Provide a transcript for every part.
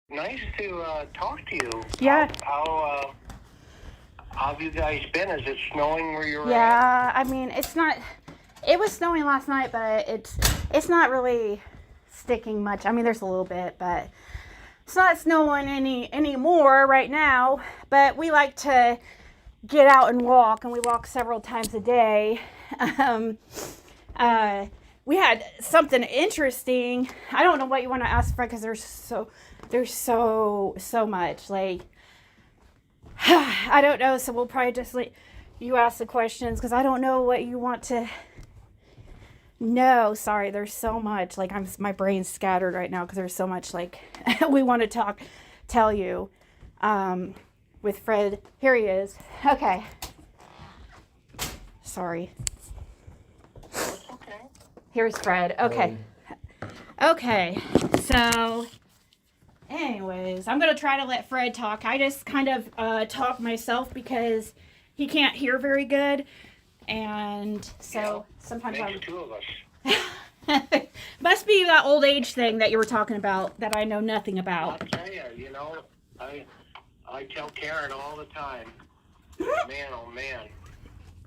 Nice to talk to you. Yeah. How have you guys been? Is it snowing where you're at? Yeah, I mean, it's not. It was snowing last night, but it's not really sticking much. I mean, there's a little bit, but it's not snowing anymore right now. But we like to get out and walk, and we walk several times a day. We had something interesting. I don't know what you want to ask, Fred, because there's so much. Like, I don't know. So we'll probably just let you ask the questions because I don't know what you want to know. Sorry, there's so much. Like, my brain's scattered right now because there's so much. Like, we want to tell you. With Fred, here he is. Okay. Sorry. Okay. Here's Fred. Okay. Okay. So, anyways, I'm going to try to let Fred talk. I just kind of talk myself because he can't hear very good. And so sometimes Makes two of us. Must be that old age thing that you were talking about that I know nothing about. I'll tell you, I tell Karen all the time, man, oh man,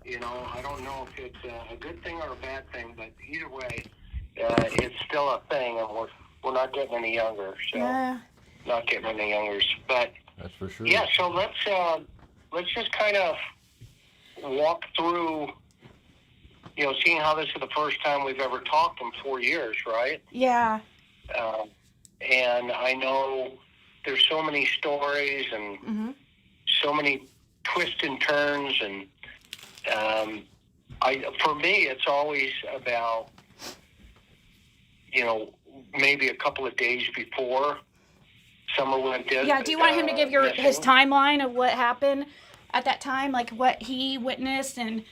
I don't know if it's a good thing or a bad thing, but either way, it's still a thing, and we're not getting any younger, so not getting any younger. But that's for sure. Yeah, so let's just kind of walk through, seeing how this is the first time we've ever talked in 4 years, right? Yeah. And I know there's so many stories and so many twists and turns, and for me, it's always about, maybe a couple of days before Summer went dead. Yeah, do you want him to give his timeline of what happened at that time, like what he witnessed and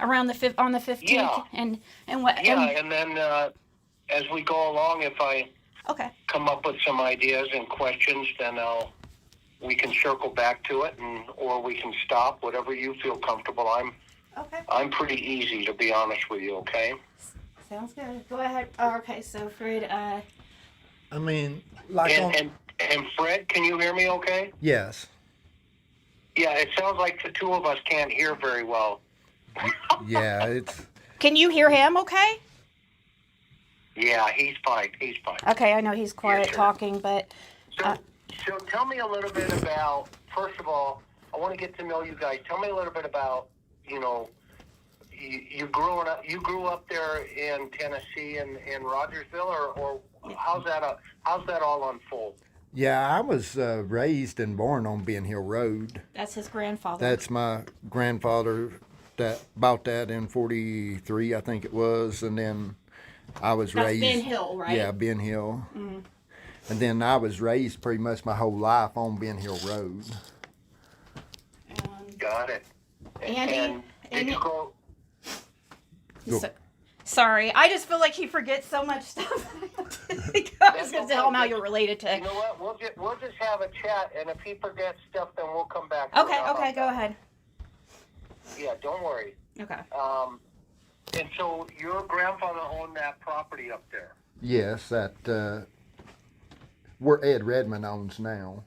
around on the 15th? Yeah. And what? Yeah, and then as we go along, if I come up with some ideas and questions, then we can circle back to it, or we can stop, whatever you feel comfortable. I'm pretty easy, to be honest with you, okay? Sounds good. Go ahead. Oh, okay, so Fred, I mean, like and Fred, can you hear me okay? Yes. Yeah, it sounds like the two of us can't hear very well. Yeah, it's... Can you hear him okay? Yeah, he's fine. Okay, I know he's quiet talking, but... So tell me a little bit about, first of all, I want to get to know you guys. Tell me a little bit about, you grew up there in Tennessee in Rogersville, or how's that all unfold? Yeah, I was raised and born on Ben Hill Road. That's his grandfather. That's my grandfather that bought that in 43, I think it was, and then I was raised... That's Ben Hill, right? Yeah, Ben Hill. Mm. And then I was raised pretty much my whole life on Ben Hill Road. Got it. Andy, did you go... Sorry, I just feel like he forgets so much stuff. I was going to tell him how you're related to. You know what? We'll just have a chat, and if he forgets stuff, then we'll come back. Okay, go ahead. Yeah, don't worry. Okay. And so your grandfather owned that property up there? Yes, that where Ed Redmond owns now.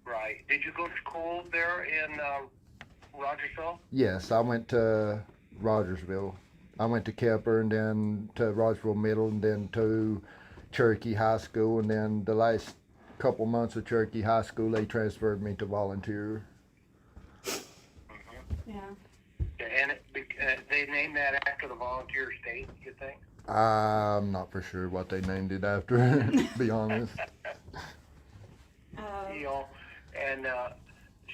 Right. Did you go to school there in Rogersville? Yes, I went to Rogersville. I went to Kepler, and then to Rogersville Middle, and then to Cherokee High School, and then the last couple months of Cherokee High School, they transferred me to volunteer. Yeah. And they named that after the volunteer state, you think? I'm not for sure what they named it after, to be honest.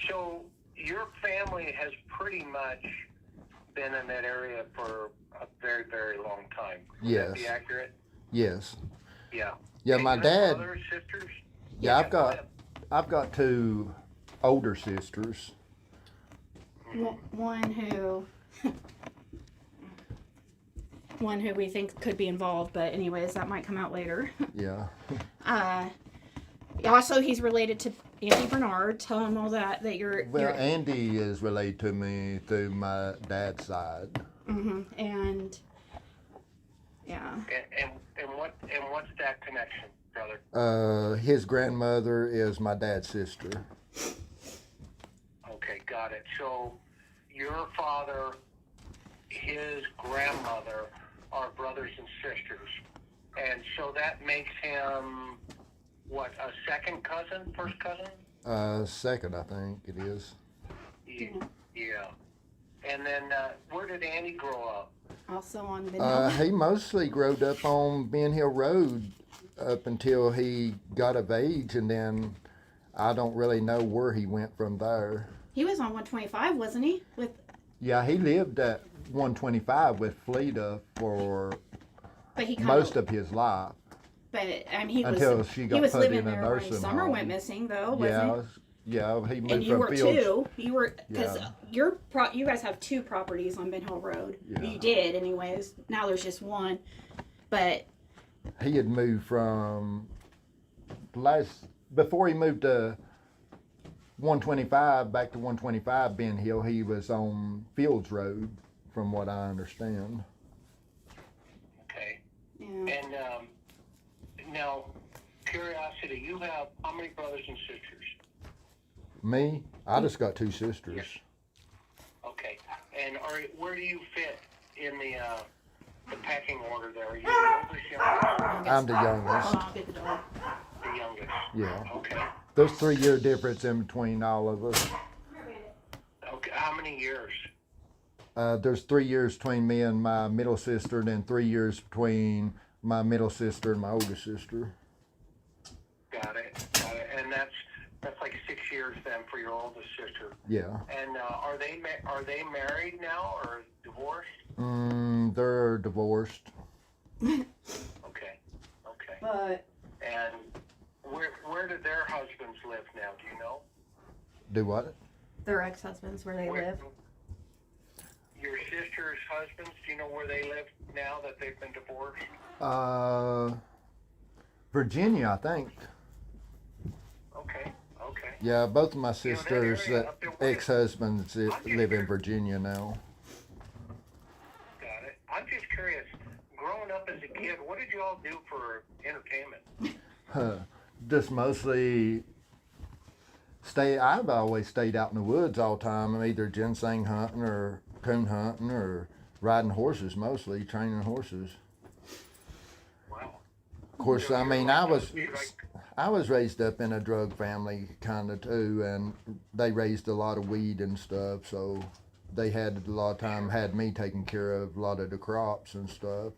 So your family has pretty much been in that area for a very, very long time. Would that be accurate? Yes. Yeah. Yeah, my dad. Brothers, sisters? Yeah, I've got two older sisters. One who we think could be involved, but anyways, that might come out later. Yeah. Also, he's related to Andy Bernard. Tell him all that you're... Andy is related to me through my dad's side. And... Yeah. And what's that connection? brother? His grandmother is my dad's sister. Okay, got it. So your father, his grandmother are brothers and sisters. And so that makes him, what, a second cousin, first cousin? Second, I think it is. Yeah. And then where did Andy grow up? Also on Vanilla. He mostly growed up on Ben Hill Road up until he got of age, and then I don't really know where he went from there. He was on 125, wasn't he? Yeah, he lived at 125 with Fleta for But he most of his life. But I mean, Until she got put living in a there when nursing Summer home. went missing, though, wasn't he? Yeah, he moved And you from were Fields. too. You were because Yeah. you guys have two properties on Ben Hill Road. Yeah. You did, anyways. Now there's just one. But He had moved from before he moved to 125 back to 125 Ben Hill. He was on Fields Road, from what I understand. Okay. yeah, And now, curiosity, you have how many brothers and sisters? Me, I just got two sisters. Yes. Okay. And where do you fit in the pecking order there? Are you the oldest, youngest? I'm the youngest. hold on, I'll get the door. The youngest. Yeah. Okay. There's 3-year difference in between all of us. Okay. How many years? There's 3 years between me and my middle sister, and then 3 years between my middle sister and my older sister. Got it. Got it. And that's like 6 years then for your oldest sister. Yeah. And are they married now or divorced? They're divorced. Okay. Okay. But And where do their husbands live now? Do you know? Do what? their ex-husbands, where they live. Your sister's husbands, do you know where they live now that they've been divorced? Virginia, I think. Okay. Okay. Yeah, both of my You know, that sisters' area up there, where- ex-husbands live in Virginia now. Got it. I'm just curious. Growing up as a kid, what did you all do for entertainment? Just mostly I've always stayed out in the woods all the time. I'm either ginseng hunting or coon hunting or riding horses, mostly training horses. Wow. Of course, So I you're mean, like- I was raised up in a drug family kind of too, and they raised a lot of weed and stuff, so they had a lot of time had me taking care of a lot of the crops and stuff.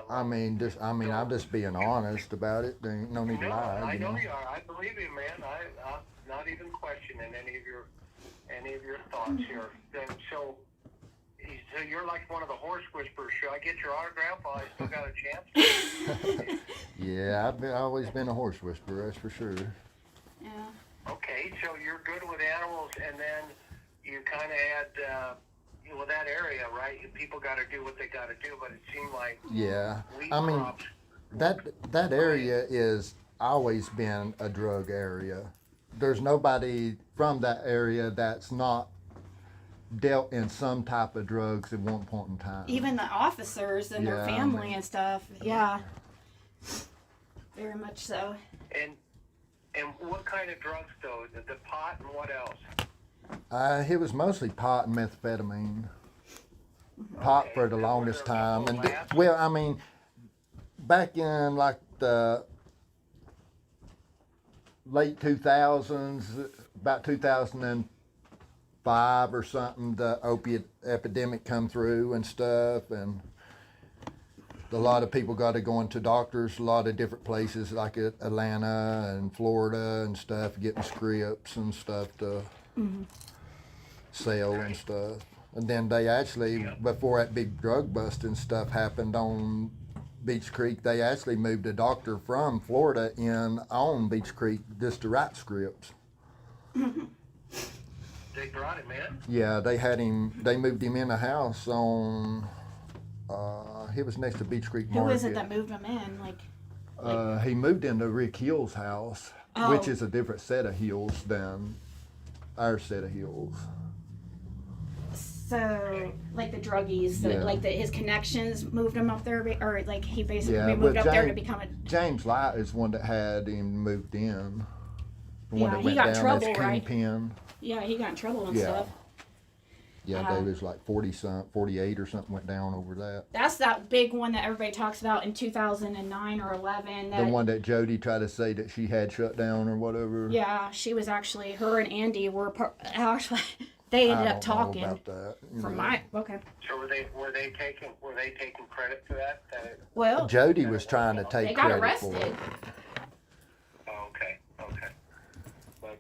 I'm just being honest about it. There ain't no need to No, lie. I you know know? you are. I believe you, man. I'm not even questioning any of your thoughts here. So you're like one of the horse whisperers. Should I get your autograph while I still got a chance? Yeah, I've always been a horse whisperer, that's for sure. Yeah. Okay, so you're good with animals, and then you kind of had, with that area, right? People got to do what they got to do, but it seemed like Yeah, wheat I mean, crops. that area is always been a drug area. There's nobody from that area that's not dealt in some type of drugs at one point in time. Even the officers and their Yeah, I family mean- and stuff. Yeah. Very much so. And what kind of drugs, though? The pot and what else? It was mostly pot and methamphetamine. Pot Okay, for the and longest were there time, and labs? well, I mean, back in like the late 2000s, about 2005 or something, the opiate epidemic come through and stuff, and a lot of people got to go into doctors, a lot of different places like Atlanta and Florida and stuff, getting scripts and stuff to sell and stuff. And then they actually, before that big drug busting stuff happened on Beach Creek, they actually moved a doctor from Florida in on Beach Creek just to write scripts. They brought him in? Yeah, they moved him in a house on, he was next to Beach Creek Who Market. is it that moved them in? Like, He moved into Rick Hill's house, Oh. which is a different set of hills than our set of hills. So, like the druggies, so, Yeah. like his connections moved him up there, or like he basically Yeah, moved but up there to James- become a. James Light is one that had him moved in. The one Yeah, that he went got in down trouble, as right? kingpin. Yeah, he got in trouble and Yeah. stuff. Yeah, they was like 48 or something went down over that. That's that big one that everybody talks about in 2009 or 11. That, The one that Jody tried to say that she had shut down or whatever. Yeah, she was actually, her and Andy were actually, they ended up talking. I don't know about that. From my, okay. So were they taking credit for that? Well, Jody was trying to take they got credit for arrested. it. Oh, okay. But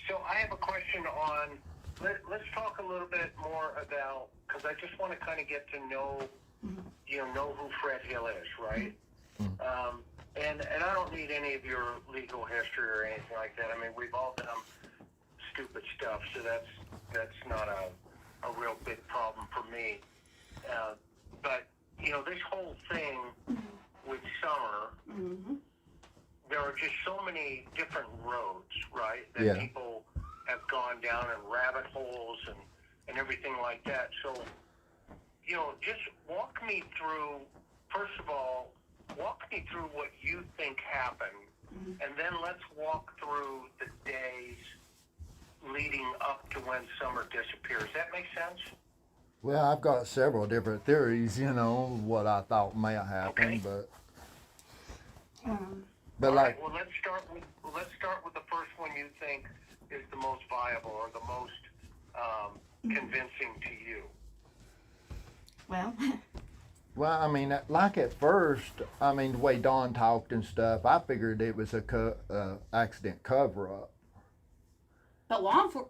so I have a question on. Let's talk a little bit more about, because I just want to kind of get to know, know who Fred Hill is, right? And I don't need any of your legal history or anything like that. I mean, we've all done stupid stuff, so that's not a real big problem for me. But this whole thing with Summer, there are just so many different roads, right? That Yeah. people have gone down in rabbit holes and everything like that. So, just walk me through, first of all, what you think happened, and then let's walk through the days leading up to when Summer disappears. That make sense? Well, I've got several different theories, what I thought may have happened, Okay. but All like, right, well, let's start with the first one you think is the most viable or the most convincing to you. Well, I mean, like at first, I mean, the way Don talked and stuff, I figured it was a accident cover-up. but law enforcement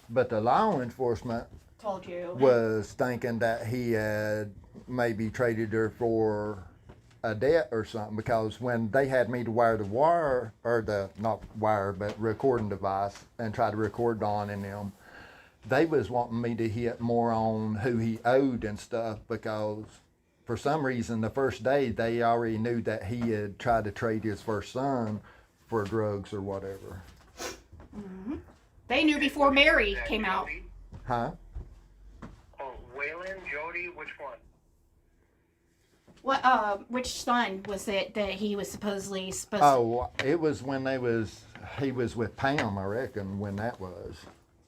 But the law enforcement told you. was thinking that he had maybe traded her for a debt or something, because when they had me to wire the wire, or the, not wire, but recording device, and try to record Don and them, they was wanting me to hit more on who he owed and stuff, because for some reason the first day they already knew that he had tried to trade his first son for drugs or whatever. They knew before Mary Is that came out. Jody? Huh? Oh, Waylon, Jody, which one? What? Which son was it that he was supposedly supposed? Oh, it was when he was with Pam, I reckon, when that was,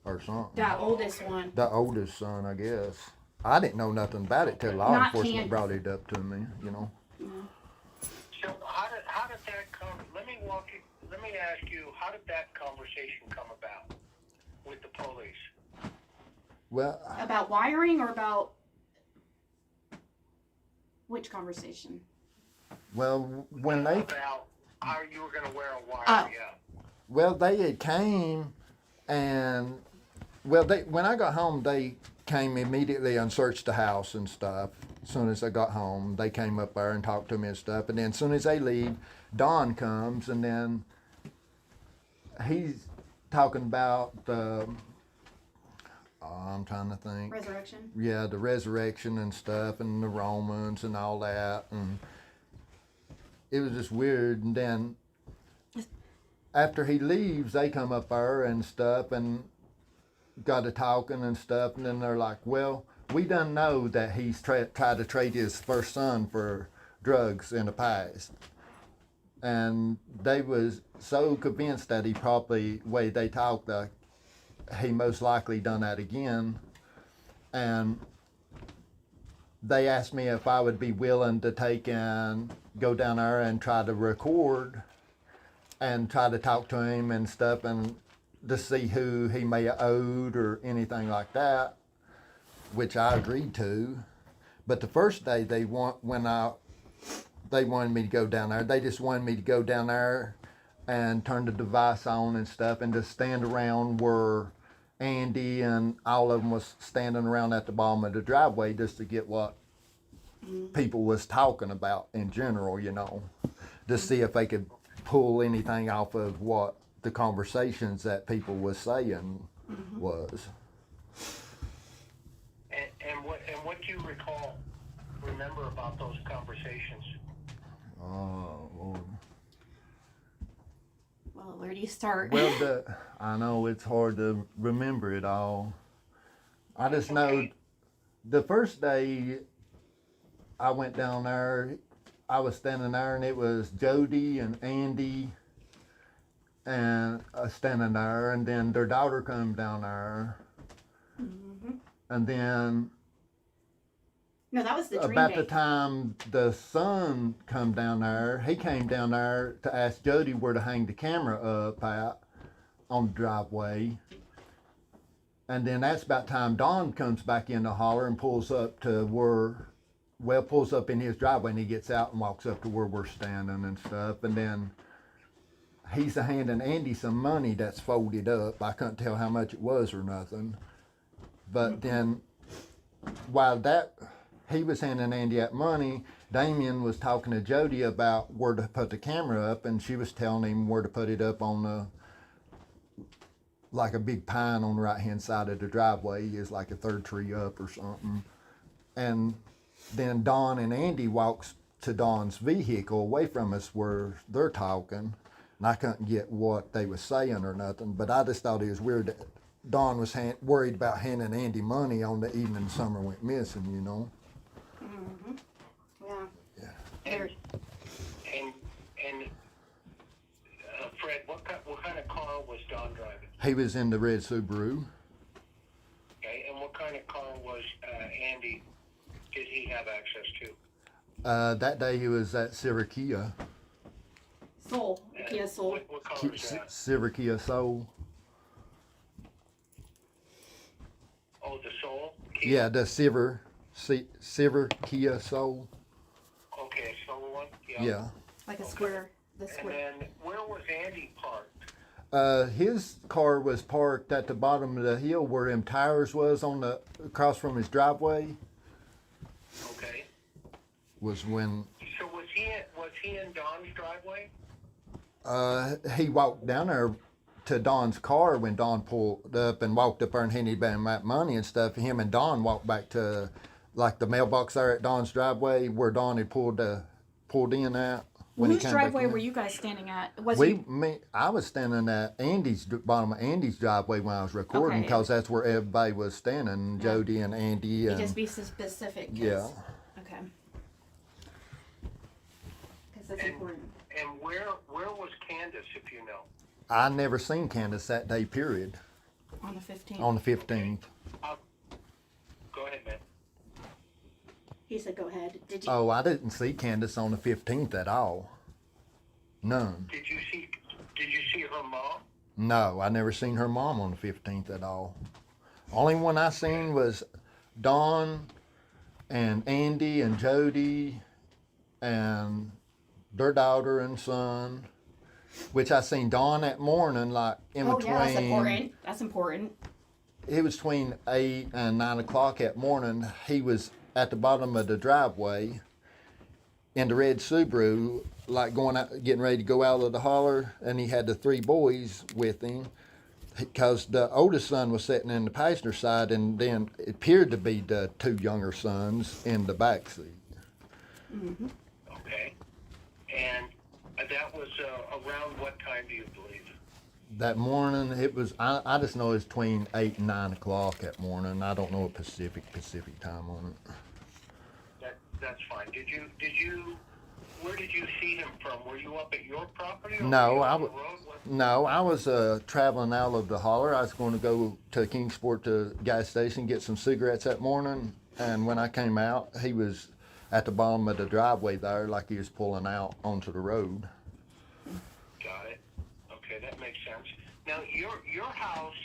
or something. That oldest one. The oldest son, I guess. I didn't know nothing about it till law Not enforcement Kansas. brought it up to me, So how did that come? Let me ask you, how did that conversation come about with the police? Well, About wiring or about which conversation? when they, About how you were going to wear a wire, Oh. yeah. well, they had came and, when I got home, they came immediately and searched the house and stuff. As soon as I got home, they came up there and talked to me and stuff. And then as soon as they leave, Don comes, and then he's talking about the, I'm trying to think. Resurrection. Yeah, the resurrection and stuff, and the Romans and all that, and it was just weird. And then after he leaves, they come up there and stuff, and got to talking and stuff, and then they're like, well, we done know that he's tried to trade his first son for drugs in the past. And they was so convinced that he probably, way they talked, he most likely done that again. And they asked me if I would be willing to take and go down there and try to record and try to talk to him and stuff, and to see who he may have owed or anything like that, which I agreed to. But the first day they wanted me to go down there. They just wanted me to go down there and turn the device on and stuff, and just stand around where Andy and all of them was standing around at the bottom of the driveway, just to get what people was talking about in general, to see if they could pull anything off of what the conversations that people was saying was. And what do you remember about those conversations? Oh, Lord. Well, where do you start? Well, I know it's hard to remember it all. I just know the first day I went down there, I was standing there, and it was Jody and Andy and standing there, and then their daughter come down there, and then No, that was the dream about date. the time the son come down there, he came down there to ask Jody where to hang the camera up at on the driveway. And then that's about time Don comes back in the holler and pulls up to pulls up in his driveway, and he gets out and walks up to where we're standing and stuff. And then he's handing Andy some money that's folded up. I couldn't tell how much it was or nothing. But then while he was handing Andy that money, Damien was talking to Jody about where to put the camera up, and she was telling him where to put it up on like a big pine on the right hand side of the driveway is like a third tree up or something. And then Don and Andy walks to Don's vehicle away from us where they're talking, and I couldn't get what they was saying or nothing, but I just thought it was weird that Don was worried about handing Andy money on the evening Summer went missing, you know. Yeah. And Fred, what kind of car was Don driving? He was in the red Subaru. Okay, and what kind of car was Andy? Did he have access to? That day he was at Kia. Soul. Kia Soul. What color was that? Kia Soul. Oh, the Soul? Kia? Yeah, the Kia Soul. Okay, Soul one? Yeah. Like a square. The And square. then where was Andy parked? His car was parked at the bottom of the hill where them tires was across from his driveway. Okay. Was when So was he in Don's driveway? he walked down there to Don's car when Don pulled up and walked up there and handed him that money and stuff. Him and Don walked back to like the mailbox there at Don's driveway where Don had pulled in at. When Whose driveway were you guys standing at? I was standing at bottom of Andy's driveway when I was recording, because that's where everybody was standing. Jody and Andy and just be specific. Yeah. Okay. Because that's important. And where was Candace, if you know? I never seen Candace that day. Period. On the 15th. On the 15th. Go ahead, man. He said, "Go ahead." Did you? Oh, I didn't see Candace on the 15th at all. None. Did you see her mom? No, I never seen her mom on the 15th at all. Only one I seen was Dawn and Andy and Jody and their daughter and son, which I seen Dawn that morning, like in between. Yeah, that's important. That's important. It was between 8 and 9 o'clock that morning. He was at the bottom of the driveway in the red Subaru, like going out, getting ready to go out of the holler, and he had the 3 boys with him, because the oldest son was sitting in the passenger side, and then it appeared to be the 2 younger sons in the back seat. Mm-hmm. Okay. And that was around what time do you believe? That morning, it was, I just know it was between 8 and 9 o'clock that morning. I don't know a Pacific time on it. That's fine. Where did you see him from? Were you up at your property? Or No, I I was traveling out of the holler. I was going to go to Kingsport to the gas station, get some cigarettes that morning. And when I came out, he was at the bottom of the driveway there, like he was pulling out onto the road. Got it. Okay, that makes sense. Now, your house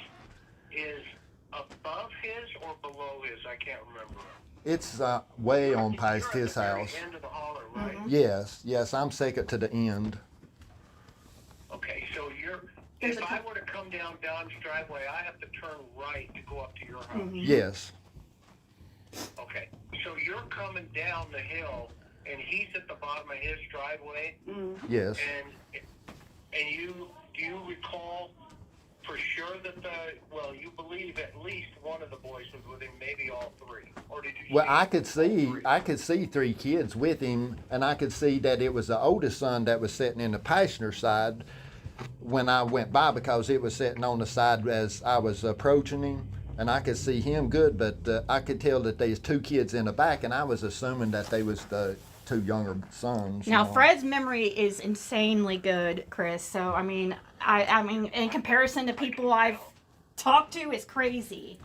is above his or below his? I can't remember. It's way on past You're his at the very house. end of the holler, right? Mm-hmm. Yes, I'm second to the end. Okay, so if I were to come down Don's driveway, I have to turn right to go up to your house. Mm-hmm. Yes. Okay, so you're coming down the hill, and he's at the bottom of his driveway. Yes. And do you recall for sure that you believe at least one of the boys was with him, maybe all 3, or did you? Well, I could see 3 kids with him, and I could see that it was the oldest son that was sitting in the passenger side when I went by, because it was sitting on the side as I was approaching him, and I could see him good, but I could tell that there's two kids in the back, and I was assuming that they was the two younger sons. Now, you know. Fred's memory is insanely good, Chris. So, I mean, in comparison to people I've talked to, is crazy.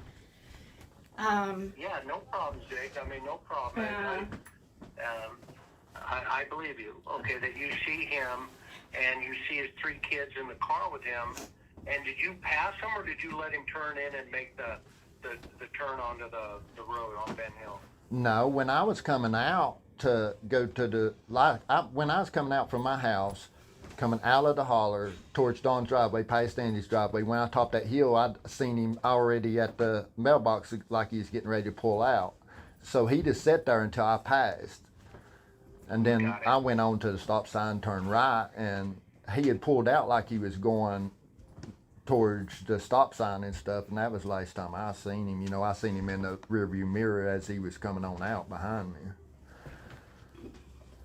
Yeah, no problem, Jake. I mean, no problem. I believe you. Okay, that you see him and you see his three kids in the car with him. And did you pass him, or did you let him turn in and make the turn onto the road on Ben Hill? No, when I was coming out to go to the when I was coming out from my house, coming out of the holler towards Don's driveway, past Andy's driveway, when I topped that hill, I'd seen him already at the mailbox like he was getting ready to pull out. So he just sat there until I passed. And then I went on to the stop sign, turned right, and he had pulled out like he was going towards the stop sign and stuff, and that was the last time I seen him. You know, I seen him in the rearview mirror as he was coming on out behind me.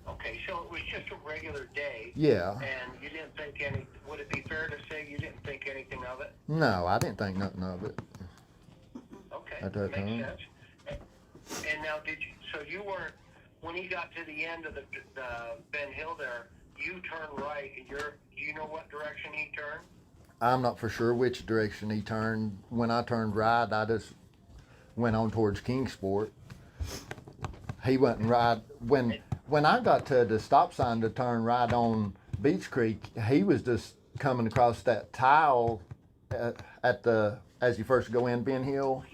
Okay, so it was just a regular day. Yeah. And you didn't think any, would it be fair to say you didn't think anything of it? No, I didn't think nothing of it. Okay, At that makes time. sense. And now so you weren't, when he got to the end of the Ben Hill there, you turned right, and do you know what direction he turned? I'm not for sure which direction he turned. When I turned right, I just went on towards Kingsport. He went right. When I got to the stop sign to turn right on Beach Creek, he was just coming across that tile as you first go in Ben Hill,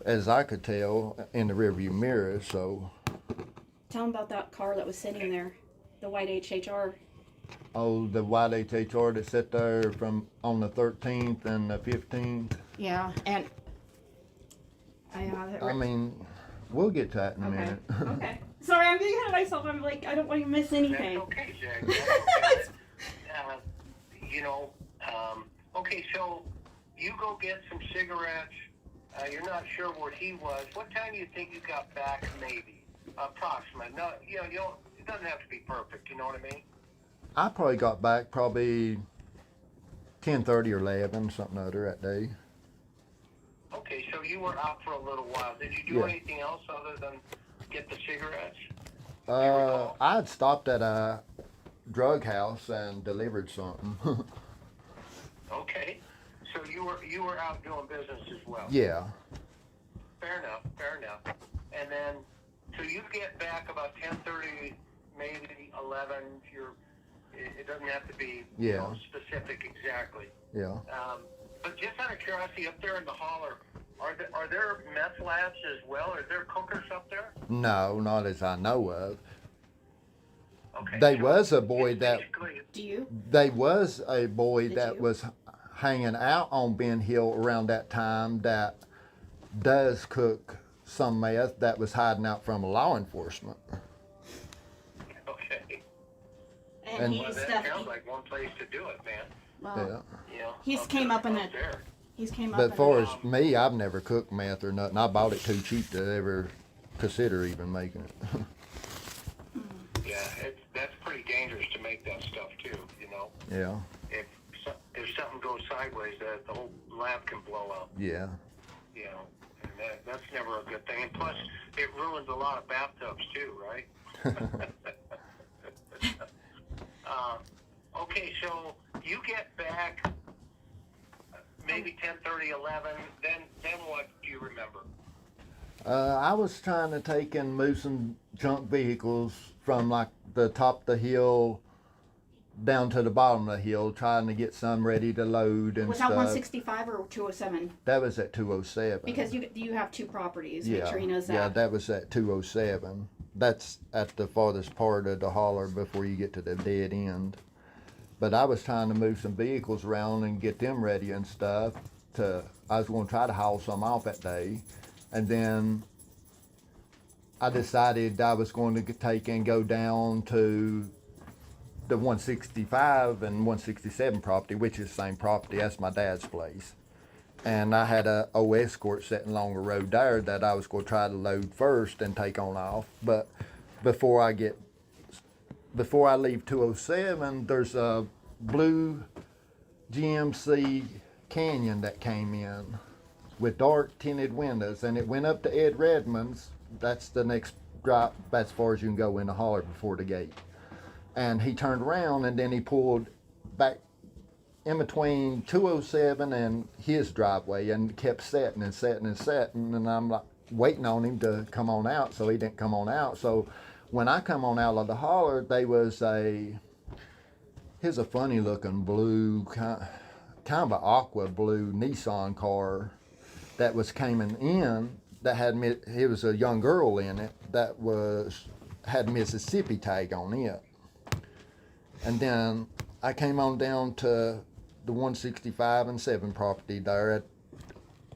as I could tell in the rearview mirror. So. Tell him about that car that was sitting there, the white HHR. Oh, the white HHR that sat there from on the 13th and the 15th. Yeah, and I mean, we'll get to that in a minute. Okay. Sorry, I'm getting ahead of myself. I'm like, I don't want to miss anything. That's okay, Jack. That's okay. Okay, so you go get some cigarettes. You're not sure where he was. What time do you think you got back, maybe? Approximate. No, you don't, it doesn't have to be perfect, you know what I mean? I probably got back probably 10:30 or 11, something other that day. Okay, so you were out for a little while. Did you do Yeah. anything else other than get the cigarettes? I had stopped at a drug house and delivered something. Okay, so you were out doing business as well. Yeah. Fair enough. And then, so you get back about 10:30, maybe 11. It doesn't have to be specific exactly. Yeah. But just out of curiosity, up there in the holler, are there meth labs as well? Are there cookers up there? No, not as I know of. Okay. There so was a boy it's that basically- Do you? There was a boy that you? was hanging out on Ben Hill around that time that does cook some meth that was hiding out from law enforcement. Okay. And Well, he's that stuff. sounds like one place to do it, man. Well, Yeah. You know, He's up came there- up in it. there. he's came up. But in as far the- as me, I've never cooked meth or nothing. I bought it too cheap to ever consider even making it. Yeah, that's pretty dangerous to make that stuff too. You know, Yeah. if something goes sideways, the whole lab can blow up. Yeah. You know, and that's never a good thing. And plus, it ruins a lot of bathtubs too, right? Okay, so you get back maybe 10:30, 11. Then what do you remember? I was trying to take and move some junk vehicles from like the top of the hill down to the bottom of the hill, trying to get some ready to load and Was that stuff. 165 or 207? That was at 207. Because you have two properties. Make Yeah, sure he knows that. yeah, that was at 207. That's at the farthest part of the holler before you get to the dead end. But I was trying to move some vehicles around and get them ready and stuff. I was going to try to haul some off that day, and then I decided I was going to take and go down to the 165 and 167 property, which is the same property. That's my dad's place. And I had a old Escort sitting along the road there that I was going to try to load first and take on off. But before I leave 207, there's a blue GMC Canyon that came in with dark tinted windows, and it went up to Ed Redmond's. That's the next drop, as far as you can go in the holler before the gate. And he turned around, and then he pulled back in between 207 and his driveway, and kept setting and setting and setting. And I'm like waiting on him to come on out, so he didn't come on out. So when I come on out of the holler, here's a funny looking blue, kind of an aqua blue Nissan car that was coming in, that had, it was a young girl in it that had Mississippi tag on it. And then I came on down to the 165 and 7 property there at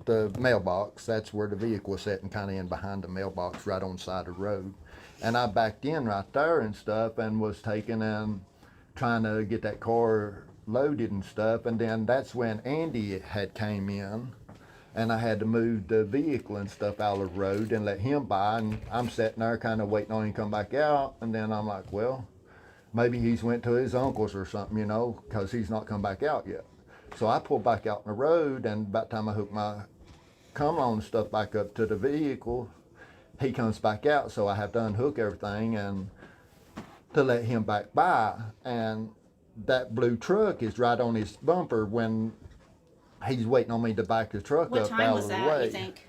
the mailbox. That's where the vehicle was sitting, kind of in behind the mailbox, right on the side of the road. And I backed in right there and stuff, and was taking and trying to get that car loaded and stuff. And then that's when Andy had came in, and I had to move the vehicle and stuff out of the road and let him by. And I'm sitting there kind of waiting on him to come back out. And then I'm like, well, maybe he's went to his uncle's or something, you know, because he's not come back out yet. So I pulled back out in the road, and about the time I hooked my come on stuff back up to the vehicle, he comes back out. So I have to unhook everything and to let him back by. And that blue truck is right on his bumper when he's waiting on me to back the truck What up time out was of the that, way. you think?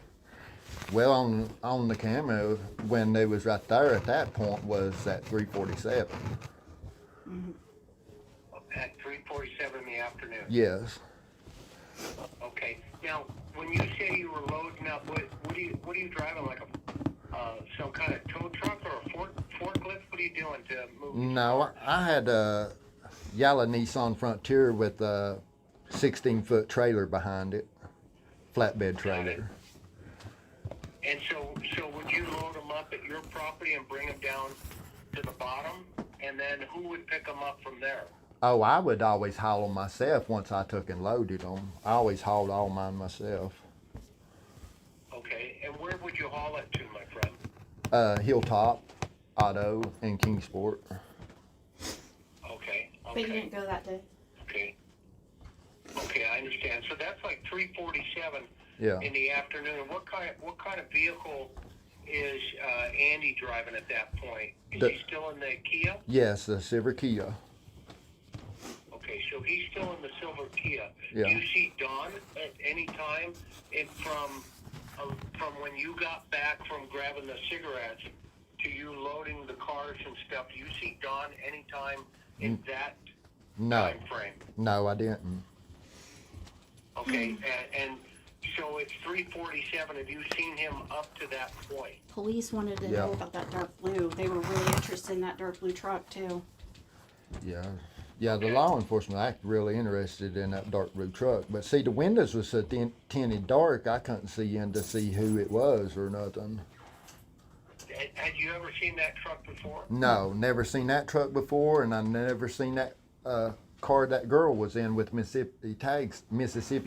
Well, on the camera, when they was right there at that point, was at 3:47. At 3:47 in the afternoon. Yes. Okay. Now, when you say you were loading up, what are you driving, like some kind of tow truck or a forklift? What are you doing to move? No, I had a yellow Nissan Frontier with a 16-foot trailer behind it, flatbed trailer. And so would you load them up at your property and bring them down to the bottom, and then who would pick them up from there? Oh, I would always haul them myself once I took and loaded them. I always hauled all mine myself. Okay, and where would you haul it to, my friend? Hilltop Auto in Kingsport. Okay. But you didn't go that day. Okay. Okay, I understand. So that's like 3:47 Yeah. in the afternoon. What kind of vehicle is Andy driving at that point? Is he still in the Kia? Yes, the silver Kia. Okay, so he's still in the silver Kia. Yeah. Do you see Don at any time from when you got back from grabbing the cigarettes to you loading the cars and stuff? Do you see Don anytime in that time frame? No, I didn't. Okay, and so it's 3:47. Have you seen him up to that point? Police wanted to know about that dark blue. They were really interested in that dark blue truck too. Yeah. Yeah, the law enforcement act really interested in that dark blue truck. But see, the windows was so tinted dark, I couldn't see in to see who it was or nothing. Had you ever seen that truck before? No, never seen that truck before, and I never seen that car that girl was in with Mississippi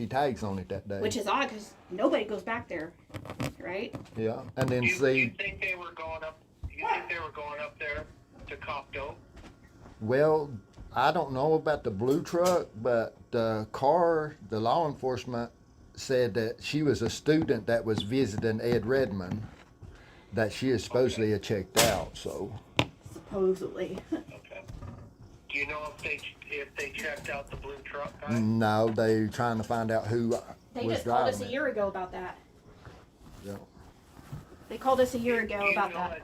tags on it that day. Which is odd because nobody goes back there, right? Yeah, and then Do you think they were going up? You think they were going up there to cop dope? Well, I don't know about the blue truck, but the law enforcement said that she was a student that was visiting Ed Redmond, that she is supposedly had checked out, so. Supposedly. Okay. Do you know if they checked out the blue truck? Guy? No, they're trying to find out who They was just called driving us a it. year ago about that. Yeah. They called us a year ago about that.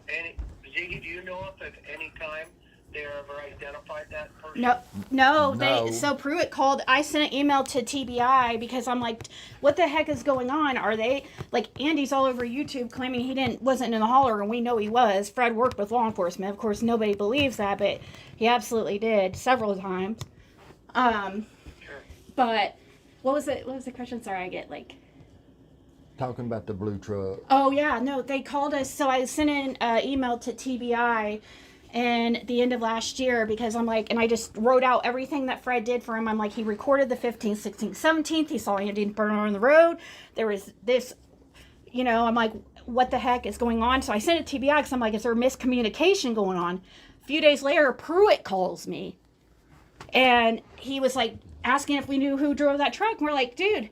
Ziggy, do you know if at any time they ever identified that person? No. No. So Pruitt called. I sent an email to TBI because I'm like, what the heck is going on? Are they like Andy's all over YouTube claiming he wasn't in the holler, and we know he was. Fred worked with law enforcement. Of course, nobody believes that, but he absolutely did several times. Sure. But what was it? What was the question? Sorry, I get like. Talking about the blue truck. Oh yeah, no, they called us. So I sent an email to TBI in the end of last year because I'm like, and I just wrote out everything that Fred did for him. I'm like, he recorded the 15th, 16th, 17th. He saw Andy burn on the road. There was this, I'm like, what the heck is going on? So I sent it to TBI because I'm like, is there miscommunication going on? A few days later, Pruitt calls me. And he was like asking if we knew who drove that truck. And we're like, dude,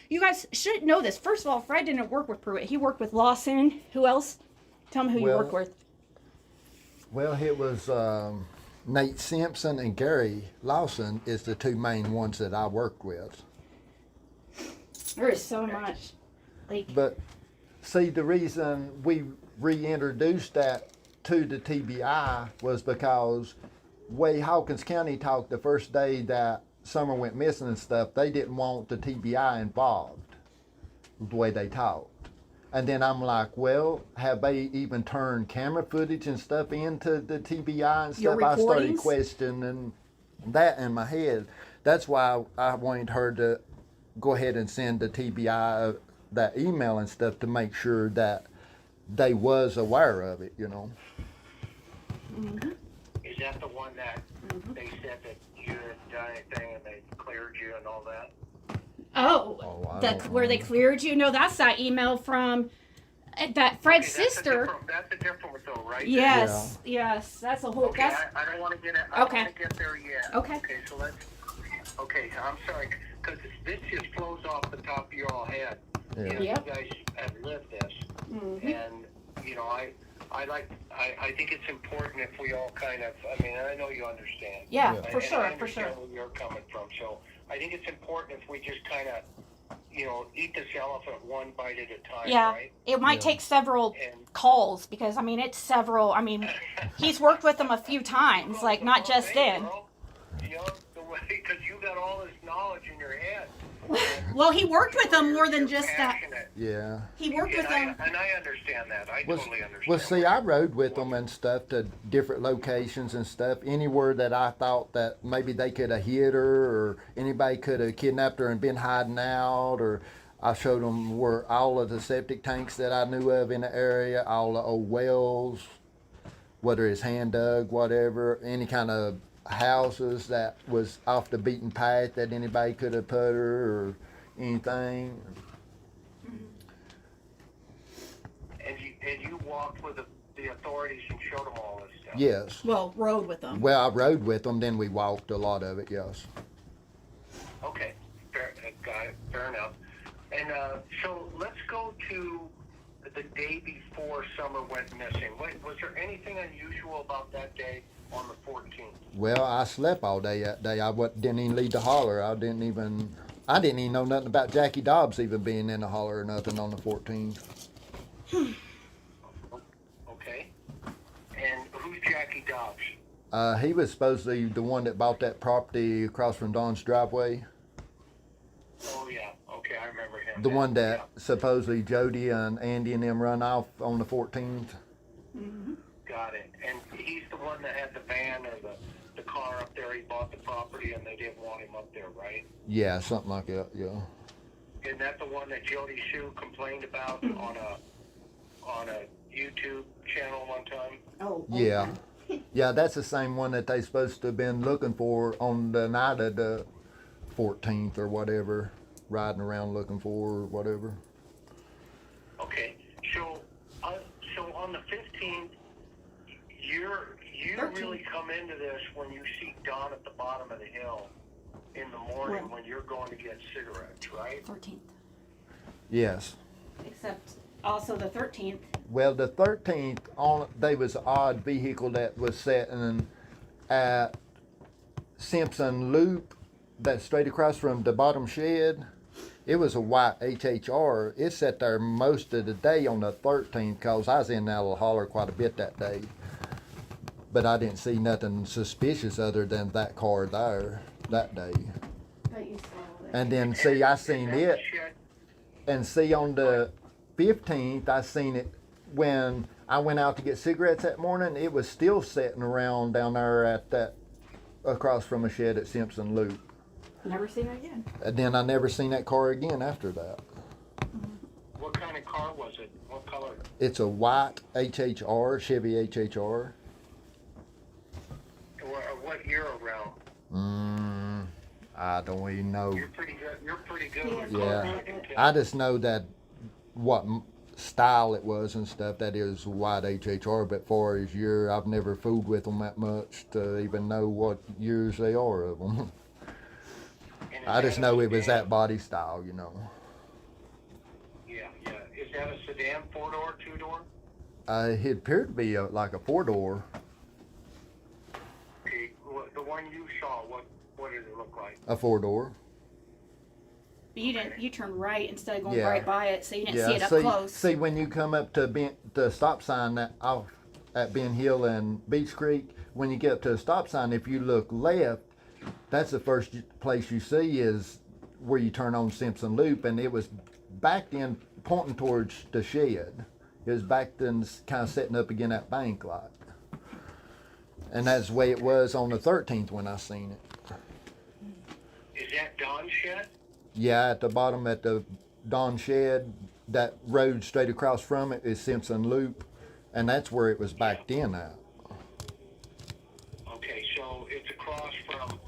you guys should know this. First of all, Fred didn't work with Pruitt. He worked with Lawson. Who else? Tell me who you worked with. Well, it was Nate Simpson and Gary Lawson is the two main ones that I worked with. There is so much. But see, the reason we reintroduced that to the TBI was because way Hawkins County talked the first day that Summer went missing and stuff, they didn't want the TBI involved the way they talked. And then I'm like, well, have they even turned camera footage and stuff into the TBI and stuff? I started questioning that in my head. That's why I wanted her to go ahead and send the TBI that email and stuff to make sure that they was aware of it, you know. Mm-hmm. Is that the one that they said that you hadn't done anything and they cleared you and all that? Where they cleared you? No, that's that email from that Fred's sister. That's a different one, though, right? Yes, yes, that's a whole. Okay, I don't want to get it. I don't want to get there yet. Okay. Okay, so let's. Okay, I'm sorry, because this just flows off the top of your all head. Yeah. You know, you guys have lived this, and you know, I think it's important if we all kind of. I mean, I know you understand. Yeah, for I sure. understand where you're coming from, so I think it's important if we just kind of, you know, eat this elephant one bite at a time. Yeah, right? it might take several calls because I mean it's several. I mean, he's worked with them a few times, like not just in. You know, the way because you got all this knowledge in your head. Well, he worked with them more than just that. Yeah. He worked with them. And I understand that. I totally understand. Well, see, I rode with them and stuff to different locations and stuff. Anywhere that I thought that maybe they could have hit her or anybody could have kidnapped her and been hiding out, or I showed them where all of the septic tanks that I knew of in the area, all the old wells, whether it's hand dug, whatever, any kind of houses that was off the beaten path that anybody could have put her or anything. And you walked with the authorities and showed them all this stuff? Yes. Well, rode with them. Well, I rode with them, then we walked a lot of it, yes. Okay, got it, fair enough. And so let's go to the day before Summer went missing. Was there anything unusual about that day on the 14th? Well, I slept all day that day. Didn't even leave the holler. I didn't even know nothing about Jackie Dobbs even being in the holler or nothing on the 14th. Okay. And who's Jackie Dobbs? He was supposedly the one that bought that property across from Don's driveway. Oh, yeah. Okay, I remember him. The one that supposedly Jody and Andy and them run off on the 14th. Mm-hmm. Got it. And he's the one that had the van or the car up there. He bought the property and they didn't want him up there, right? Yeah, something like that, yeah. Isn't that the one that Jody Sue complained about on a YouTube channel one time? Oh. Yeah. Yeah, that's the same one that they supposed to have been looking for on the night of the 14th or whatever, riding around looking for or whatever. Okay, so on the 15th, you 13th. really come into this when you see Don at the bottom of the hill in the morning when you're going to get cigarettes, right? 14th. Yes. Except also the 13th. Well, the 13th, there was an odd vehicle that was sitting at Simpson Loop, that's straight across from the bottom shed. It was a white HHR. It sat there most of the day on the 13th because I was in that little holler quite a bit that day. But I didn't see nothing suspicious other than that car there that day. But you saw that. And then see, I seen it. And see, on the 15th, I seen it when I went out to get cigarettes that morning. It was still sitting around down there at that, across from a shed at Simpson Loop. Never seen it again. And then I never seen that car again after that. What kind of car was it? What color? It's a white HHR, Chevy HHR. What year around? I don't even know. You're pretty good. You're pretty good with Yeah. cars, I can tell. I just know that style it was and stuff, that is a wide HHR. But far as year, I've never fooled with them that much to even know what years they are of them. And is I just that a know it was sedan? that body style, you know. Yeah. Is that a sedan, 4-door, 2-door? It appeared to be like a 4-door, Okay, the one you saw, what did it look like? a 4-door. But you didn't. You turned right instead of going Yeah. right by it, so you didn't Yeah, see it up see, close. see when you come up to the stop sign that off at Ben Hill and Beach Creek, when you get up to the stop sign, if you look left, that's the first place you see is where you turn on Simpson Loop, and it was backed in pointing towards the shed. It was backed in kind of setting up again that bank lot. And that's the way it was on the 13th when I seen it. Is that Don's shed? Yeah, at the bottom at the Don Shed, that road straight across from it is Simpson Loop, and that's where it was backed in at. Okay, so it's across from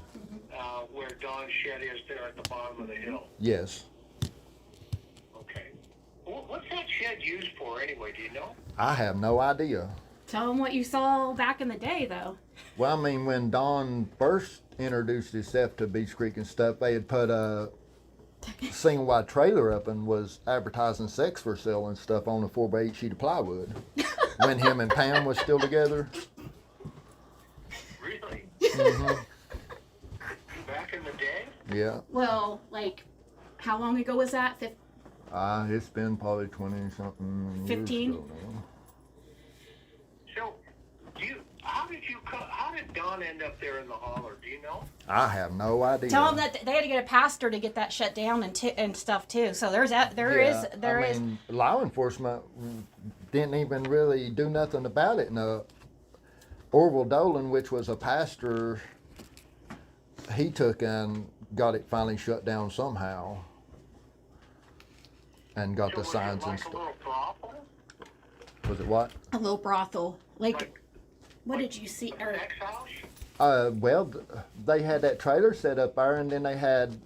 where Don's shed is there at the bottom of the hill. Yes. Okay. What's that shed used for anyway, do you know? I have no idea. Tell them what you saw back in the day, though. Well, I mean, when Don first introduced himself to Beach Creek and stuff, they had put a single wide trailer up and was advertising sex for sale and stuff on a 4x8 sheet of plywood. When him and Pam was still together. Really? Mm-hmm. Back in the day? Yeah. Well, like, how long ago was that? It's been probably 20-something years 15? ago now. So, how did Don end up there in the holler? Do you know? I have no idea. Tell them that they had to get a pastor to get that shut down and stuff too. So there is. Law enforcement didn't even really do nothing about it. And Orville Dolan, which was a pastor, he took and got it finally shut down somehow, and got So the was signs it like and a stuff. little brothel? Was it what? A little brothel. Like What did you see? a sex house? Well, they had that trailer set up there, and then they had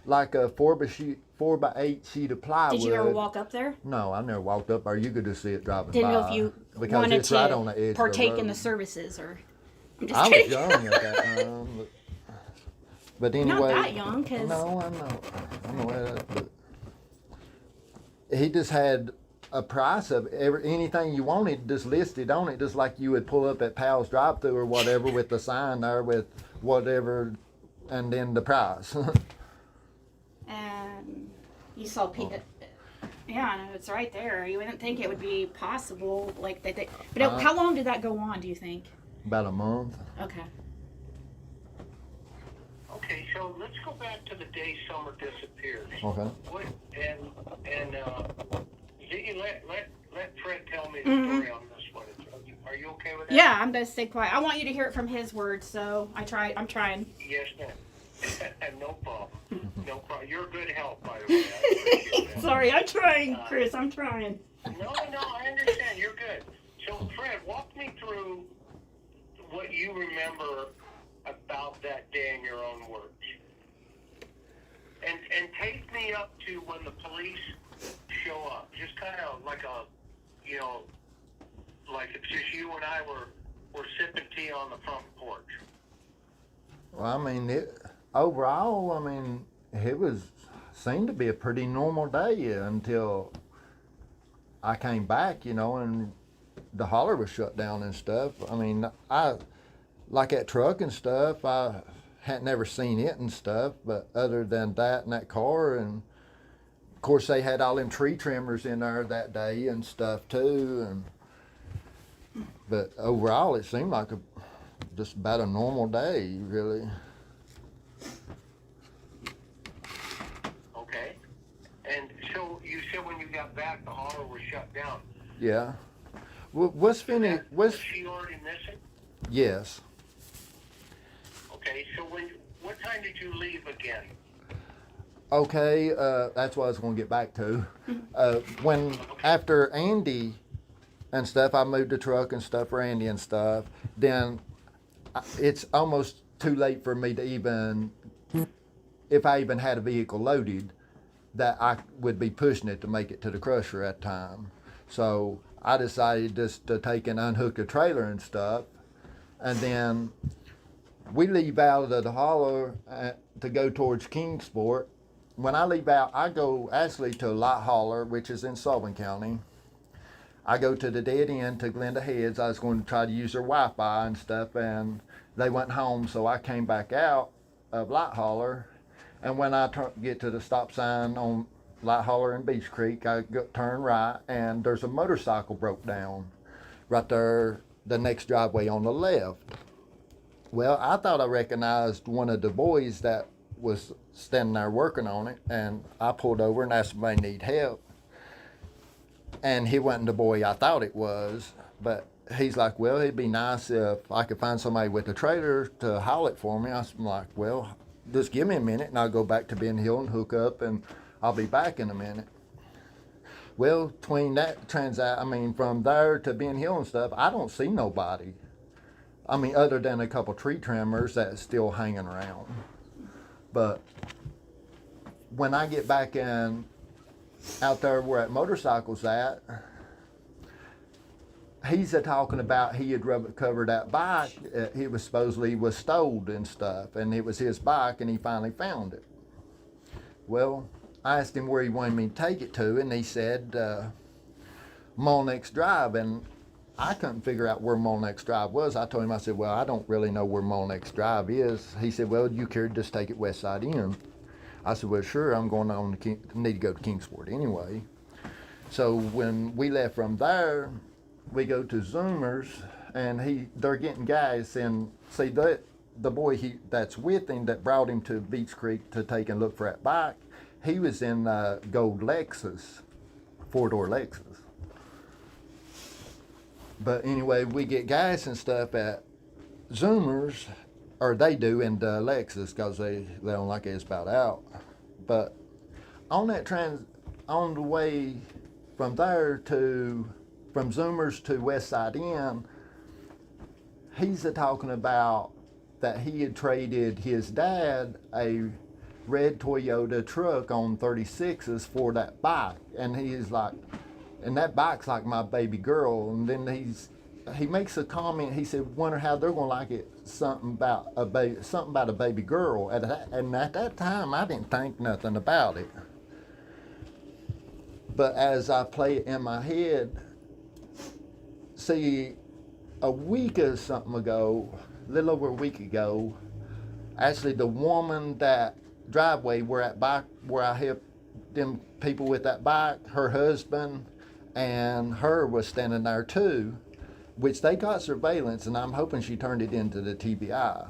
like a 4x8 sheet of plywood. Did you ever walk up there? No, I never walked up there. You could just see it driving Didn't by. know if you because wanted it's right on the to edge partake of the in road. the services, or. I'm just I was kidding. young at that time, but anyway. Not that young, 'cause- No, I know. I know that, but he just had a price of anything you wanted just listed on it, just like you would pull up at Pal's drive-thru or whatever with the sign there with whatever, and then the price. And you saw people. Yeah, I know it's right there. You wouldn't think it would be possible, like that. But how long did that go on? Do you think? About a month. Okay. Okay, so let's go back to the day Summer disappears. Okay. And Ziggy, let Fred tell me the story on this one. Are you okay with that? Yeah, I'm gonna stay quiet. I want you to hear it from his words, so I'm trying. Yes, ma'am. No problem. No problem. You're a good help, by the way. I appreciate that. Sorry, I'm trying, Chris. I'm trying. No, I understand. You're good. So, Fred, walk me through what you remember about that day in your own words. And take me up to when the police show up. Just kind of like like it's just you and I were sipping tea on the front porch. Well, I mean, overall, I mean, it seemed to be a pretty normal day until I came back, and the holler was shut down and stuff. I mean, like that truck and stuff, I had never seen it and stuff, but other than that and that car, and of course they had all them tree trimmers in there that day and stuff too, but overall it seemed like just about a normal day, really. Okay. And so you said when you got back, the holler was shut down. Yeah. Was she already missing? Yes. Okay, so what time did you leave again? Okay, that's what I was going to get back to. After Andy and stuff, I moved the truck and stuff for Andy and stuff, then it's almost too late for me to even, if I even had a vehicle loaded, that I would be pushing it to make it to the crusher at time. So I decided just to take and unhook a trailer and stuff. And then we leave out of the holler to go towards Kingsport. When I leave out, I go actually to Light Holler, which is in Sullivan County. I go to the dead end to Glenda Heads. I was going to try to use their Wi-Fi and stuff, and they went home, so I came back out of Light Holler. And when I get to the stop sign on Light Holler and Beach Creek, I turn right, and there's a motorcycle broke down right there, the next driveway on the left. Well, I thought I recognized one of the boys that was standing there working on it, and I pulled over and asked if they need help. And he wasn't the boy I thought it was, but he's like, well, it'd be nice if I could find somebody with a trailer to haul it for me. I'm like, well, just give me a minute and I'll go back to Ben Hill and hook up, and I'll be back in a minute. Well, between that from there to Ben Hill and stuff, I don't see nobody. I mean, other than a couple tree trimmers that's still hanging around. But when I get back in out there where that motorcycle's at, he's talking about he had recovered that bike. He was supposedly was stolen and stuff, and it was his bike, and he finally found it. Well, I asked him where he wanted me to take it to, and he said Molnex Drive, and I couldn't figure out where Molnex Drive was. I told him, I said, well, I don't really know where Molnex Drive is. He said, well, you could just take it west side in. I said, well, sure, I'm going on need to go to Kingsport anyway. So when we left from there, we go to Zoomer's, and they're getting gas, and see the boy that's with him that brought him to Beach Creek to take and look for that bike, he was in gold Lexus, 4-door Lexus. But anyway, we get gas and stuff at Zoomer's, or they do in the Lexus, because they don't like it about out. But on the way from there from Zoomer's to West Side Inn, he's talking about that he had traded his dad a red Toyota truck on 36s for that bike, and he's like, and that bike's like my baby girl. And then he makes a comment. He said, "Wonder how they're gonna like it." Something about a baby girl. And at that time, I didn't think nothing about it. But as I play it in my head, see, a week or something ago, a little over a week ago, actually the woman that driveway where I helped them people with that bike, her husband and her was standing there too, which they got surveillance, and I'm hoping she turned it into the TBI.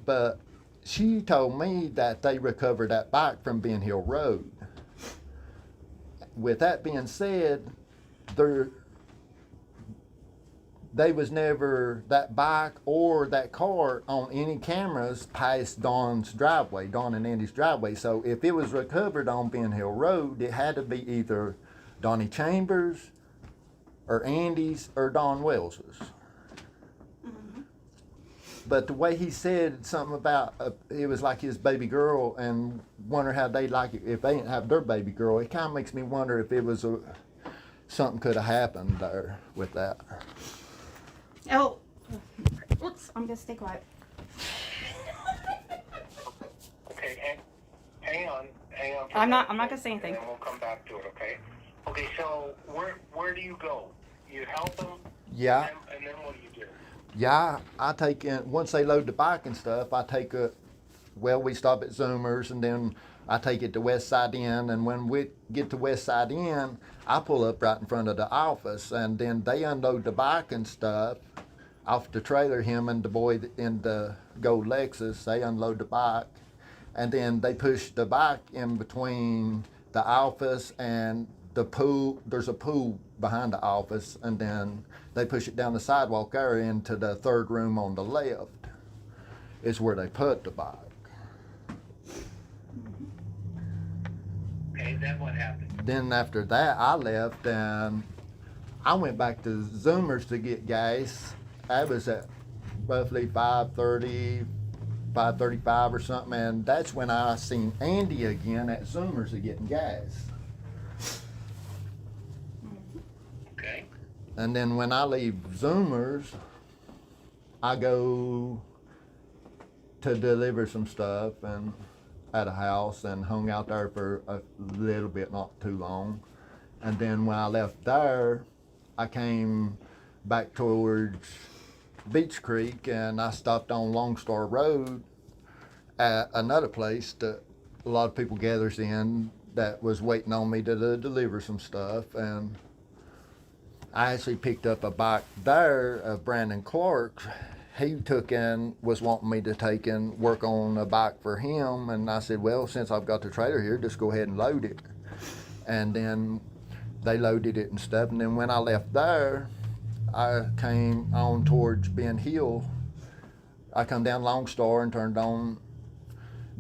But she told me that they recovered that bike from Ben Hill Road. With that being said, they was never, that bike or that car on any cameras past Dawn and Andy's driveway. So if it was recovered on Ben Hill Road, it had to be either Donnie Chambers or Andy's or Don Wells's. Mm-hmm. But the way he said something about it was like his baby girl, and wonder how they like it if they didn't have their baby girl. It kind of makes me wonder if it was something could have happened there with that. Oh, oops! I'm gonna stay quiet. Okay, hang on. I'm not gonna say anything. And then we'll come back to it, okay? Okay, so where do you go? You help them? Yeah. And then what do you do? Yeah, I take in, once they load the bike and stuff, I take it, well, we stop at Zoomer's, and then I take it to West Side Inn, and when we get to West Side Inn, I pull up right in front of the office, and then they unload the bike and stuff off the trailer, him and the boy in the gold Lexus, they unload the bike, and then they push the bike in between the office and the pool. There's a pool behind the office, and then they push it down the sidewalk there into the third room on the left is where they put the bike. Okay, then what happened? Then after that, I left and I went back to Zoomer's to get gas. I was at roughly 5:30, 5:35 or something, and that's when I seen Andy again at Zoomer's getting gas. And then when I leave Zoomers, I go to deliver some stuff and at a house and hung out there for a little bit, not too long. And then when I left there, I came back towards Beach Creek and I stopped on Long Star Road at another place that a lot of people gathers in that was waiting on me to deliver some stuff. And I actually picked up a bike there of Brandon Clark's. He took in, was wanting me to take in, work on a bike for him. And I said, well, since I've got the trailer here, just go ahead and load it. And then they loaded it and stuff. And then when I left there, I came on towards Ben Hill. I come down Long Star and turned on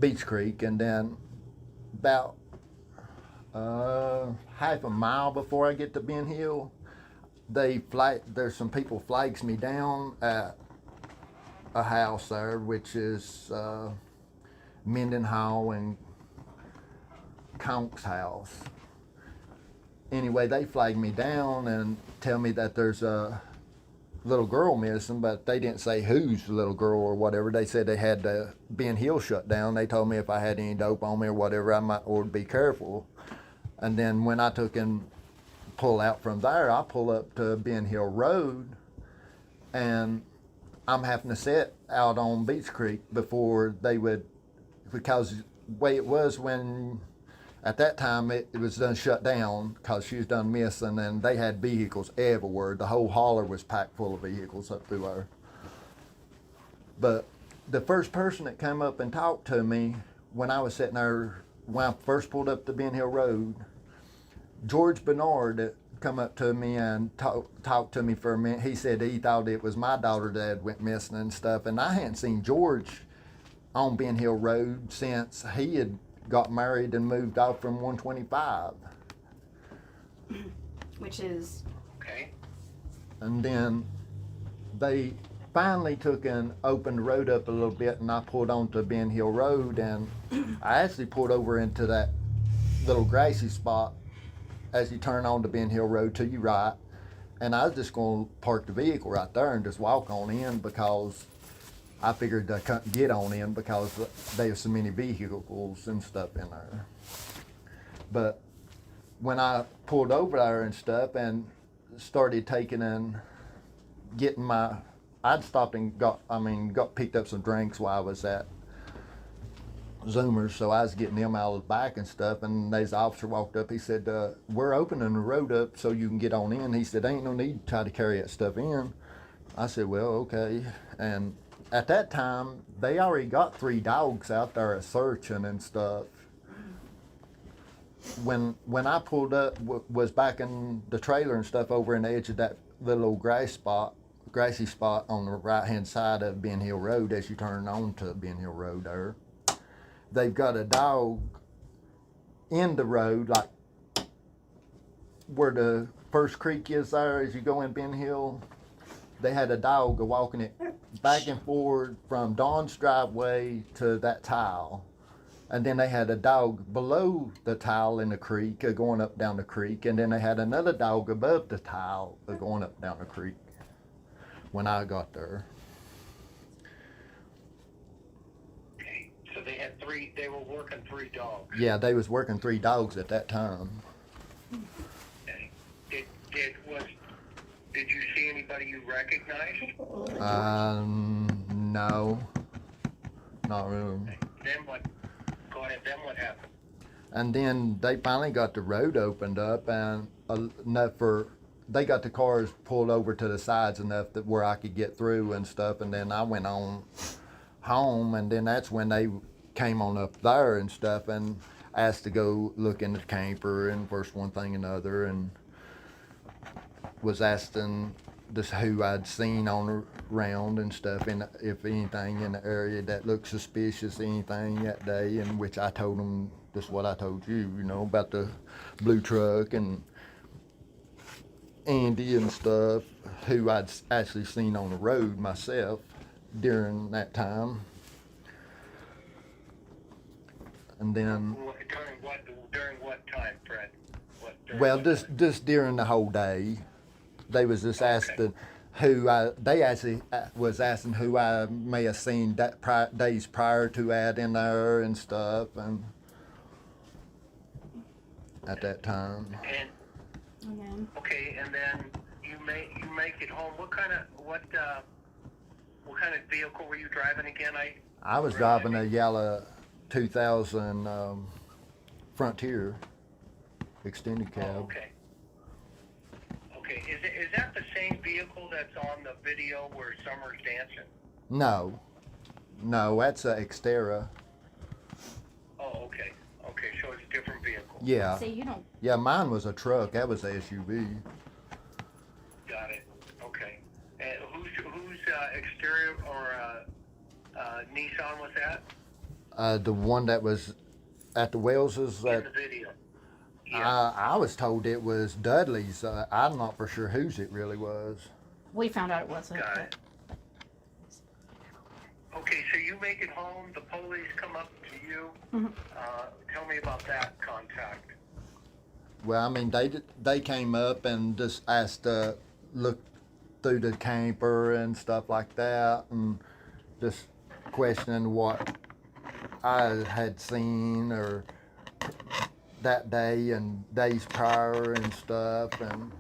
Beach Creek. And then about half a mile before I get to Ben Hill, there's some people flags me down at a house there, which is Mendenhall and Conk's house. Anyway, they flagged me down and tell me that there's a little girl missing, but they didn't say whose little girl or whatever. They said they had Ben Hill shut down. They told me if I had any dope on me or whatever, I might or be careful. And then when I took and pull out from there, I pull up to Ben Hill Road, and I'm having to sit out on Beach Creek before they would, because the way it was when, at that time it was done shut down because she was done missing, and they had vehicles everywhere. The whole holler was packed full of vehicles up through there. But the first person that came up and talked to me when I was sitting there, when I first pulled up to Ben Hill Road, George Bernard come up to me and talked to me for a minute. He said he thought it was my daughter that went missing and stuff, and I hadn't seen George on Ben Hill Road since he had got married and moved off from 125. Which is Okay. And then they finally took and opened the road up a little bit, and I pulled onto Ben Hill Road, and I actually pulled over into that little grassy spot as you turn onto Ben Hill Road to your right, and I was just going to park the vehicle right there and just walk on in because I figured I couldn't get on in because there were so many vehicles and stuff in there. But when I pulled over there and stuff and started taking and getting my, I'd stopped and got picked up some drinks while I was at Zoomers, so I was getting them out of the back and stuff, and there's an officer walked up. He said, we're opening the road up so you can get on in. He said, ain't no need to try to carry that stuff in. I said, well, okay. And at that time, they already got 3 dogs out there searching and stuff. When I pulled up, was back in the trailer and stuff over in the edge of that little old grassy spot on the right-hand side of Ben Hill Road as you turn on to Ben Hill Road there. They've got a dog in the road, like where the first creek is there as you go in Ben Hill. They had a dog walking it back and forward from Dawn's driveway to that tile. And then they had a dog below the tile in the creek going up down the creek. And then they had another dog above the tile going up down the creek when I got there. So they had 3. They were working 3 dogs. Yeah, they was working 3 dogs at that time. Okay. Did you see anybody you recognized? No, not really. Okay. Then what? Go ahead. Then what happened? And then they finally got the road opened up, and they got the cars pulled over to the sides enough that where I could get through and stuff. And then I went on home, and then that's when they came on up there and stuff and asked to go look in the camper and first one thing and another, and was asking just who I'd seen on around and stuff, and if anything in the area that looked suspicious, anything that day, and which I told them just what I told you, about the blue truck and Andy and stuff, who I'd actually seen on the road myself during that time. And then During what time, Fred? well, just during the whole day. They was just asking who they actually was asking who I may have seen that days prior to that in there and stuff, and at that time. And okay, and then you make it home. What kind of vehicle were you driving again? I was driving a yellow 2000 Frontier extended cab. Oh, okay. Okay, is that the same vehicle that's on the video where Summer's dancing? No, that's a Xterra. Oh, okay. Okay, so it's a different vehicle. Yeah. See, you don't. Yeah, mine was a truck. That was a SUV. Got it. Okay. And whose exterior or Nissan was that? The one that was at the Wells's. In the video. Yeah. I was told it was Dudley's. I'm not for sure whose it really was. We found out it wasn't. Got it. Okay, so you make it home. The police come up to you. Mm-hmm. Tell me about that contact. Well, I mean, they came up and just asked to look through the camper and stuff like that, and just questioning what I had seen or that day and days prior and stuff, and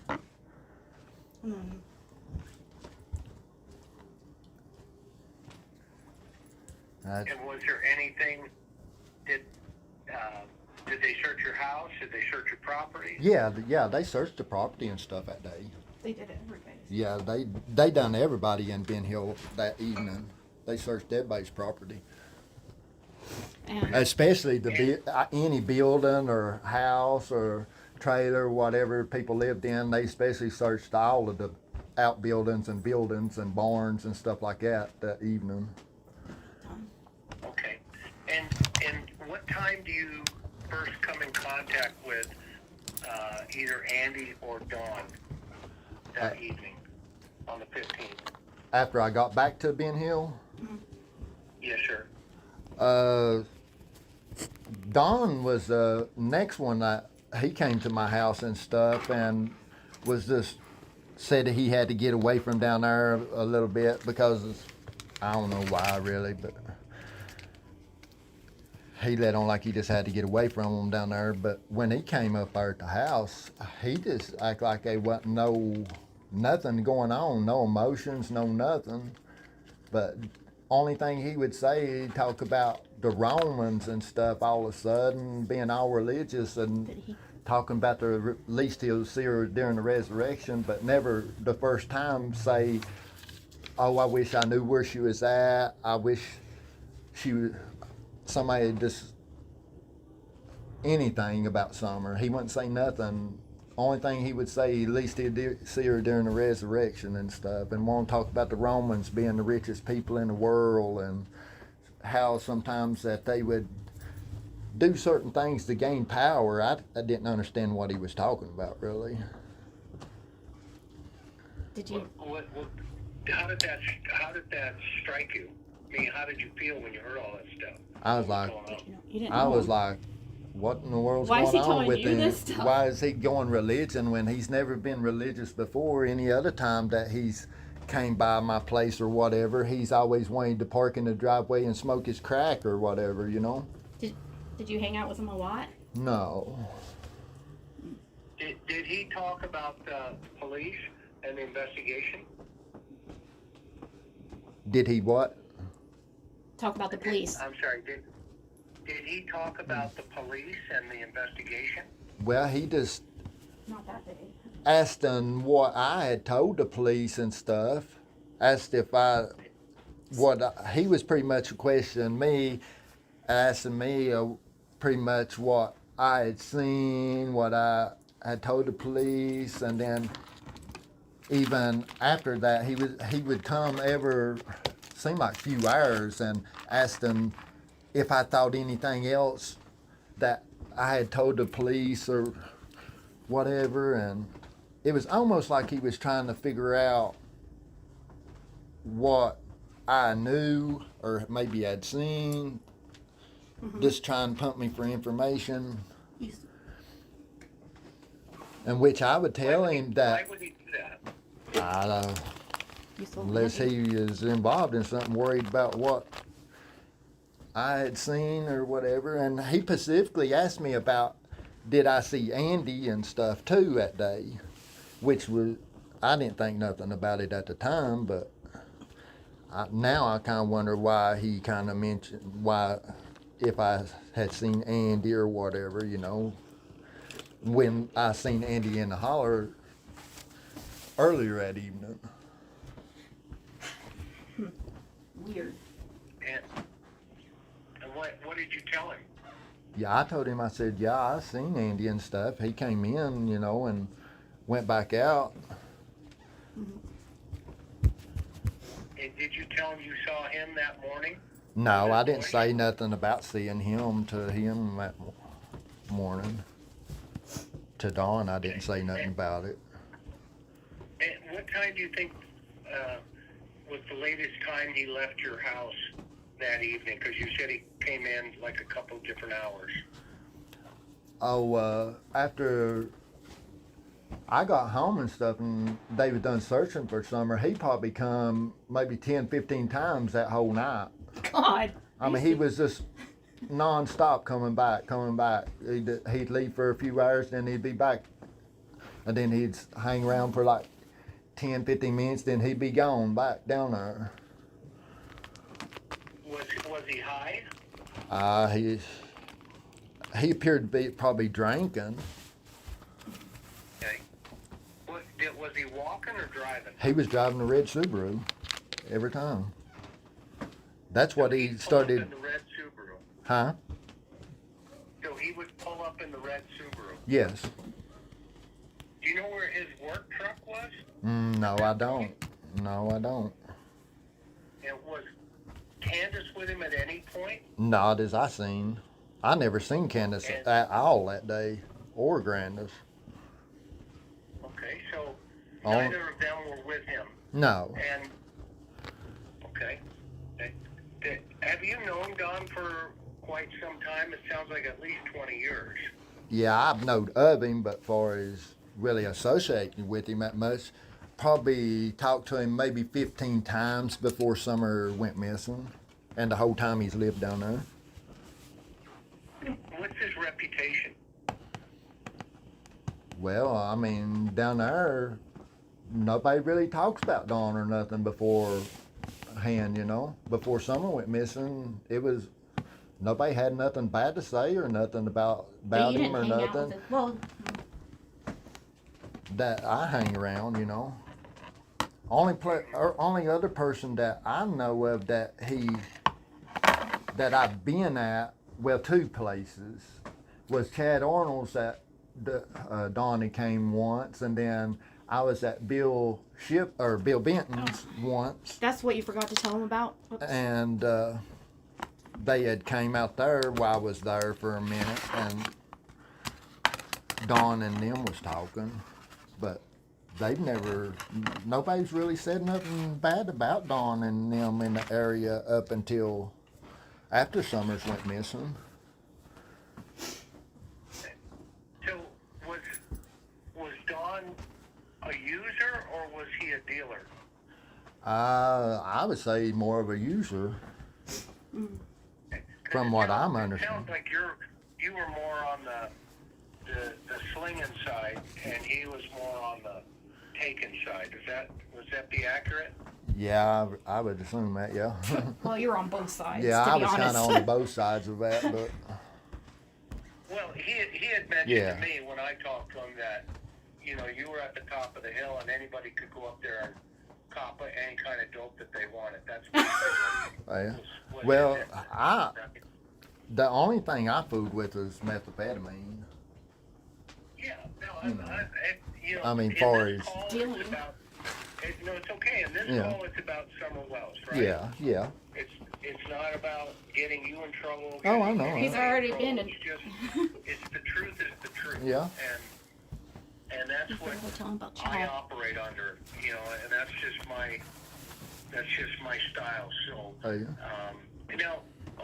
And was there anything? Did they search your house? Did they search your property? yeah, they searched the property and stuff that day. They did it every day. Yeah, they done everybody in Ben Hill that evening. They searched everybody's property. And Especially any building or house or trailer, whatever people lived in, they especially searched all of the outbuildings and buildings and barns and stuff like that evening. Okay. And what time do you first come in contact with either Andy or Dawn that evening on the 15th? After I got back to Ben Hill, Yes, sir. Don was the next one that he came to my house and stuff and was just said that he had to get away from down there a little bit because I don't know why really, but he let on like he just had to get away from him down there. But when he came up there at the house, he just acted like there wasn't nothing going on, no emotions, no nothing. But only thing he would say, he'd talk about the Romans and stuff all of a sudden, being all religious and talking about at least he'll see her during the resurrection, but never the first time say, oh, I wish I knew where she was at. I wish somebody just anything about Summer. He wouldn't say nothing. Only thing he would say, at least he'd see her during the resurrection and stuff, and want to talk about the Romans being the richest people in the world and how sometimes that they would do certain things to gain power. I didn't understand what he was talking about, really. did you? How did that strike you? I mean, how did you feel when you heard all that stuff? I was like, You didn't I know. was like, what in the world's Why is going he on telling with you him? this stuff? Why is he going religion when he's never been religious before? Any other time that he's came by my place or whatever, he's always wanted to park in the driveway and smoke his crack or whatever, you know? Did you hang out with him a lot? No. Did he talk about the police and the investigation? Did he what? Talk about the police. I'm sorry. Did he talk about the police and the investigation? Well, he just Not that day. asked him what I had told the police and stuff. Asked if he was pretty much questioning me, asking me pretty much what I had seen, what I had told the police, and then even after that, he would come seemed like a few hours and asked them if I thought anything else that I had told the police or whatever, and it was almost like he was trying to figure out what I knew or maybe had seen, just trying to pump me for information. And which I would tell him that that? You sold Unless Andy. he is involved in something, worried about what I had seen or whatever. And he specifically asked me about, did I see Andy and stuff too that day, which was, I didn't think nothing about it at the time, but now I kind of wonder why he kind of mentioned, why, if I had seen Andy or whatever, you know, when I seen Andy in the holler earlier that evening. Weird. And what did you tell him? Yeah, I told him, I said, yeah, I seen Andy and stuff. He came in, you know, and went back out. And did you tell him you saw him that morning? No, I didn't say nothing about seeing him to him that morning. To Dawn, I didn't say nothing about it. And what time do you think was the latest time he left your house that evening? Because you said he came in like a couple different hours. Oh, after I got home and stuff and they was done searching for Summer, he probably come maybe 10, 15 times that whole night. God. I mean, he was just non-stop coming back. He'd leave for a few hours, then he'd be back. And then he'd hang around for like 10, 15 minutes, then he'd be gone back down there. Was he high? He appeared to be probably drinking. Okay. Was he walking or driving? He was driving a red Subaru every time. That's what he Pull started. up in the red Subaru. Huh? So he would pull up in the red Subaru. Yes. Do you know where his work truck was? No, I don't. No, I don't. And was Candace with him at any point? Not as I seen. I never seen Candace at all that day, or Grandis. Okay, so Oh. neither of them were with him. No. And okay, have you known Don for quite some time? It sounds like at least 20 years. Yeah, I've known of him, but far as really associating with him that much, probably talked to him maybe 15 times before Summer went missing, and the whole time he's lived down there. What's his reputation? Well, I mean, down there, nobody really talks about Dawn or nothing beforehand, you know. Before Summer went missing, it was, nobody had nothing bad to say or nothing about But you him didn't or hang out nothing. with it. Well, That I hang around, you know. Only other person that I know of that I've been at, well, two places, was Chad Arnold's at Donnie came once, and then I was at Bill Benton's once, that's what you forgot to tell him about? Oops. and they had came out there while I was there for a minute, and Don and them was talking, but nobody's really said nothing bad about Don and them in the area up until after Summers went missing. So was Don a user or was he a dealer? I would say more of a user, from what I'm It understanding. sounds like you were more on the slinging side, and he was more on the taking side. Was that be accurate? Yeah, I would assume that. Yeah. Well, you're on both sides. Yeah, to I be was kind honest. of on both sides of that, but Well, he had mentioned Yeah. to me when I talked to him that, you know, you were at the top of the hill and anybody could go up there and cop any kind of dope that they wanted. That's yeah. was Well, it. the only thing I fooled with was methamphetamine. Yeah, no, you know, I mean, in far this as- call, Dealing. it's about, no, it's okay. In this Yeah. call, it's about Summer Wells, right? Yeah. It's not about getting you in trouble. Oh, I getting know. anybody He's already trouble. been in- It's just, it's the truth is the truth. Yeah. And that's You what forgot to tell him about I Chad. operate under, you know, and that's just my style. So, Oh, yeah. now,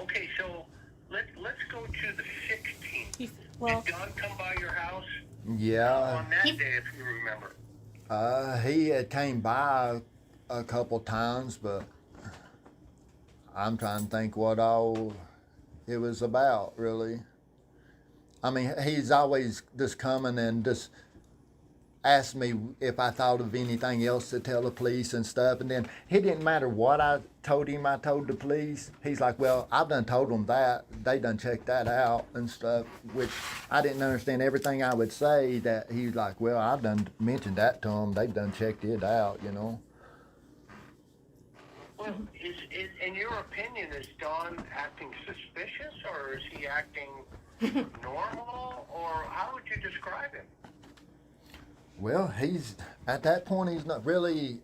okay, so let's go to the 16th. Well, Did Don come by your house Yeah. on that He- day, if you remember? He had came by a couple times, but I'm trying to think what all it was about, really. I mean, he's always just coming and just asked me if I thought of anything else to tell the police and stuff. And then it didn't matter what I told him I told the police. He's like, well, I've done told them that. They done checked that out and stuff, which I didn't understand everything I would say. That he's like, well, I've done mentioned that to them. They've done checked it out, you know. Well, in your opinion, is Don acting suspicious, or is he acting normal, or how would you describe him? Well, he's at that point. He's not really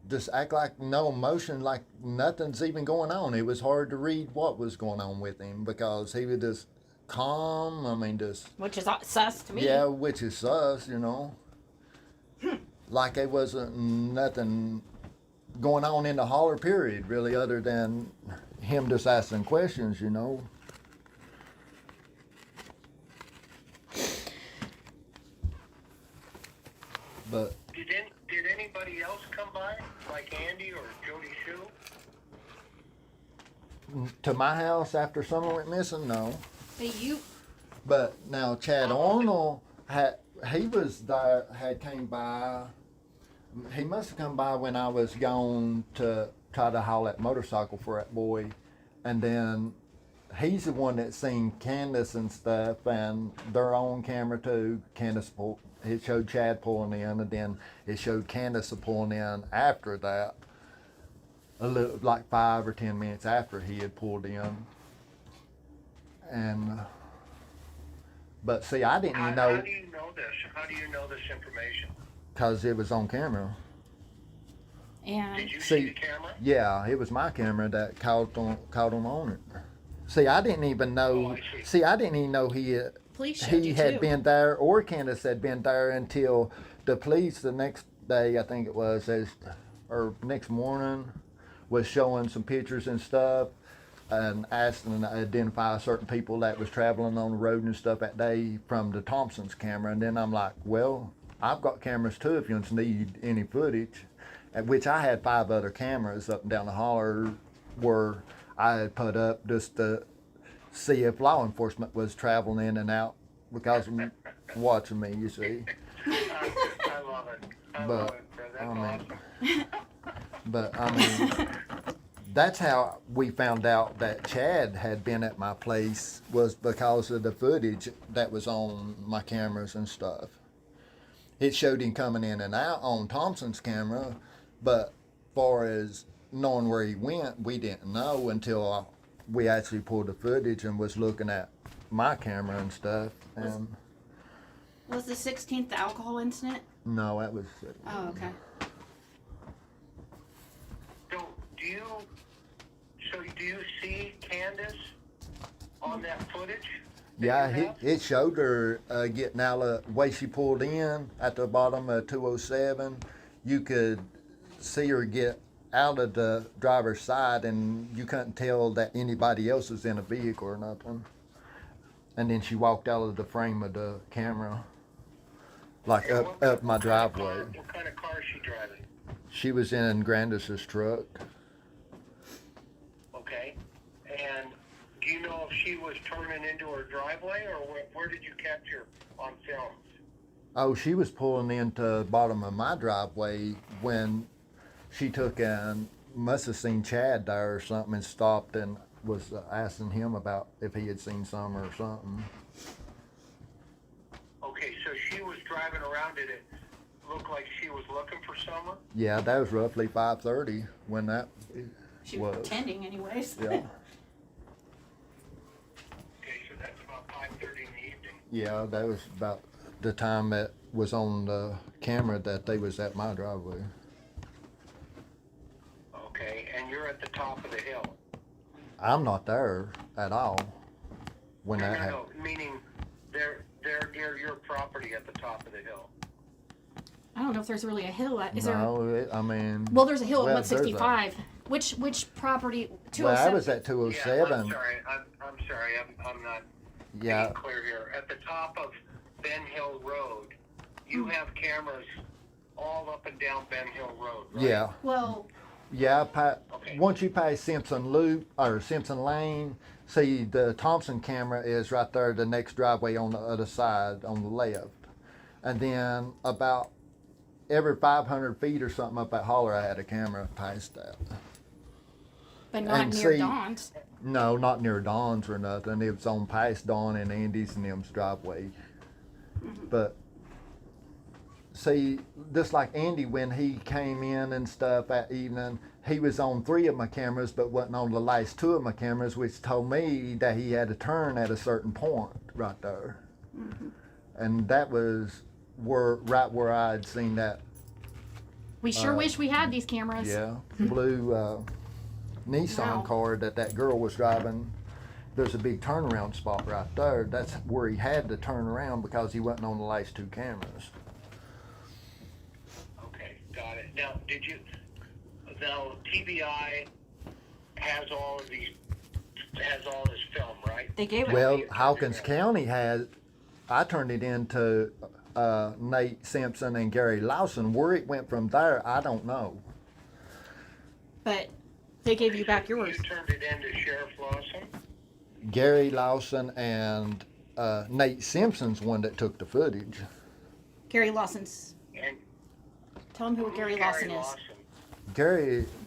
just act like no emotion, like nothing's even going on. It was hard to read what was going on with him because he was just calm. I mean, just Which is sus to me. yeah, which is sus, you know. Like it wasn't nothing going on in the holler period, really, other than him just asking questions, you know. But Did anybody else come by, like Andy or Jody Shue? to my house after someone went missing, no. Hey, you. But now Chad Arnold he was there, had came by. He must have come by when I was gone to try to haul that motorcycle for that boy, and then he's the one that seen Candace and stuff, and they're on camera too. It showed Chad pulling in, and then it showed Candace pulling in after that, a little like 5 or 10 minutes after he had pulled in. And but see, I didn't even know. How do you know this? How do you know this information? Because it was on camera. And Did you See, see the camera? Yeah, it was my camera that caught him on it. See, I didn't even know. Oh, I see. See, I didn't even know police showed he you had too. been there or Candace had been there until the police the next day, I think it was, or next morning, was showing some pictures and stuff and asking to identify certain people that was traveling on the road and stuff that day from the Thompson's camera. And then I'm like, well, I've got cameras too if you need any footage. At which I had 5 other cameras up and down the holler where I had put up just to see if law enforcement was traveling in and out because of watching me, you see. I love it. I love it. That's awesome. But I mean, that's how we found out that Chad had been at my place, was because of the footage that was on my cameras and stuff. It showed him coming in and out on Thompson's camera, but far as knowing where he went, we didn't know until we actually pulled the footage and was looking at my camera and stuff. And Was the 16th the alcohol incident? no, that was Oh, okay. So do you see Candace on that footage? yeah. It showed her getting out of the way she pulled in at the bottom of 207. You could see her get out of the driver's side, and you couldn't tell that anybody else was in a vehicle or nothing. And then she walked out of the frame of the camera, like And up my driveway. What kind of car is she driving? She was in Grandis's truck. Okay. And do you know if she was turning into her driveway, or where did you capture on films? Oh, she was pulling into the bottom of my driveway when she took and must have seen Chad there or something and stopped and was asking him about if he had seen some or something. Okay, so she was driving around. Did it look like she was looking for someone? Yeah, that was roughly 5:30 when that She was was. pretending anyways. Yeah, Okay, so that's about 5:30 in the evening. yeah, that was about the time that was on the camera that they was at my driveway. Okay, and you're at the top of the hill. I'm not there at all when No, that no, happened. no, meaning they're near your property at the top of the hill. I don't know if there's really a hill. Is there? No, I mean. Well, there's a hill well, at 165. Which property? 207. Well, I was at Yeah, 207. I'm sorry. I'm sorry. I'm not Yeah. being clear here. At the top of Ben Hill Road, you have cameras all up and down Ben Hill Road, right? Yeah. Well, Yeah, Okay. once you pass Simpson Loop or Simpson Lane, see the Thompson camera is right there, the next driveway on the other side on the left. And then about every 500 feet or something up that holler, I had a camera past that. but not And near see- Dawn's. No, not near Dawn's or nothing. It was on past Dawn and Andy's and them's driveway. But see, just like Andy, when he came in and stuff that evening, he was on 3 of my cameras, but wasn't on the last 2 of my cameras, which told me that he had to turn at a certain point right there. And that was right where I'd seen that, We sure wish we had these cameras. blue Nissan Wow. car that girl was driving. There's a big turnaround spot right there. That's where he had to turn around because he wasn't on the last 2 cameras. Okay, got it. Now, now TBI has all of these, has all this film, right? They gave it. Well, you turned Hawkins it in. County I turned it into Nate Simpson and Gary Lawson. Where it went from there, I don't know. But they gave you back yours. You turned it in to Sheriff Lawson? Gary Lawson and Nate Simpson's one that took the footage. Gary Lawson's. And Tell him who who's Gary Lawson is.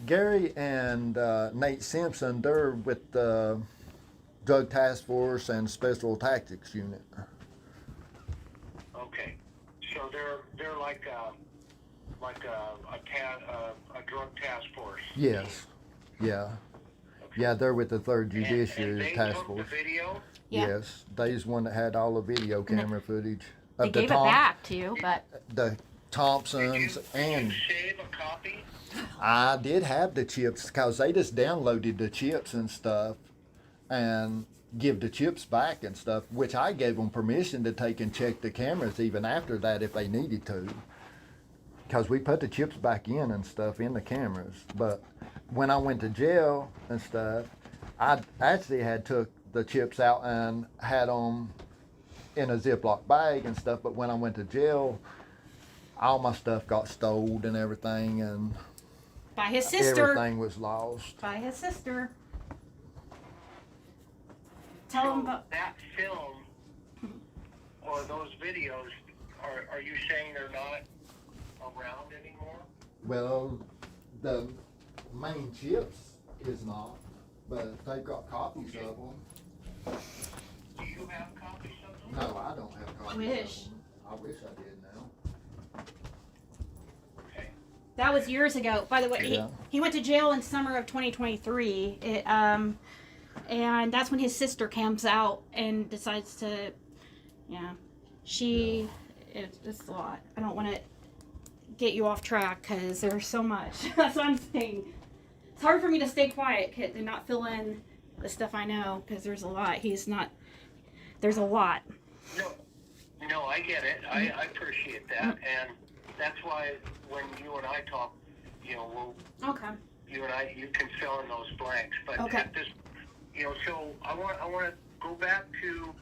Gary and Nate Simpson, they're with the Drug Task Force and Special Tactics Unit. Okay, so they're like a drug task force. Yes. Yeah. Yeah, they're with the 3rd And Judiciary they Task took Force. the video? Yeah. Yes, they's one that had all the video camera footage They of the gave it back to you, but the Thompsons, Did and you save a copy? I did have the chips because they just downloaded the chips and stuff and give the chips back and stuff, which I gave them permission to take and check the cameras even after that if they needed to, because we put the chips back in and stuff in the cameras. But when I went to jail and stuff, I actually had took the chips out and had them in a Ziploc bag and stuff. But when I went to jail, all my stuff got stolen and everything, and by his sister. everything was lost. By his sister. Tell him So about. that film or those videos, are you saying they're not around anymore? Well, the main chips is not, but they've got copies of them. Do you have copies of them? No, I don't have copies Wish. of them. I wish I did now. Okay. That was years ago. By the way, Yeah. he went to jail in summer of 2023. And that's when his sister comes out and decides to, it's a lot. I don't want to get you off track because there's so much. That's what I'm saying. It's hard for me to stay quiet and not fill in the stuff I know because there's a lot. There's a lot. No, I get it. I appreciate that, and that's why when you and I talk, Okay. you can fill in those blanks. But Okay. at this, so I want to go back to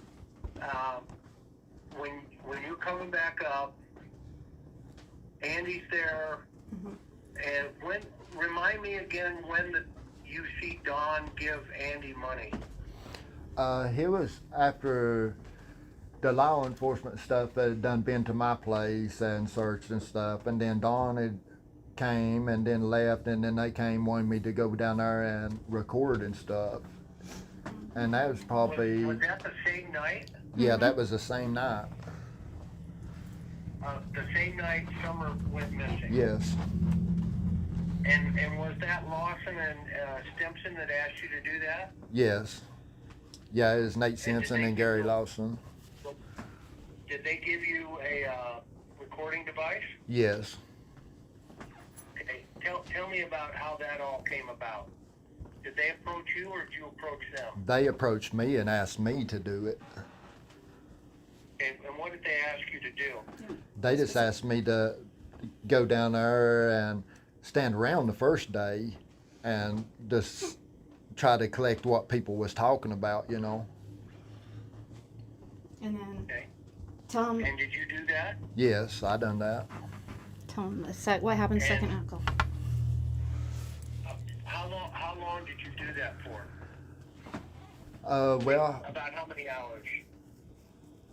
when you're coming back up. Andy's there, and remind me again when you see Don give Andy money. He was after the law enforcement stuff that had done been to my place and searched and stuff, and then Dawn had came and then left, and then they came wanting me to go down there and record and stuff. And that was probably Was that the same night? yeah, that was the same night. The same night Summer went missing. Yes. And was that Lawson and Stimson that asked you to do that? Yes. Yeah, it was Nate did Simpson they and give Gary you- Lawson. Did they give you a recording device? Yes. Okay. Tell me about how that all came about. Did they approach you or did you approach them? They approached me and asked me to do it. Okay. And what did they ask you to do? They just asked me to go down there and stand around the first day and just try to collect what people was talking about, And then Okay. Tell him. And did you do that? Yes, I done that. Tell him what happened And- second alcohol. How long did you do that for? Well, About how many hours?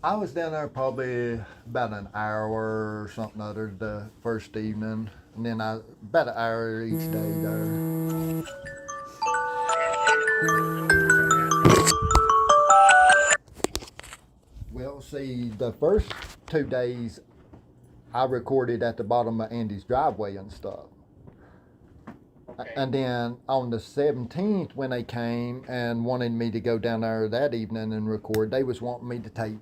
I was down there probably about an hour or something other the first evening, and then about an hour each day there. Well, see, the first 2 days I recorded at the bottom of Andy's driveway and stuff. Okay. And then on the 17th, when they came and wanted me to go down there that evening and record, they was wanting me to take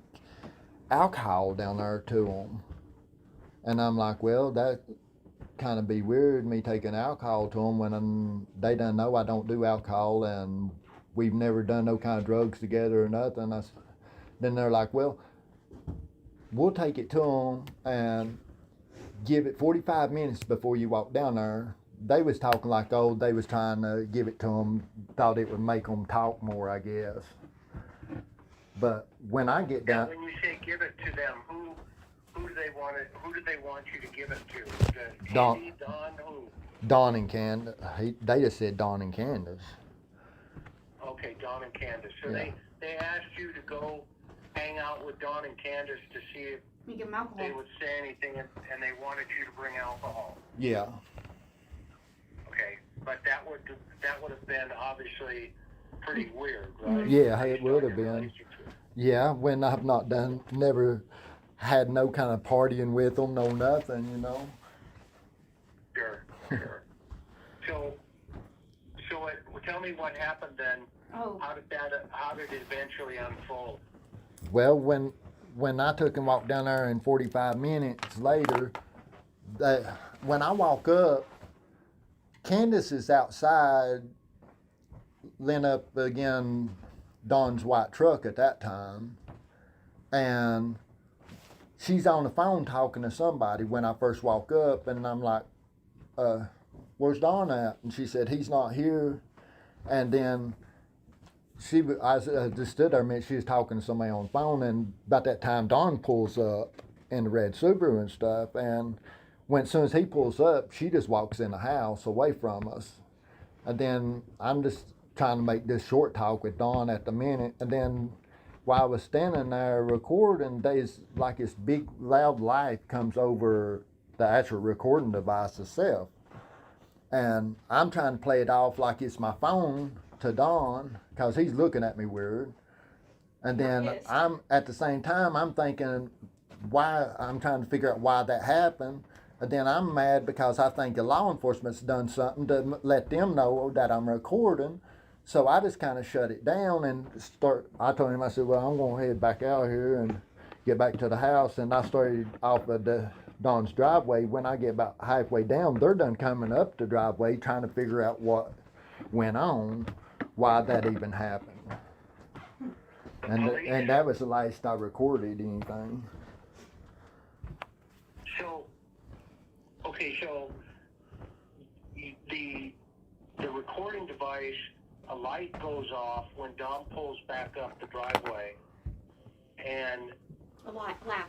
alcohol down there to them. And I'm like, well, that kind of be weird, me taking alcohol to them when they done know I don't do alcohol and we've never done no kind of drugs together or nothing. Then they're like, well, we'll take it to them and give it 45 minutes before you walk down there. They was talking like, oh, they was trying to give it to them, thought it would make them talk more, I guess. But when I get Now, down, when you say give it to them, who do they want it? Who do they want you to give it to? Andy, Don, who? Don and Candace, they just said Don and Candace. Okay, Don and Candace. So Yeah. they asked you to go hang out with Don and Candace to see if You give him alcohol. they would say anything, and they wanted you to bring alcohol. Yeah. Okay, but that would have been obviously pretty weird, right? Yeah, it would have Based on your been. relationship. Yeah, when I've never had no kind of partying with them, no nothing, you know. Sure. So tell me what happened then. Oh. How did it eventually unfold? Well, when I took and walked down there and 45 minutes later, when I walk up, Candace is outside, leaning up again Don's white truck at that time, and she's on the phone talking to somebody when I first walk up, and I'm like, where's Don at? And she said, he's not here. And then I just stood there a minute, she was talking to somebody on the phone, and about that time Don pulls up in the red Subaru and stuff, and as soon as he pulls up, she just walks in the house away from us. And then I'm just trying to make this short talk with Don at the minute, and then while I was standing there recording, there's like this big loud light comes over the actual recording device itself. And I'm trying to play it off like it's my phone to Don, because he's looking at me weird. And then Yes. I'm at the same time, I'm thinking I'm trying to figure out why that happened. And then I'm mad because I think the law enforcement's done something to let them know that I'm recording. So I just kind of shut it down and I told him, I said, well, I'm going to head back out here and get back to the house. And I started off of Don's driveway. When I get about halfway down, they're done coming up the driveway trying to figure out what went on, why that even happened. And that was the last I recorded anything. So the recording device, a light goes off when Don pulls back up the driveway, and A laugh. right,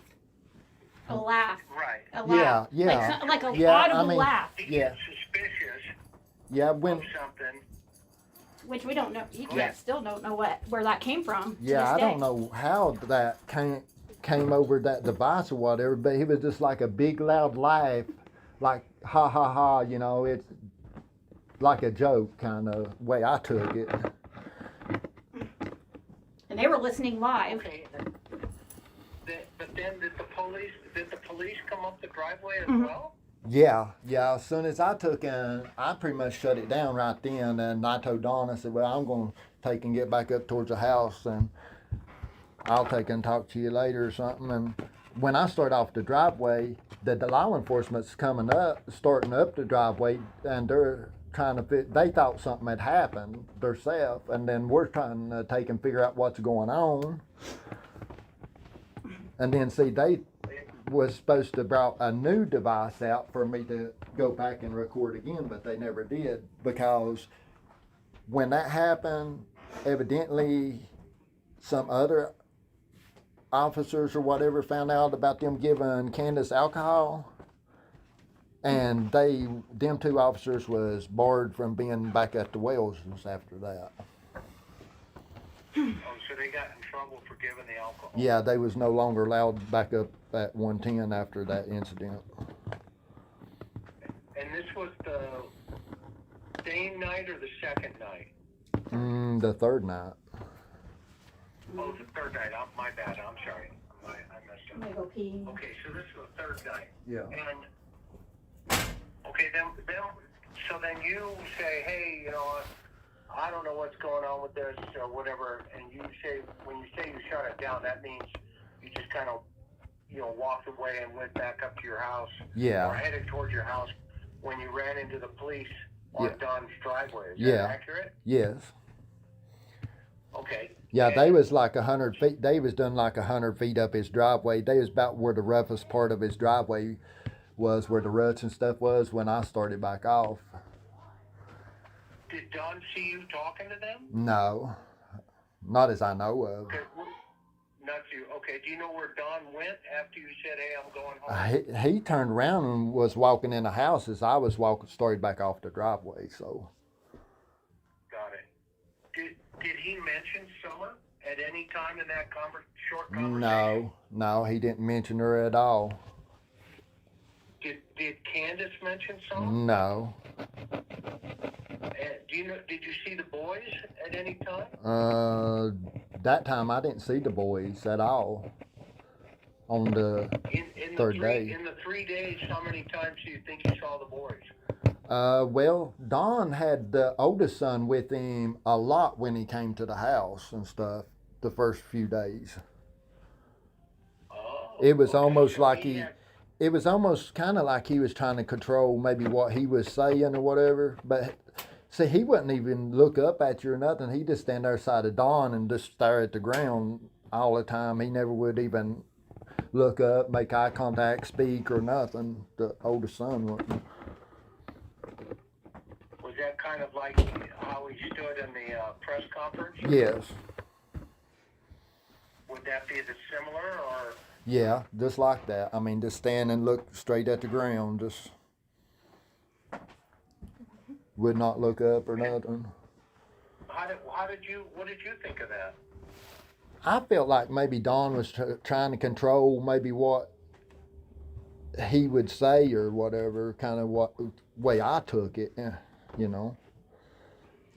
A laugh. Yeah. Like an Yeah, audible I mean, laugh, he Yeah. gets suspicious Yeah, of something. which we don't know. You Yeah. still don't know where that came from. to Yeah, this I day. don't know how that came over that device or whatever, but he was just like a big loud laugh, like ha ha ha, you know, it's like a joke kind of way I took it. And they were listening live. Okay, but then did the police come up the driveway as Mhm. well? Yeah, as soon as I took in, I pretty much shut it down right then, and I told Dawn, I said, well, I'm going to take and get back up towards the house, and I'll take and talk to you later or something. And when I start off the driveway, the law enforcement's starting up the driveway, and they're trying to they thought something had happened themselves, and then we're trying to take and figure out what's going on. And then see, they was supposed to brought a new device out for me to go back and record again, but they never did, because when that happened, evidently some other officers or whatever found out about them giving Candace alcohol, and them 2 officers was barred from being back at the wells after that. Oh, so they got in trouble for giving the alcohol. Yeah, they was no longer allowed back up at 110 after that incident. And this was the same night or the second night? The 3rd night. Oh, the 3rd night. My bad. I'm sorry. I messed up. I'm gonna go pee. Okay, so this was the 3rd night. Yeah. And okay, so then you say, hey, you know, I don't know what's going on with this or whatever, and when you say you shut it down, that means you just kind of, you know, walked away and went back up to your house. Yeah. Or headed towards your house when you ran into the police on Don's driveway. Is that accurate? Yes. Okay. Yeah, they was like 100 feet. They was done like 100 feet up his driveway. They was about where the roughest part of his driveway was, where the ruts and stuff was, when I started back off. Did Don see you talking to them? No, not as I know of. Okay, not you. Okay, do you know where Don went after you said, hey, I'm going home? He turned around and was walking in the house as I was started back off the driveway, so. Got it. Did he mention Summer at any time in that short conversation? No, he didn't mention her at all. Did Candace mention Summer? No. Did you see the boys at any time? That time I didn't see the boys at all. On the in 3rd day. In the 3 days, how many times do you think you saw the boys? Well, Don had the oldest son with him a lot when he came to the house and stuff the first few days. Oh, it was almost so like it was almost kind of like he was trying to control maybe what he was saying or whatever. But see, he wouldn't even look up at you or nothing. He'd just stand there side of Don and just stare at the ground all the time. He never would even look up, make eye contact, speak or nothing. The oldest son wouldn't. Was that kind of like how he stood in the press conference? Yes. Would that be the similar or? Yeah, just like that. I mean, just stand and look straight at the ground. Just would not look up or nothing. What did you think of that? I felt like maybe Don was trying to control maybe what he would say or whatever, kind of what way I took it, you know.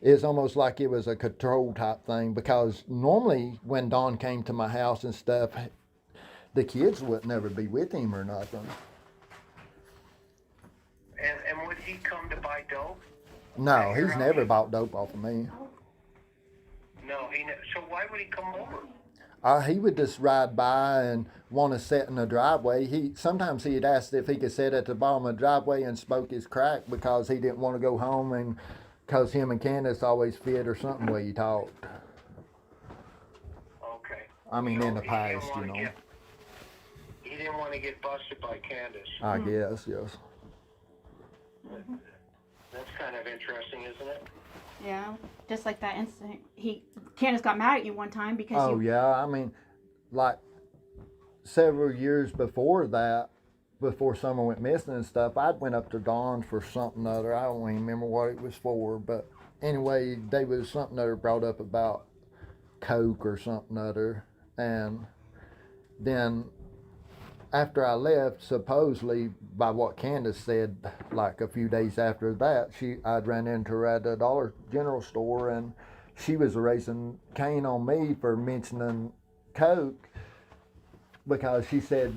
It's almost like it was a control type thing, because normally when Don came to my house and stuff, the kids would never be with him or nothing. And would he come to buy dope? No, he's never bought dope off of me. No, so why would he come over? He would just ride by and want to sit in the driveway. Sometimes he'd ask if he could sit at the bottom of the driveway and smoke his crack, because he didn't want to go home, and because him and Candace always fit or something way he talked. Okay. I mean, So in the past, you know. He didn't want to get busted by Candace. I guess, yes. That's kind of interesting, isn't it? Yeah, just like that incident. Candace got mad at you one time because yeah, I mean, like several years before that, before Summer went missing and stuff, I'd went up to Dawn's for something other. I don't even remember what it was for, but anyway, there was something other brought up about coke or something other, and then after I left, supposedly by what Candace said, like a few days after that, I'd ran into her at the Dollar General store, and she was raising Cain on me for mentioning coke, because she said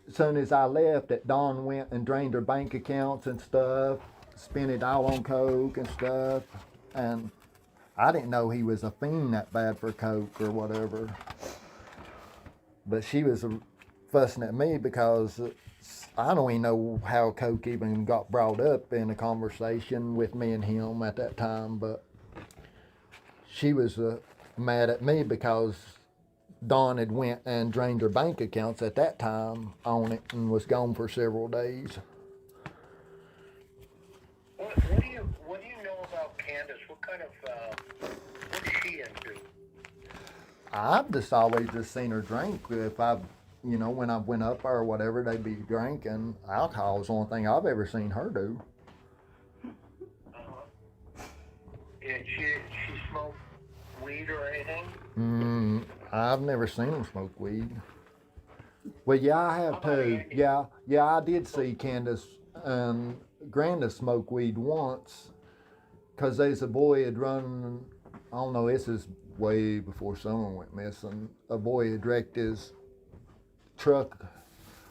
as soon as I left that Dawn went and drained her bank accounts and stuff, spent it all on coke and stuff, and I didn't know he was a fiend that bad for coke or whatever. But she was fussing at me because I don't even know how coke even got brought up in a conversation with me and him at that time, but she was mad at me because Dawn had went and drained her bank accounts at that time on it and was gone for several days. What do you know about Candace? What kind of what is she into? I've just always just seen her drink. If I, when I went up there or whatever, they'd be drinking. Alcohol is the only thing I've ever seen her do. Yeah, she smoke weed or anything? I've never seen them smoke weed. Well, yeah, I have too. Andy? Yeah, I did see Candace and Granda smoke weed once, cause there's a boy had run. I don't know. This is way before someone went missing. A boy had wrecked his truck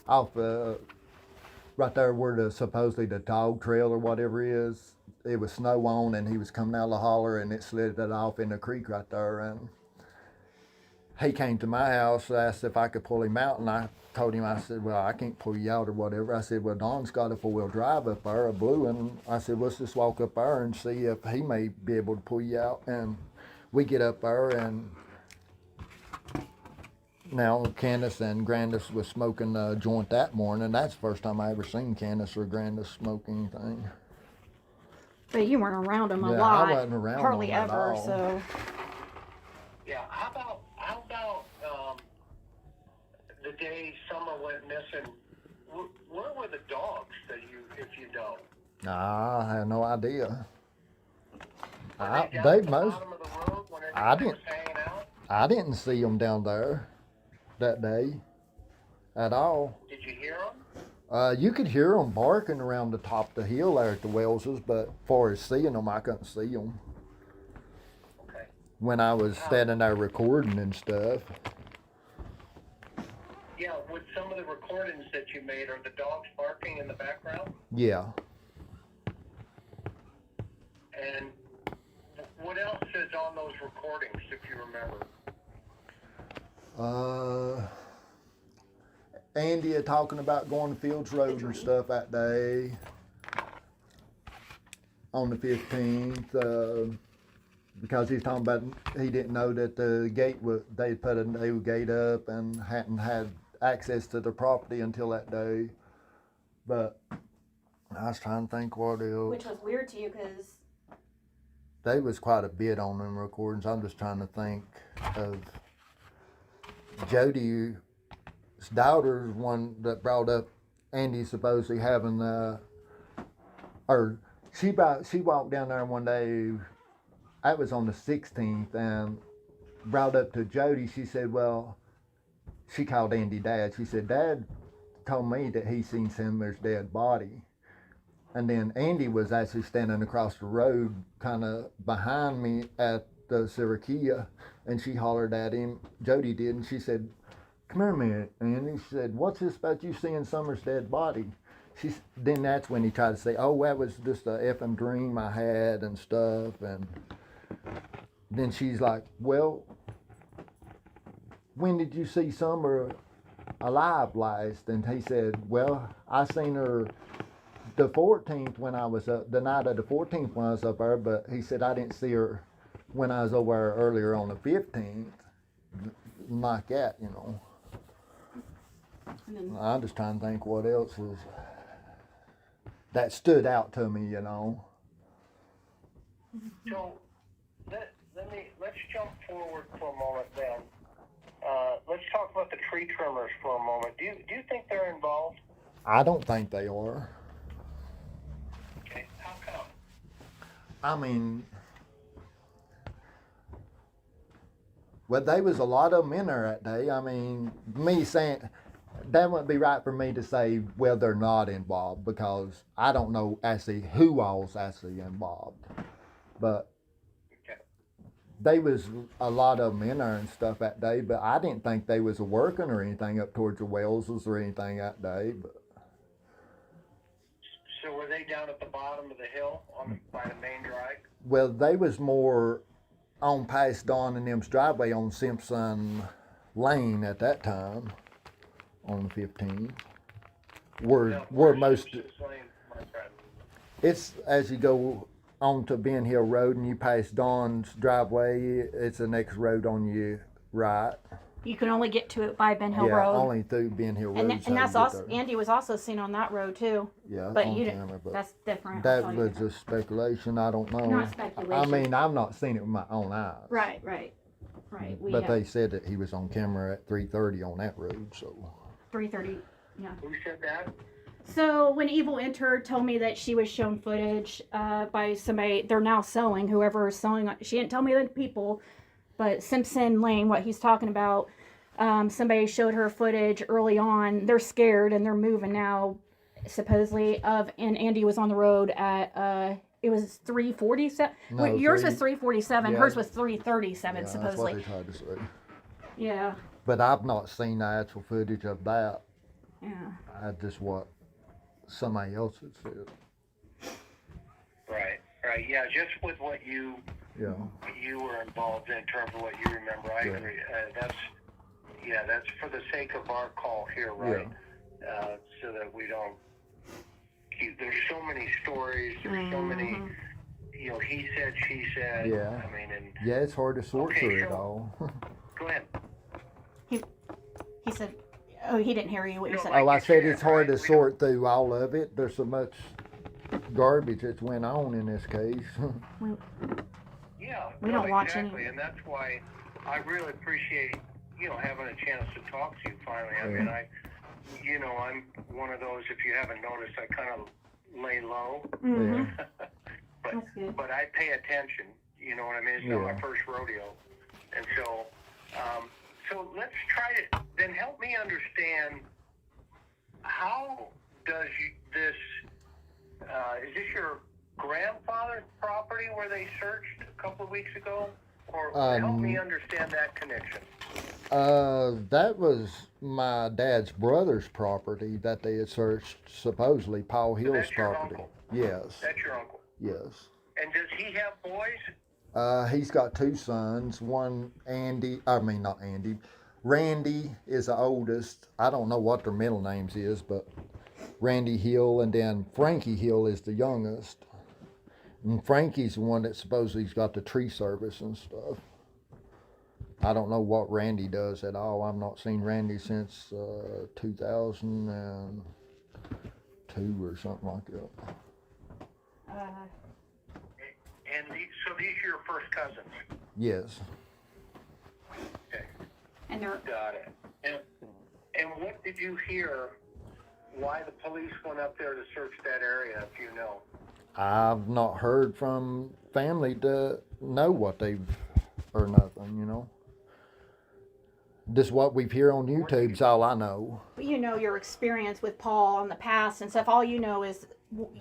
off right there where supposedly the dog trail or whatever is. It was snow on, and he was coming out of the holler, and it slid it off in the creek right there. And he came to my house, asked if I could pull him out, and I told him, I said, well, I can't pull you out or whatever. I said, well, Don's got a four-wheel drive up there, a blue one. I said, let's just walk up there and see if he may be able to pull you out. And we get up there, and now Candace and Grandis was smoking a joint that morning. That's the first time I ever seen Candace or Grandis smoke anything. But you weren't around them a Yeah, lot. I wasn't around hardly them at ever. all. So Yeah, how about the day Summer went missing? Where were the dogs that if you know? I have no idea. Were they down They at the most. bottom of the road when I everybody didn't. was hanging out? I didn't see them down there that day at all. Did you hear them? You could hear them barking around the top of the hill there at the Wellses, but as far as seeing them, I couldn't see them Okay. when I was standing there recording and stuff. Yeah, with some of the recordings that you made, are the dogs barking in the background? Yeah. And what else is on those recordings, if you remember? Andy talking about going to Fields Road and stuff that day on the 15th, because he's talking about he didn't know that the gate they put a new gate up and hadn't had access to the property until that day. But I was trying to think what else. which was weird to you because There was quite a bit on them recordings. I'm just trying to think of Jody's daughter's one that brought up Andy supposedly having or she walked down there one day. That was on the 16th, and brought up to Jody. She said, well, she called Andy Dad. She said, Dad told me that he seen Summer's dead body. And then Andy was actually standing across the road, kind of behind me at the Syracuse, and she hollered at him. Jody did, and she said, come here a minute. And he said, what's this about you seeing Summer's dead body? Then that's when he tried to say, oh, that was just a effing dream I had and stuff. And then she's like, well, when did you see Summer alive last? And he said, well, I seen her the 14th when I was up, the night of the 14th when I was up there, but he said I didn't see her when I was over there earlier on the 15th. Like that, you know. I'm just trying to think what else was that stood out to me, you know. So let's jump forward for a moment then. Let's talk about the tree trimmers for a moment. Do you think they're involved? I don't think they are. Okay, how come? I mean, well, there was a lot of them in there that day. I mean, me saying that wouldn't be right for me to say, well, they're not involved, because I don't know actually who all's actually involved. But Okay. they was a lot of them in there and stuff that day, but I didn't think they was working or anything up towards the Wellses or anything that day. But So were they down at the bottom of the hill by the main drag? well, they was more on past Don and them's driveway on Simpson Lane at that time, on the 15th. Where most, Simpson's Lane, my friend? it's as you go on to Ben Hill Road and you pass Don's driveway, it's the next road on your right. you can only get to it by Ben Hill Yeah, Road. only through Ben Hill Road. And that's also Andy was also seen on that road too. Yeah, But on you didn't. camera, but That's different. I'll that tell you. was just speculation. I don't know. Not speculation. I mean, I've not seen it with my own eyes. Right. Right. But they said that he was on camera at 3:30 on that road, so. 3:30. Yeah. Who said that? So when Evil entered, told me that she was shown footage by somebody. They're now selling. Whoever is selling. She didn't tell me the people, but Simpson Lane, what he's talking about. Somebody showed her footage early on. They're scared and they're moving now, supposedly. And Andy was on the road at it was 3:47. No, Yours was 3:47. Yeah. Hers was 3:37, Yeah, supposedly. that's what they tried to say. Yeah. But I've not seen the actual footage of that. Yeah. I just what somebody else had said. Right. Yeah, just with what you were involved in terms of what you remember, I agree. That's for the sake of our call here, right? Yeah. So that we don't keep. There's so many stories. There's so many. He said, she said. Yeah. I mean, and Yeah, it's hard to sort through it so- all. Go ahead. He said, oh, he didn't hear you. What you No, said. like- Oh, I said it's hard to Right, we sort through all of it. There's so much garbage that's went on in this case. Yeah, We don't watch exactly, any- and that's why I really appreciate having a chance to talk to you finally. I mean, I'm one of those. If you haven't noticed, I kind of lay low, Mhm. but That's good. but I pay attention. You know what I mean? It's not my Yeah. first rodeo, and so let's try to then help me understand how does this is this your grandfather's property where they searched a couple of weeks ago, or help me understand that connection. That was my dad's brother's property that they had searched, supposedly Paul Hill's that's your property. uncle? Yes, That's your uncle. yes. And does he have boys? He's got two sons. One, not Andy. Randy is the oldest. I don't know what their middle names is, but Randy Hill, and then Frankie Hill is the youngest. And Frankie's the one that supposedly's got the tree service and stuff. I don't know what Randy does at all. I've not seen Randy since 2002 or something like that. And so these are your first cousins. Yes. Okay, And they're got it. And what did you hear? Why the police went up there to search that area, if you know? I've not heard from family to know what they've or nothing. Just what we've heard on YouTube's all I know. your experience with Paul in the past and stuff. All you know is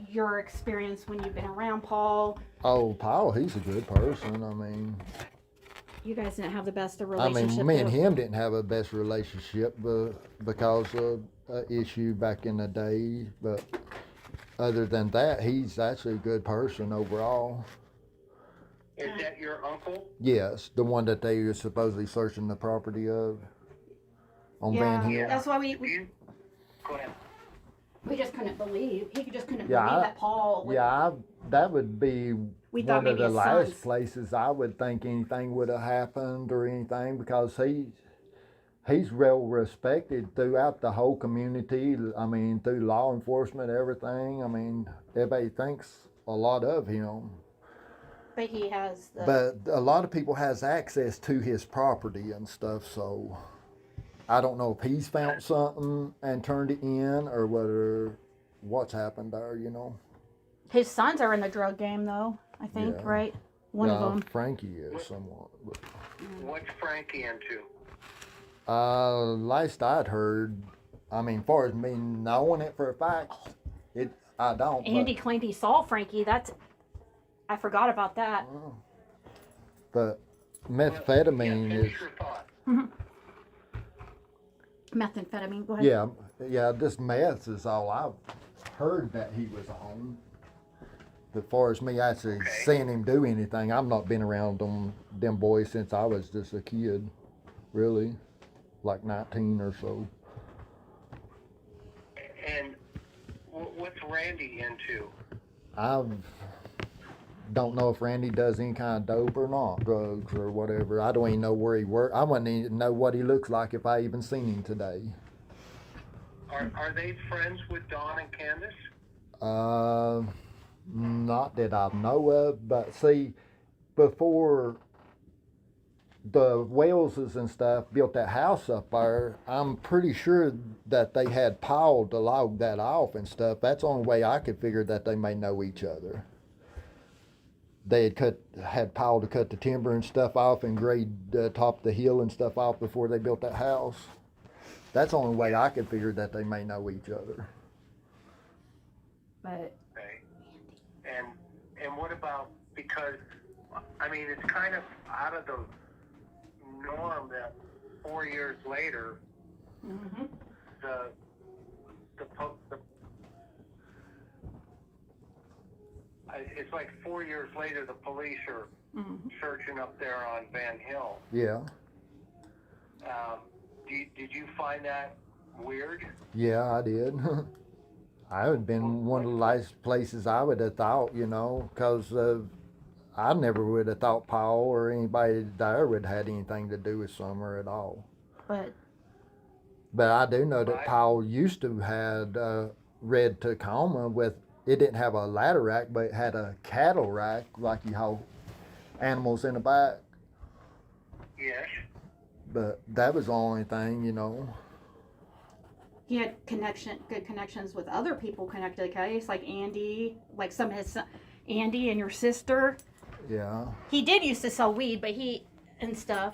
your experience when you've been around Paul. Oh, Paul, he's a good person. I mean, You guys didn't have the best of me relationship. and him didn't have a best relationship because of an issue back in the day. But other than that, he's actually a good person overall. Is that your uncle? Yes, the one that they were supposedly searching the property of on Van Hill. That's why we Go ahead. just couldn't believe. He just couldn't Yeah, believe that Paul would. That would be We thought one of maybe the his last sons. places I would think anything would have happened or anything, because he's well respected throughout the whole community. I mean, through law enforcement, everything. I mean, everybody thinks a lot of him. But he has the. But a lot of people has access to his property and stuff, so I don't know if he's found something and turned it in or what's happened there. His sons are in the drug game, though. I think, Yeah. right? One of them. Frankie is somewhat. But, What's Frankie into? last I'd heard, I mean, far as me knowing it for a fact, I don't. Andy claimed he saw Frankie. I forgot about that. But methamphetamine is. Finish your thought. Methamphetamine. Go ahead. Yeah. This meth is all I've heard that he was on. But far as me actually seeing him do anything, I've not been around them boys since I was just a kid, really, like 19 or so. And what's Randy into? I don't know if Randy does any kind of dope or not, drugs or whatever. I don't even know where he works. I wouldn't even know what he looks like if I even seen him today. Are they friends with Dawn and Candace? Not that I know of, but see, before the Waleses and stuff built that house up there, I'm pretty sure that they had Paul to log that off and stuff. That's the only way I could figure that they may know each other. They had Paul to cut the timber and stuff off and grade the top of the hill and stuff off before they built that house. That's the only way I could figure that they may know each other. But Okay. And what about, because I mean, it's kind of out of the norm that 4 years later, the it's like 4 years later the police are searching up there on Van Hill. Yeah. Did you find that weird? Yeah, I did. I would have been one of the last places I would have thought, you know, because I never would have thought Paul or anybody there would have had anything to do with Summer at all. But I do know that Paul used to had red Tacoma with, it didn't have a ladder rack, but it had a cattle rack, like you haul animals in the back. Yes. But that was the only thing, you know. He had good connections with other people connected to the case, like Andy, like some of his son, Andy and your sister. Yeah. He did used to sell weed, but he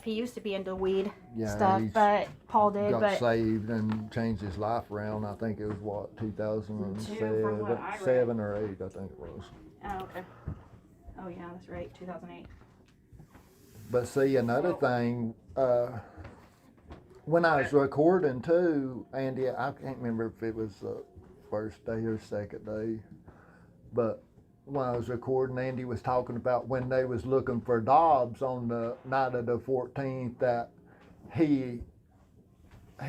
used to be into weed stuff, he's but Paul did. Got saved and changed his life around. I think it was what, 2007 or 8, I think it was. Oh, okay. Oh yeah, that's right, 2008. But see, another thing, when I was recording too, Andy, I can't remember if it was the first day or second day, but when I was recording, Andy was talking about when they was looking for Dobbs on the night of the 14th, that he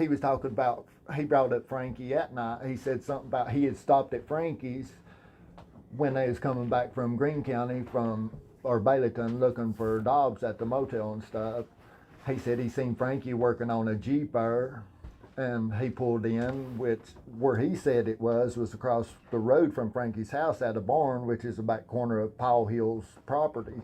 was talking about, he brought up Frankie that night. He said something about he had stopped at Frankie's when they was coming back from Greene County or Baileyton looking for Dobbs at the motel and stuff. He said he seen Frankie working on a Jeep there, and he pulled in, which where he said it was across the road from Frankie's house at a barn, which is the back corner of Paul Hill's property.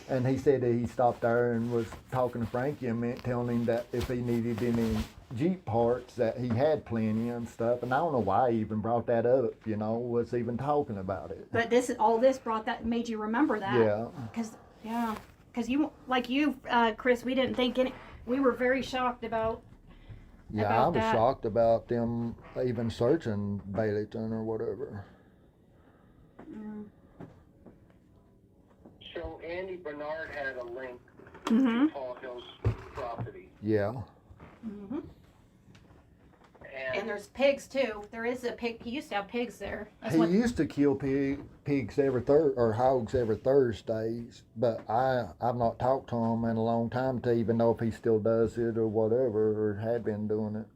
And he said that he stopped there and was talking to Frankie and telling him that if he needed any Jeep parts, that he had plenty and stuff. And I don't know why he even brought that up, you know, was even talking about it. But all this made you remember that. Yeah. Because you, Chris, we didn't think we were very shocked about. Yeah, I was shocked about them even searching Baileyton or whatever. So Andy Bernard had a link to Paul Hill's property. Yeah. And there's pigs too. There is a pig. He used to have pigs there. He used to kill pigs every hogs every Thursdays, but I've not talked to him in a long time to even know if he still does it or whatever, or had been doing it.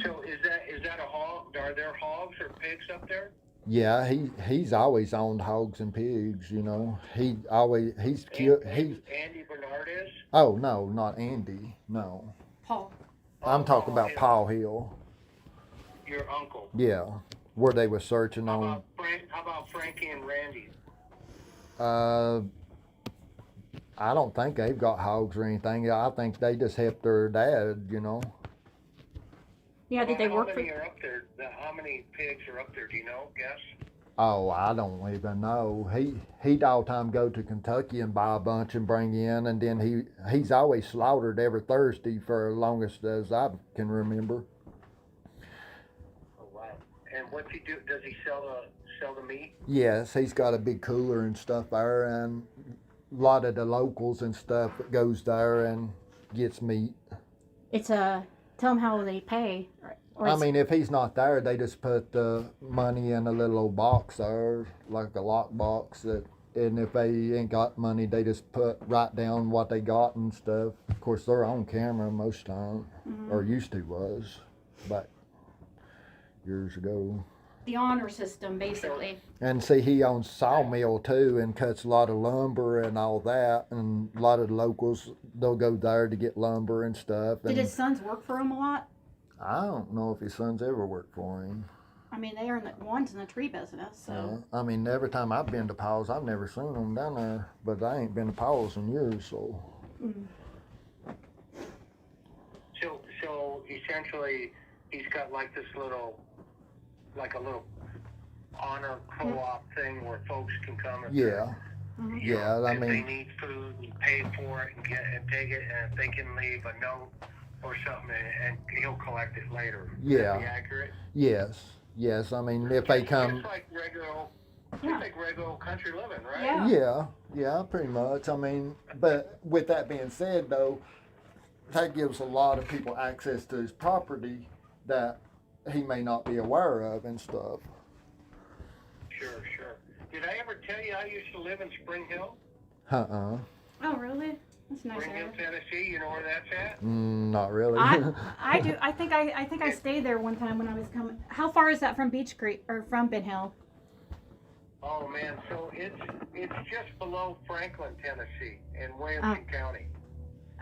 So is that a hog? Are there hogs or pigs up there? Yeah, he's always owned hogs and pigs, you know. He's killed. Andy Bernard is? Oh no, not Andy. No. Paul. I'm talking about Hill. Paul Hill. Your uncle. Yeah, where they were searching on. How about Frankie and Randy? I don't think they've got hogs or anything. I think they just helped their dad, you know. Yeah, did they work for? How many are up there? How many pigs are up there? Do you know? Guess. Oh, I don't even know. He'd all the time go to Kentucky and buy a bunch and bring in, and then he's always slaughtered every Thursday for as longest as I can remember. Oh wow! And what's he do? Does he sell the meat? Yes, he's got a big cooler and stuff there, and a lot of the locals and stuff that goes there and gets meat. It's tell them how they pay. I mean, if he's not there, they just put the money in a little old box there, like a lock box. And if they ain't got money, they just write down what they got and stuff. Of course, they're on camera most time, or used to was, back years ago. The honor system, basically. And see, he owns sawmill too, and cuts a lot of lumber and all that. And a lot of the locals, they'll go there to get lumber and stuff. Did his sons work for him a lot? I don't know if his sons ever worked for him. I mean, they are one's in the tree business, so. Yeah. I mean, every time I've been to Paul's, I've never seen them down there, but I ain't been to Paul's in years, so. Mm. So essentially, he's got like this little, like a little honor co-op thing where folks can come and Yeah. Mhm. Yeah, I if they mean, need food and pay for it and take it, and if they can leave a note or something, and he'll collect it later. Yeah. Would that be accurate? yes. I mean, if they come, Just like regular, Yeah. country living, right? Yeah. yeah, pretty much. I mean, but with that being said, though, that gives a lot of people access to his property that he may not be aware of and stuff. Sure. Did I ever tell you I used to live in Spring Hill? Uh-uh. Oh, really? That's nice. Spring Hill, Tennessee. You know where that's at? Not really. I do. I think I stayed there one time when I was coming. How far is that from Beach Creek or from Ben Hill? Oh man, so it's just below Franklin, Tennessee, in Williamson County.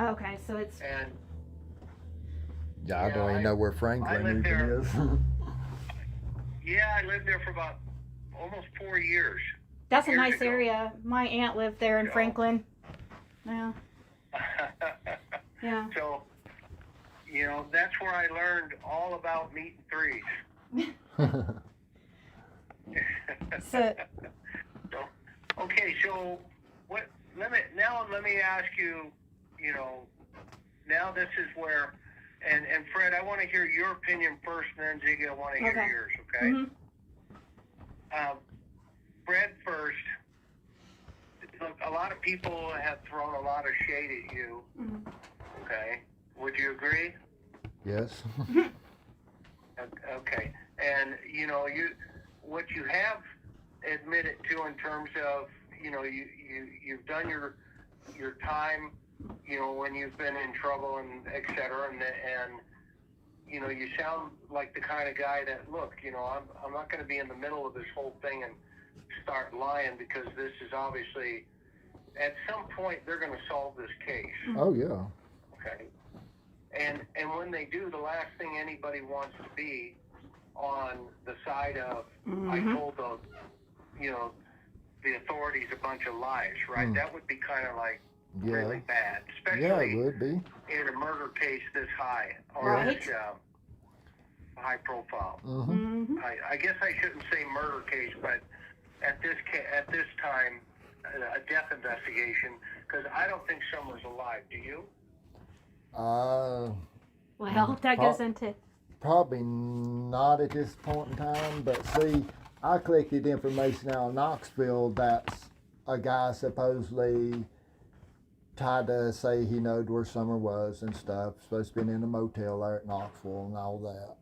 Okay, so it's. And Yeah, I don't even know where Franklin lived even there. is. Yeah, I lived there for about almost 4 years. That's a years nice ago. area. My aunt lived there in Yeah. Franklin. Yeah. Yeah. So, that's where I learned all about meat and threes. So. Okay, so what? Let me ask you. Now this is where, and Fred, I want to hear your opinion first, and then Ziggy, I want to hear Okay. yours. Okay. Mhm. Fred first. Look, a lot of people have thrown a lot of shade at you. Mhm. Okay. Would you agree? Yes. Okay. And what you have admitted to in terms of you've done your time, when you've been in trouble and et cetera, and you sound like the kind of guy that, look, I'm not going to be in the middle of this whole thing and start lying, because this is obviously, at some point they're going to solve this case. Oh yeah. Okay. And when they do, the last thing anybody wants to be on the side of, I told the authorities a bunch of lies, right? Mm. That would be kind of like Yeah. really bad, Yeah, it especially would be. in a murder case this high, or Right. this high profile. Mm-hmm. Mhm. I guess I shouldn't say murder case, but at this time, a death investigation, because I don't think someone's alive. Do you? Well, that goes into. Probably not at this point in time, but see, I collected information out of Knoxville that's a guy supposedly tried to say he knowed where Summer was and stuff. Supposed to been in a motel there at Knoxville and all that.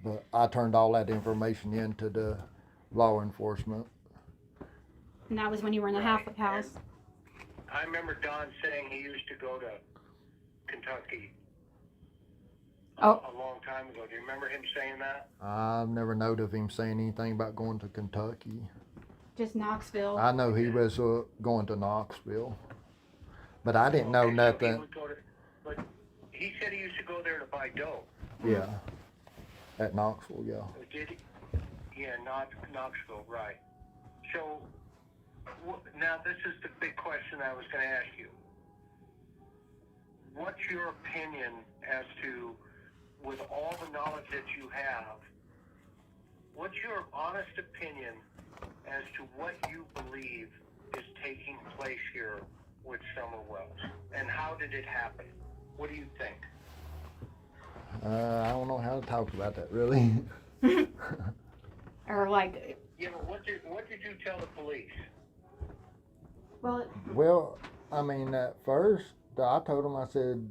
But I turned all that information into the law enforcement. And that was when you were in the halfway house. I remember Don saying he used to go to Kentucky a long time ago. Do you remember him saying that? I've never known of him saying anything about going to Kentucky. Just Knoxville. I know he was going to Knoxville, but I didn't know Okay, so nothing. he would go but he said he used to go there to buy dope. Yeah, at Knoxville, yeah. Did he? Yeah, Knoxville, right. So now this is the big question I was going to ask you. What's your opinion as to, with all the knowledge that you have, what's your honest opinion as to what you believe is taking place here with Summer Wells? And how did it happen? What do you think? I don't know how to talk about that really. Or like. Yeah, but what did you tell the police? Well. Well, I mean, at first, I told him, I said,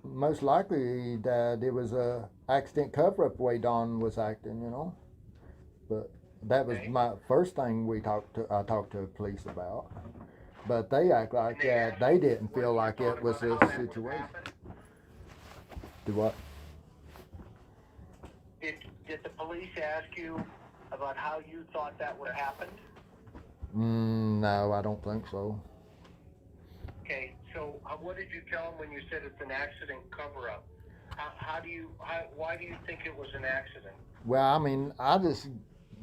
most likely that it was a accident cover-up the way Don was acting, But that was my first thing I talked to the police about. But they act like that. They didn't feel like it was a situation. Do what? Did the police ask you about how you thought that would have happened? No, I don't think so. Okay, so what did you tell them when you said it's an accident cover-up? Why do you think it was an accident? Well, I mean, I just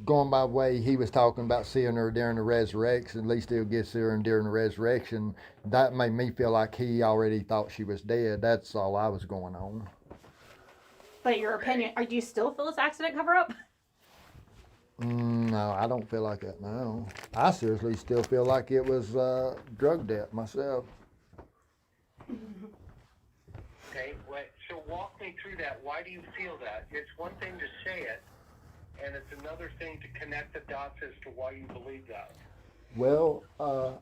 going by the way he was talking about seeing her during the resurrection, at least he'll get to her during the resurrection, that made me feel like he already thought she was dead. That's all I was going on. But your opinion, do you still feel this accident cover up? No, I don't feel like that now. I seriously still feel like it was drug debt myself. Okay, so walk me through that. Why do you feel that? It's one thing to say it, and it's another thing to connect the dots as to why you believe that. Well,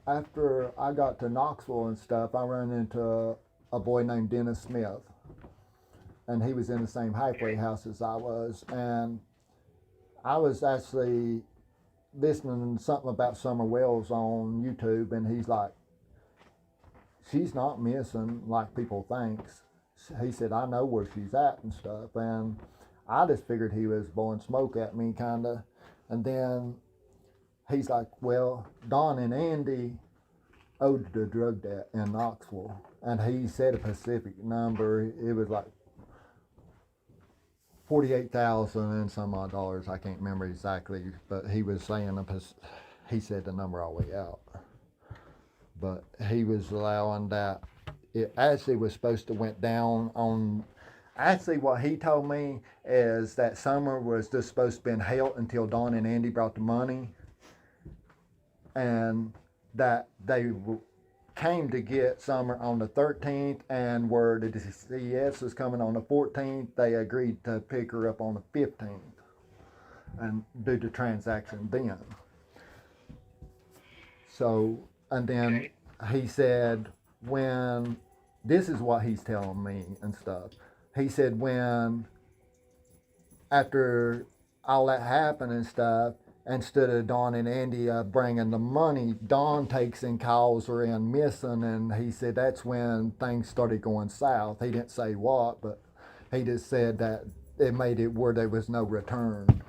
after I got to Knoxville and stuff, I ran into a boy named Dennis Smith, and he was in the same halfway house as I was, and I was actually listening to something about Summer Wells on YouTube, and he's like, she's not missing like people thinks. He said, I know where she's at and stuff, and I just figured he was blowing smoke at me, kind of. And then he's like, well, Don and Andy owed the drug debt in Knoxville, and he said a specific number. It was like $48,000 and some odd dollars. I can't remember exactly, but he was saying he said the number all the way out. But he was allowing that. It actually was supposed to went down on. Actually, what he told me is that Summer was just supposed to be held until Don and Andy brought the money, and that they came to get Summer on the 13th, and where the CS was coming on the 14th, they agreed to pick her up on the 15th and do the transaction then. So, and then he said, when, this is what he's telling me and stuff. He said when, after all that happened and stuff, instead of Don and Andy bringing the money, Don takes and calls her in missing, and he said that's when things started going south. He didn't say what, but he just said that it made it where there was no return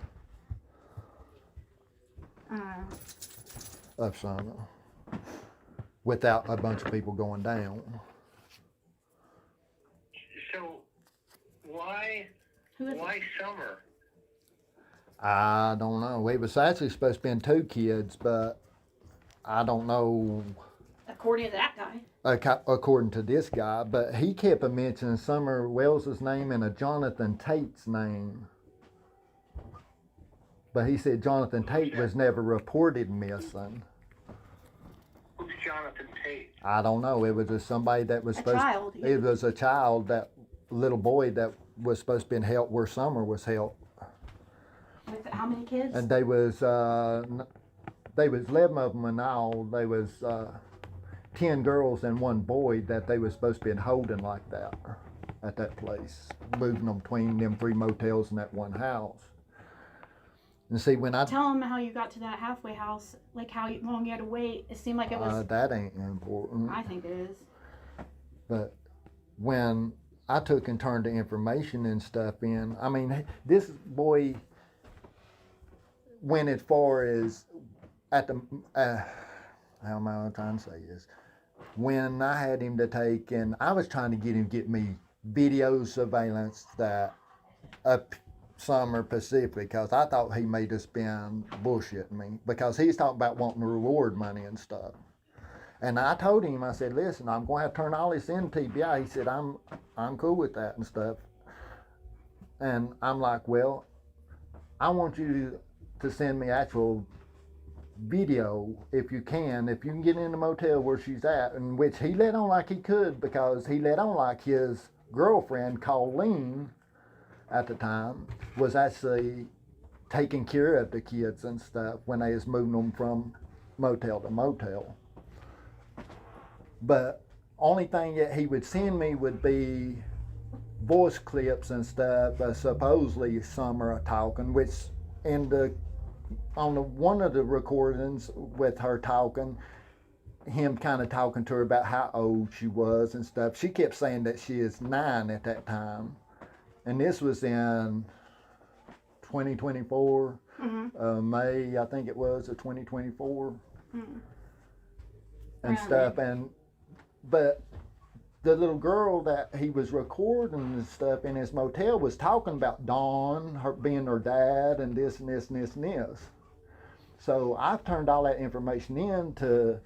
of Summer without a bunch of people going down. So why Summer? I don't know. It was actually supposed to be 2 kids, but I don't know. According to that guy. According to this guy, but he kept mentioning Summer Wells's name and a Jonathan Tate's name. But he said Jonathan Tate was never reported missing. Who's Jonathan Tate? I don't know. It was just somebody that was child. It was a child, that little boy that was supposed to be held where Summer was held. With how many kids? And they was 11 of them, and all they was 10 girls and 1 boy that they was supposed to be holding like that at that place, moving them between them 3 motels and that one house. And see, when I tell them how you got to that halfway house, like how long you had to wait. It seemed like it was. That ain't important. I think it is. But when I took and turned the information and stuff in, I mean, this boy went as far as at the, how am I trying to say this? When I had him to take, and I was trying to get me video surveillance that up Summer Pacific, because I thought he may just been bullshitting me, because he's talking about wanting the reward money and stuff. And I told him, I said, listen, I'm going to have to turn all this in TBI. He said, I'm cool with that and stuff. And I'm like, well, I want you to send me actual video if you can get in the motel where she's at, in which he let on like he could, because he let on like his girlfriend Colleen at the time was actually taking care of the kids and stuff when they was moving them from motel to motel. But only thing that he would send me would be voice clips and stuff, supposedly Summer talking, which on one of the recordings with her talking, him kind of talking to her about how old she was and stuff. She kept saying that she is 9 at that time. And this was in 2024, May, I think it was, of 2024, and stuff. But the little girl that he was recording and stuff in his motel was talking about Dawn, her being her dad, and this and this and this and this. So I've turned all that information in to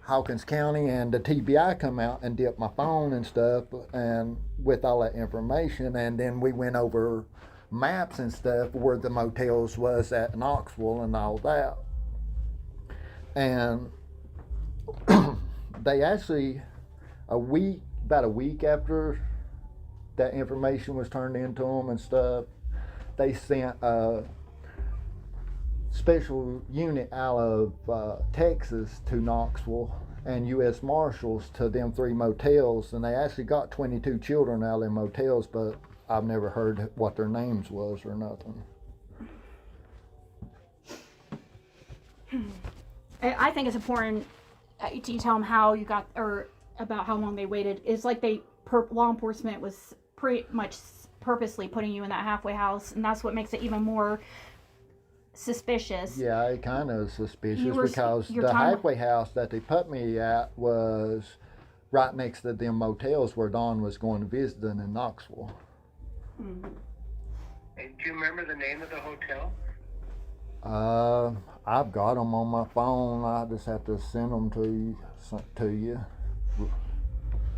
Hawkins County, and the TBI come out and dipped my phone and stuff, and with all that information, and then we went over maps and stuff where the motels was at Knoxville and all that. And they actually, about a week after that information was turned into them and stuff, they sent a special unit out of Texas to Knoxville and U.S. Marshals to them 3 motels, and they actually got 22 children out of them motels, but I've never heard what their names was or nothing. I think it's important to tell them how you got, or about how long they waited. It's like law enforcement was pretty much purposely putting you in that halfway house, and that's what makes it even more suspicious. Yeah, it kind of suspicious because the halfway house that they put me at was right next to them motels where Dawn was going to visit them in Knoxville. Mm-hmm. And do you remember the name of the hotel? I've got them on my phone. I just have to send them to you.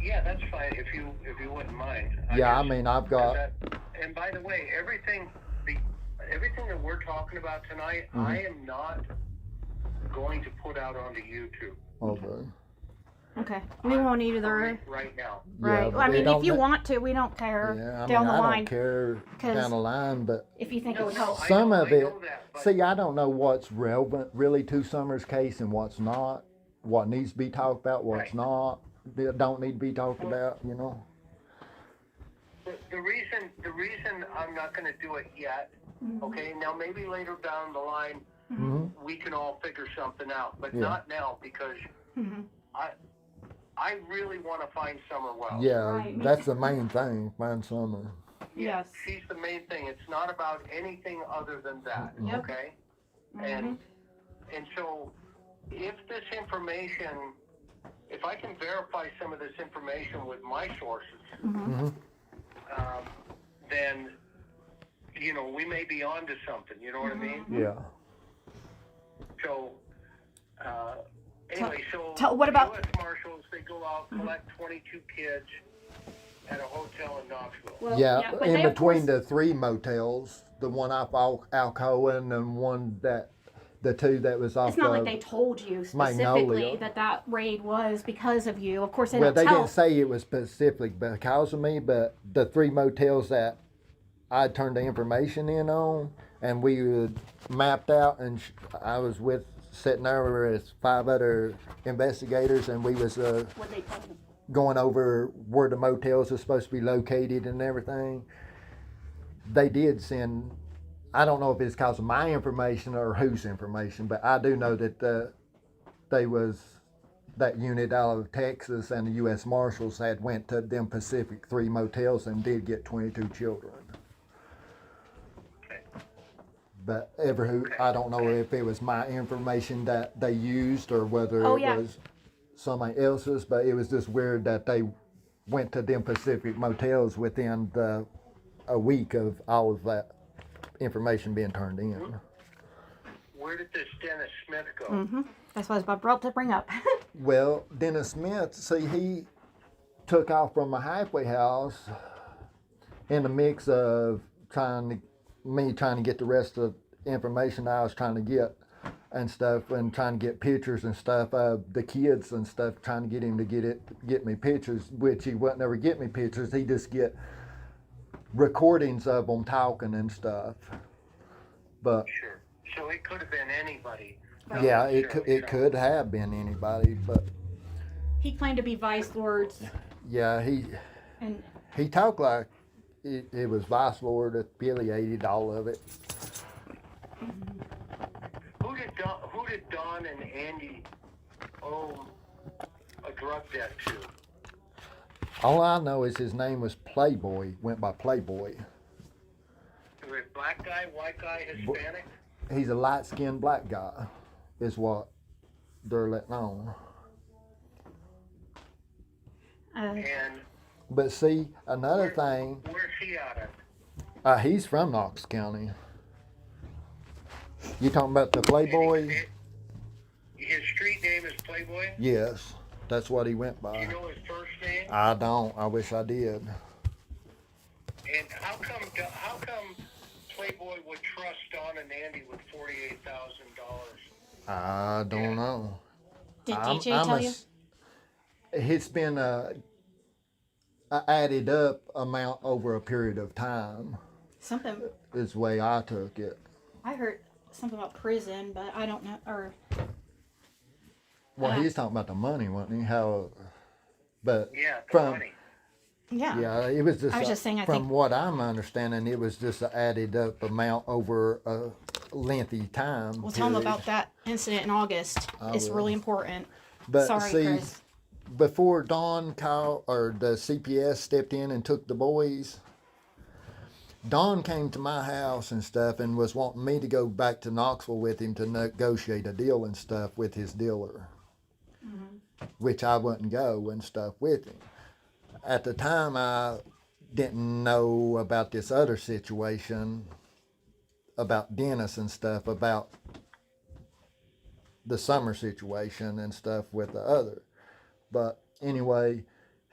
Yeah, that's fine if you wouldn't mind. I've got. And by the way, everything that we're talking about tonight, Mm-hmm. I am not going to put out onto YouTube. Okay. Okay. We won't either. Right now. Right. Yeah, Well, I mean, if you want to, we don't care down the line. I don't care down the line, but if you think it would help. some of it, see, I don't know what's relevant really to Summer's case and what's not, what needs to be talked about, what's not, don't need to be talked about, you know. The reason I'm not going to do it yet, okay, now maybe later down the line, we can all figure something out, but not now, because I really want to find Summer Wells. Yeah, that's the main thing, find Summer. Yes. She's the main thing. It's not about anything other than that, okay? And so if this information, if I can verify some of this information with my sources, then, you know, we may be on to something, you know what I mean? Yeah. So, anyway, what about U.S. Marshals, they go out, collect 22 kids at a hotel in Knoxville. Well, in between the 3 motels, the one off Alcoa and one that, the 2 that was off. It's not like they told you specifically Magnolia. that raid was because of you. Of course, they didn't say it was specific because of me, but the 3 motels that I turned the information in on, and we would mapped out, and I was sitting there with 5 other investigators, and we was going over where the motels are supposed to be located and everything. They did send, I don't know if it's because of my information or whose information, but I do know that that unit out of Texas and the U.S. Marshals had went to them Pacific 3 motels and did get 22 children. But I don't know if it was my information that they used or whether it was somebody else's, but it was just weird that they went to them Pacific motels within a week of all of that information being turned in. Where did this Dennis Smith go? That's what I was about to bring up. Well, Dennis Smith, see, he took off from my halfway house in the mix of trying to get the rest of the information I was trying to get and stuff, and trying to get pictures and stuff of the kids and stuff, trying to get him to get me pictures, which he wouldn't ever get me pictures. He just get recordings of them talking and stuff. But sure. So it could have been anybody. Yeah, it could have been anybody, but he claimed to be Vice Lord's. Yeah, he talked like it was Vice Lord affiliated, all of it. Who did Don and Andy owe a drug debt to? All I know is his name was Playboy, went by Playboy. Black guy, white guy, Hispanic? He's a light-skinned black guy, is what they're letting on. And But see, another thing, where's he out of? he's from Knox County. You talking about the Playboy? His street name is Playboy? Yes, that's what he went Do by. you know his first name? I don't. I wish I did. And how come Playboy would trust Don and Andy with $48,000? I don't know. Did I'm DJ tell you? It's been a added up amount over a period of time. Something. Is the way I took it. I heard something about prison, but I don't know. Or Well, he's talking about the money, wasn't he? How, but Yeah, the from money. yeah. it was just. I was just saying, I from think- what I'm understanding, it was just an added up amount over a lengthy time. Well, tell them period. about that incident in August. It's will. really important. But Sorry, see, Chris. before Don called or the CPS stepped in and took the boys, Don came to my house and stuff and was wanting me to go back to Knoxville with him to negotiate a deal and stuff with his dealer, which I wouldn't go and stuff with him. At the time, I didn't know about this other situation about Dennis and stuff, about the summer situation and stuff with the other. But anyway,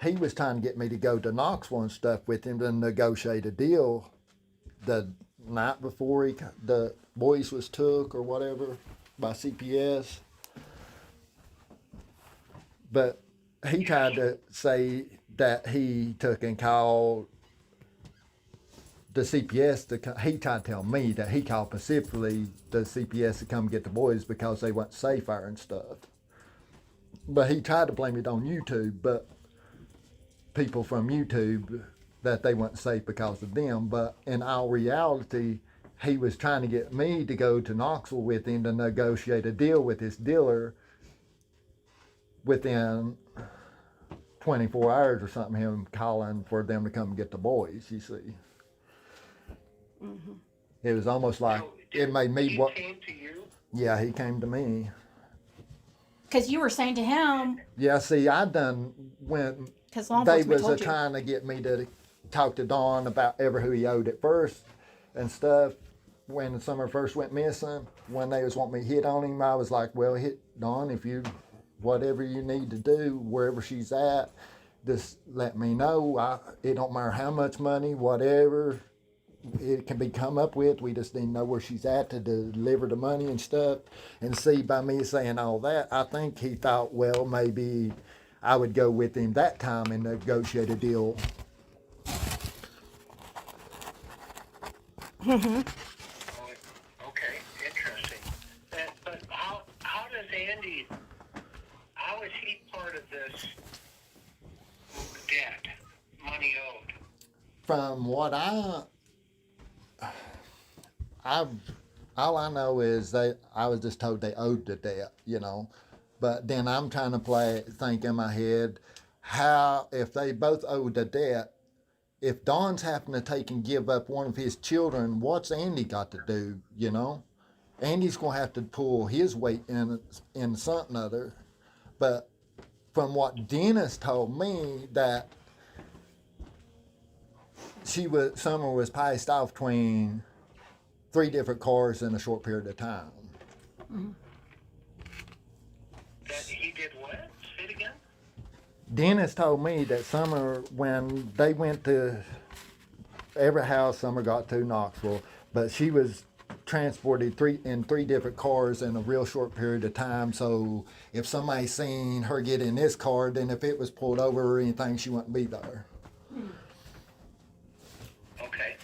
he was trying to get me to go to Knoxville and stuff with him to negotiate a deal the night before the boys was took or whatever by CPS. But he tried to say that he took and called the CPS he tried to tell me that he called specifically the CPS to come get the boys because they weren't safe there and stuff. But he tried to blame it on YouTube, but people from YouTube that they weren't safe because of them. But in all reality, he was trying to get me to go to Knoxville with him to negotiate a deal with his dealer within 24 hours or something, him calling for them to come get the boys, you see. Mm-hmm. It was almost like, So, it made me, he what? came to you? Yeah, he came to me. Because you were saying to him, Yeah, see, I done when because law they enforcement was told you. trying to get me to talk to Don about ever who he owed at first and stuff. When Summer first went missing, when they was wanting me to hit on him, I was like, well, hit Don if you, whatever you need to do, wherever she's at, just let me know. It don't matter how much money, whatever it can be come up with. We just need to know where she's at to deliver the money and stuff. And see, by me saying all that, I think he thought, well, maybe I would go with him that time and negotiate a deal. Oh, okay, interesting. But how does Andy, how is he part of this debt, money owed? From what all I know is I was just told they owed the debt, you know. But then I'm trying to think in my head, how, if they both owed the debt, if Don's having to take and give up one of his children, what's Andy got to do, you know? Andy's going to have to pull his weight in something other. But from what Dennis told me, that Summer was passed off between 3 different cars in a short period of time. That he did what? Say it again? Dennis told me that Summer, when they went to every house Summer got to Knoxville, but she was transported in three different cars in a real short period of time. So if somebody seen her get in this car, then if it was pulled over or anything, she wouldn't be there. Okay.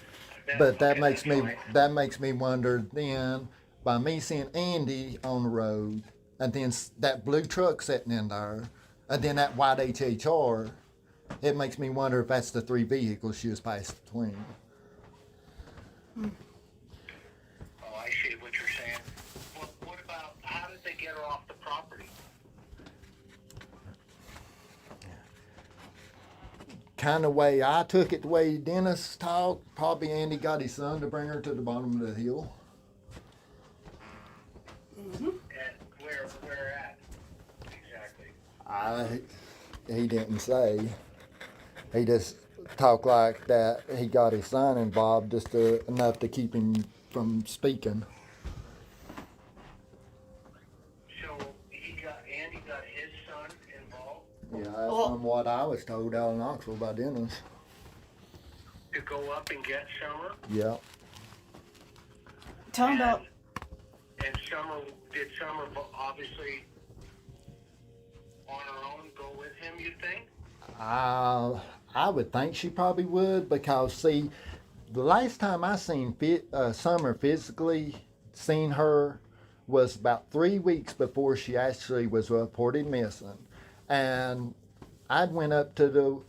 But that that's makes me wonder then, by me seeing Andy on the road, and then that blue truck sitting in there, and then that white HHR, it makes me wonder if that's the 3 vehicles she was passed between. Oh, I see what you're saying. What about, how did they get her off the property? Kind of way I took it, the way Dennis talked, probably Andy got his son to bring her to the bottom of the hill. And where at? Exactly. He didn't say. He just talked like that. He got his son involved just enough to keep him from speaking. So Andy got his son involved Yeah, that's from what I was told out in Knoxville by Dennis. to go up and get Summer. Yeah. Tell him about. And did Summer obviously on her own go with him, you think? I would think she probably would, because see, the last time I seen Summer physically seen her was about 3 weeks before she actually was reported missing, and I'd went up to the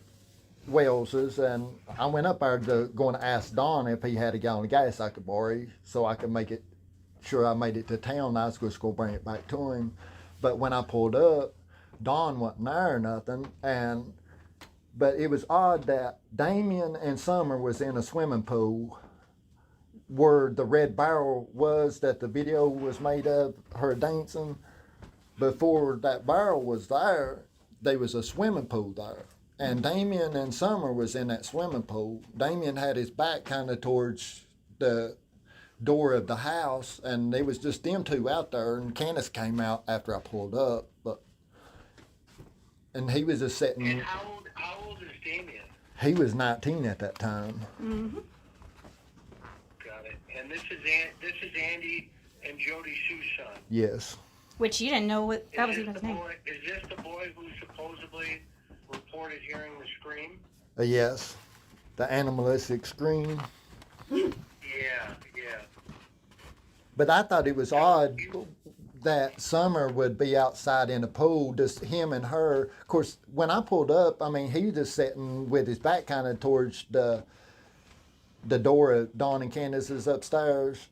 Wellses, and I went up there going to ask Don if he had a gallon of gas I could borrow so I could make it sure I made it to town. I was just going to bring it back to him. But when I pulled up, Don wasn't there or nothing, but it was odd that Damien and Summer was in a swimming pool where the red barrel was that the video was made of her dancing. Before that barrel was there was a swimming pool there. And Damien and Summer was in that swimming pool. Damien had his back kind of towards the door of the house, and they was just them two out there, and Candace came out after I pulled up. And he was just sitting. And how old is Damien? He was 19 at that time. Mm-hmm. Got it. And this is Andy and Jody Sue's son. Yes. Which you didn't know what that was even his name. Is this the boy who supposedly reported hearing the scream? Yes. The animalistic scream. Yeah. But I thought it was odd that Summer would be outside in the pool, just him and her. Of course, when I pulled up, I mean, he was just sitting with his back kind of towards the door of Dawn and Candace's upstairs,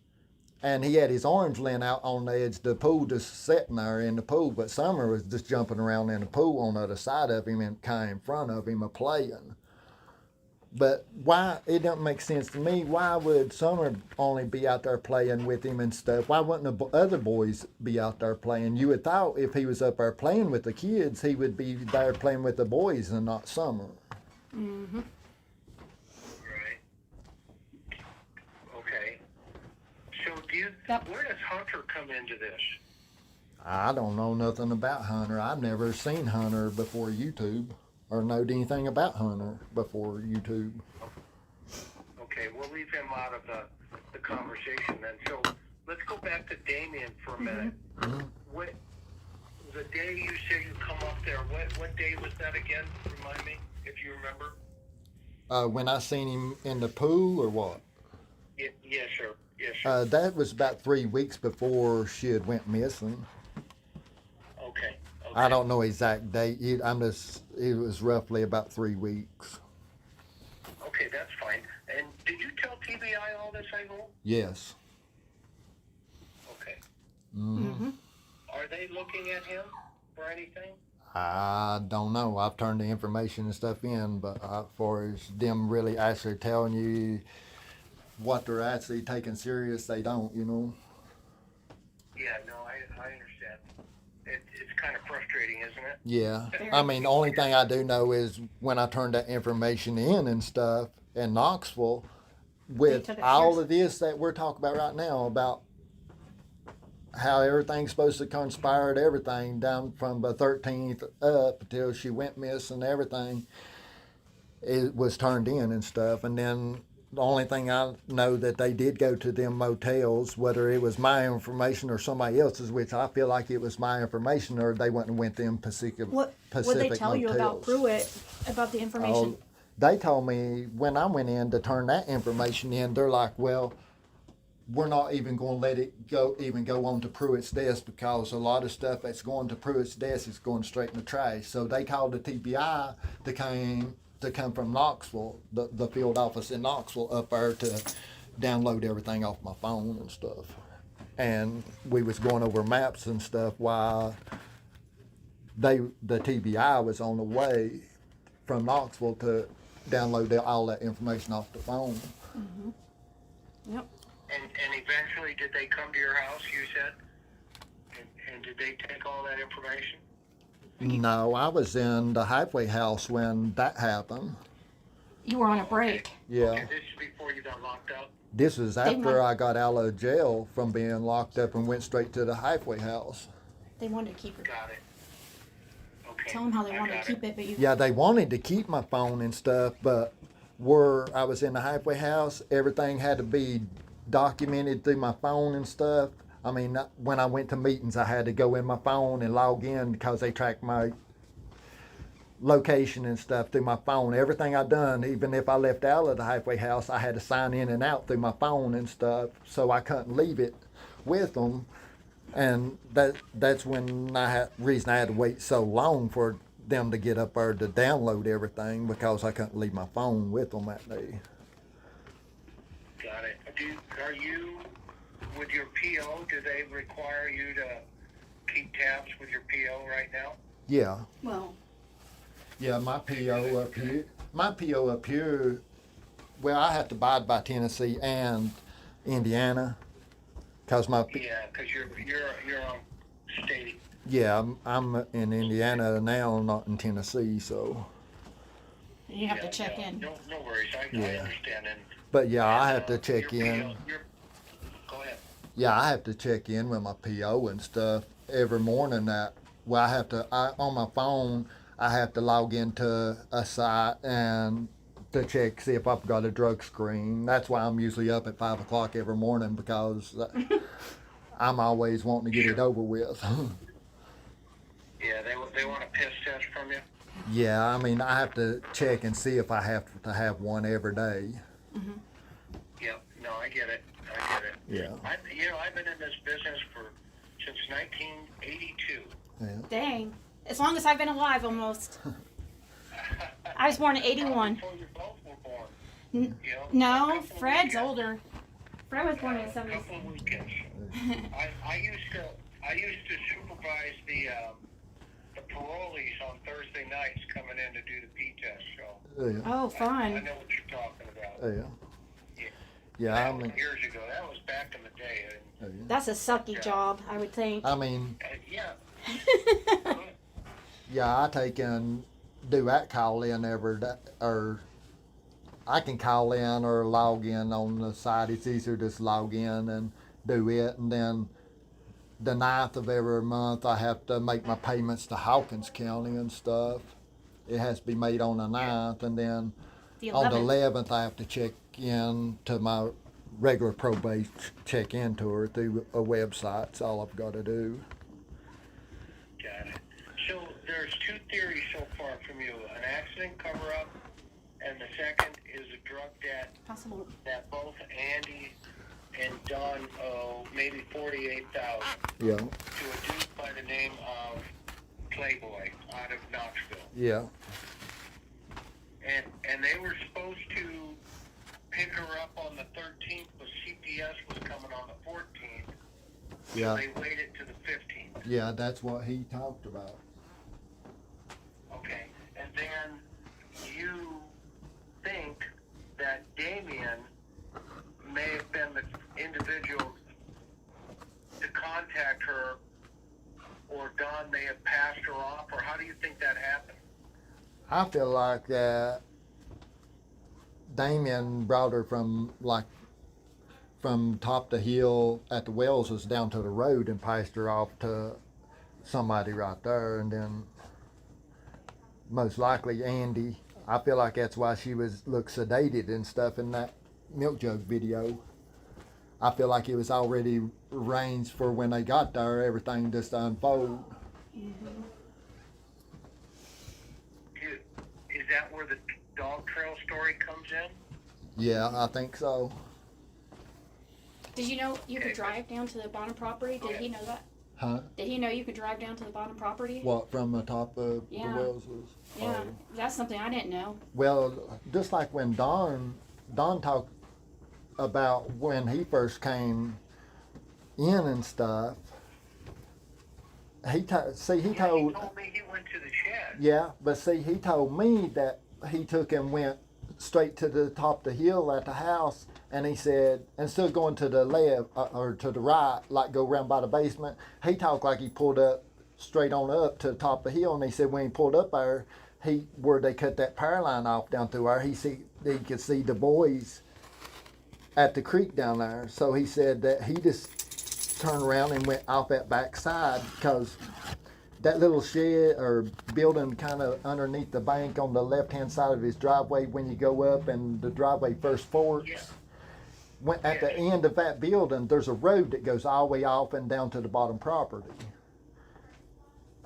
and he had his arms leaned out on the edge of the pool, just sitting there in the pool. But Summer was just jumping around in the pool on the other side of him and kind of in front of him, playing. But why, it doesn't make sense to me, why would Summer only be out there playing with him and stuff? Why wouldn't the other boys be out there playing? You would thought if he was up there playing with the kids, he would be there playing with the boys and not Summer. Mm-hmm. Right. Okay. So where does Hunter come into this? I don't know nothing about Hunter. I've never seen Hunter before YouTube, or knowed anything about Hunter before YouTube. Okay, we'll leave him out of the conversation then. So let's go back to Damien for a minute. Mm-hmm. What the day you said you come up there? What day was that again? Remind me if you remember. When I seen him in the pool, or what? Yes, sir. Yes, sir. That was about 3 weeks before she had went missing. Okay. I don't know exact date. It was roughly about 3 weeks. Okay, that's fine. And did you tell TBI all this, I hope? Yes. Okay. Mm-hmm. Are they looking at him for anything? I don't know. I've turned the information and stuff in, but as far as them really actually telling you what they're actually taking serious, they don't, you know. Yeah, no, I understand. It's kind of frustrating, isn't it? Yeah. I mean, the only thing I do know is when I turned that information in and stuff in Knoxville, with all of this that we're talking about right now, about how everything's supposed to conspire to everything down from the 13th up until she went missing, everything, it was turned in and stuff. And then the only thing I know that they did go to them motels, whether it was my information or somebody else's, which I feel like it was my information, or they went and went to them Pacific What would they tell motels. you about Pruitt, about the information? They told me when I went in to turn that information in, they're like, well, we're not even going to let it go on to Pruitt's desk, because a lot of stuff that's going to Pruitt's desk is going straight in the trash. So they called the TBI to come from Knoxville, the field office in Knoxville, up there to download everything off my phone and stuff. And we was going over maps and stuff while the TBI was on the way from Knoxville to download all that information off the phone. Mm-hmm. Yep. And eventually, did they come to your house, you said? And did they take all that information? No, I was in the halfway house when that happened. You were on a break. Yeah. Okay, this is before you got locked up? This was after want- I got out of jail from being locked up and went straight to the halfway house. They wanted to keep it. Got it. Okay. Tell them how they I wanted to got keep it, but you. Yeah, they wanted to keep my phone and stuff, but where I was in the halfway house, everything had to be documented through my phone and stuff. I mean, when I went to meetings, I had to go in my phone and log in because they tracked my location and stuff through my phone. Everything I done, even if I left out of the halfway house, I had to sign in and out through my phone and stuff, so I couldn't leave it with them. And that's when reason I had to wait so long for them to get up there to download everything, because I couldn't leave my phone with them that day. Got it. Are you, with your PO, do they require you to keep tabs with your PO right now? Yeah. Well, Yeah, my PO up here, well, I have to abide by Tennessee and Indiana, cause my Yeah, because you're on state. yeah, I'm in Indiana now, not in Tennessee, so. you have to Yeah, check in. No worries. I Yeah. understand. And But yeah, I have to check your in. PO, go ahead. Yeah, I have to check in with my PO and stuff every morning. On my phone, I have to log into a site and to check, see if I've got a drug screen. That's why I'm usually up at 5 o'clock every morning, because I'm always wanting to get it over with. Yeah, they want a piss test from you. Yeah, I mean, I have to check and see if I have to have one every day. Yep. No, I get it. Yeah. I've been in this business since 1982. Yeah. Dang. As long as I've been alive, almost. I was born in 81. Before you both were born. N- You know, a No, couple of Fred's weekends. older. Fred was born in A 76. couple of weekends. I used to supervise the parolees on Thursday nights coming in to do the P test. So Yeah. Oh, I fun. know what you're talking about. Yeah. Yeah, That I was mean, years ago. That was back in the day. And, That's a sucky Yeah. job, I would think. I mean, yeah. yeah, I take and do that call in every day, or I can call in or log in on the site. It's easier to just log in and do it, and then the 9th of every month I have to make my payments to Hawkins County and stuff. It has to be made on the 9th, and then The on the 11th. 11th I have to check in to my regular probate check into her through a website. That's all I've got to do. Got it. So there's two theories so far from you: an accident cover-up, and the second is a drug debt Possible. that both Andy and Don owe maybe $48,000 Yeah, to a dude by the name of Playboy out of Knoxville. yeah, And they were supposed to pick her up on the 13th, but CPS was coming on the 14th. So yeah, they waited to the 15th. yeah. That's what he talked about. Okay. And then you think that Damien may have been the individual to contact her, or Don may have passed her off, or how do you think that happened? I feel like that Damien brought her from top to hill at the Wellses down to the road and passed her off to somebody right there, and then most likely Andy. I feel like that's why she looked sedated and stuff in that milk jug video. I feel like it was already arranged for when they got there, everything just to unfold. Is that where the dog trail story comes in? Yeah, I think so. Did you know you could drive down to the bottom property? Did he know that? Huh? Did he know you could drive down to the bottom property? What, from the top of Yeah. the Wellses? Yeah, Oh. that's something I didn't know. Well, just like when Don talked about when he first came in and stuff. He told He told me he went to the shed. yeah, but see, he told me that he took and went straight to the top of the hill at the house, and he said instead of going to the left or to the right, like go around by the basement, he talked like he pulled up straight on up to the top of the hill, and he said when he pulled up there, where they cut that power line off down through there, he could see the boys at the creek down there. So he said that he just turned around and went off that back side because that little shed or building kind of underneath the bank on the left-hand side of his driveway when you go up and the driveway first forks. Yeah. At the end of that building, there's a road that goes all the way off and down to the bottom property.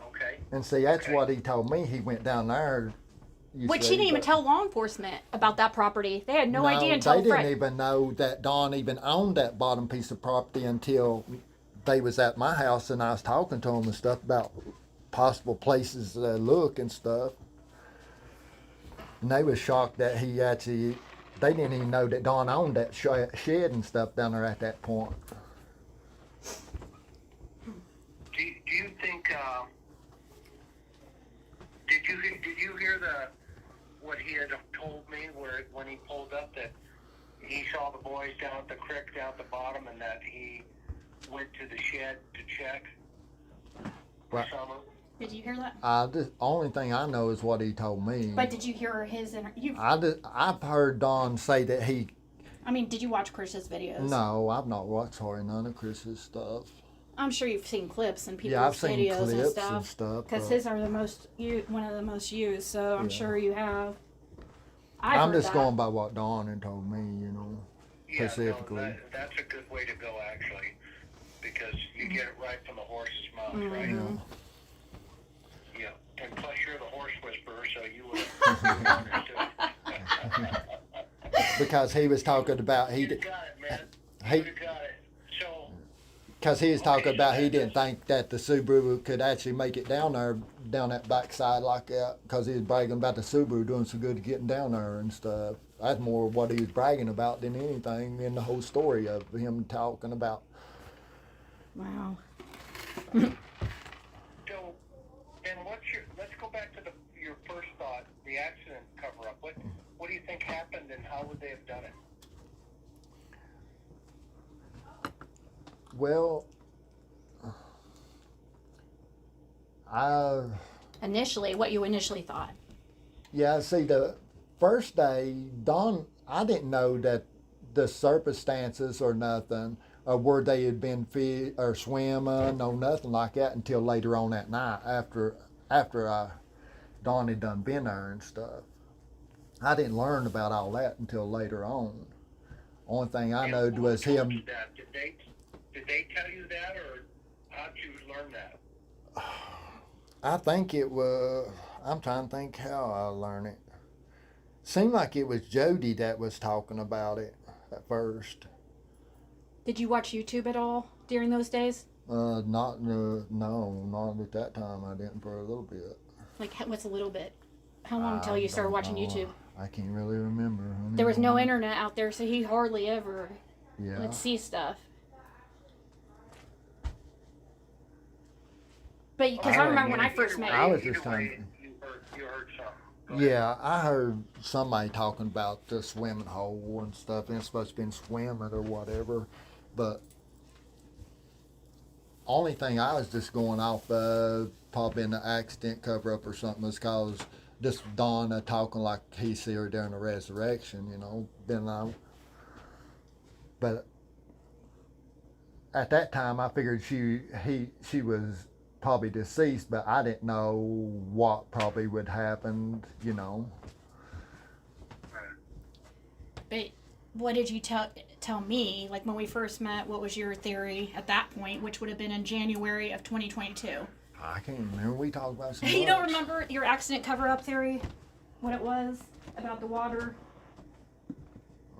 Okay. And see, that's what he told me. He went down there. Which he didn't even tell law enforcement about that property. They had no idea until they didn't even know that Don even owned that bottom piece of property until they was at my house and I was talking to him and stuff about possible places to look and stuff. And they was shocked that they didn't even know that Don owned that shed and stuff down there at that point. Do you think? Did you hear what he had told me when he pulled up that he saw the boys down at the creek down at the bottom and that he went to the shed to check for summer? Did you hear that? The only thing I know is what he told me. But did you hear his? I've heard Don say that he. I mean, did you watch Chris's videos? No, I've not watched none of Chris's stuff. I'm sure you've seen clips and people's I've seen videos clips and stuff. Because his are one of the most used, so I'm sure you have. I'm just going by what Don had told me, Yeah, specifically. no, that's a good way to go, actually, because you get it right from the horse's mouth, right? Yeah. And plus, you're the horse whisperer, so you would understood. Because he was talking about You'd have got it, man. You'd have got it. So. Because he was talking about he didn't think that the Subaru could actually make it down that backside like that. Because he was bragging about the Subaru doing so good at getting down there and stuff. That's more what he was bragging about than anything in the whole story of him talking about. Wow. So, and let's go back to your first thought, the accident cover-up. What do you think happened and how would they have done it? Well, what you initially thought? Yeah, see, the first day, I didn't know that the circumstances or nothing, or where they had been or swimming, or nothing like that until later on that night after Don had done been there and stuff. I didn't learn about all that until later on. Only thing I knowed was him. Did they tell you that, or how'd you learn that? I think it was. I'm trying to think how I learned it. Seemed like it was Jody that was talking about it at first. Did you watch YouTube at all during those days? No, not at that time. I didn't for a little bit. Like, what's a little bit? How long until you started watching YouTube? I can't really remember. There was no internet out there, so he hardly ever would see stuff. But because I remember when I first met you. I was just trying. You heard something. Yeah, I heard somebody talking about the swimming hole and stuff, and it's supposed to be swimming or whatever. But only thing I was just going off probably in the accident cover up or something was cause this Donna talking like he see her during the resurrection, been out. But at that time, I figured she was probably deceased, but I didn't know what probably would happen, But what did you tell me? Like when we first met, what was your theory at that point, which would have been in January of 2022? I can't remember. We talked about some. You don't remember your accident cover-up theory? What it was about the water,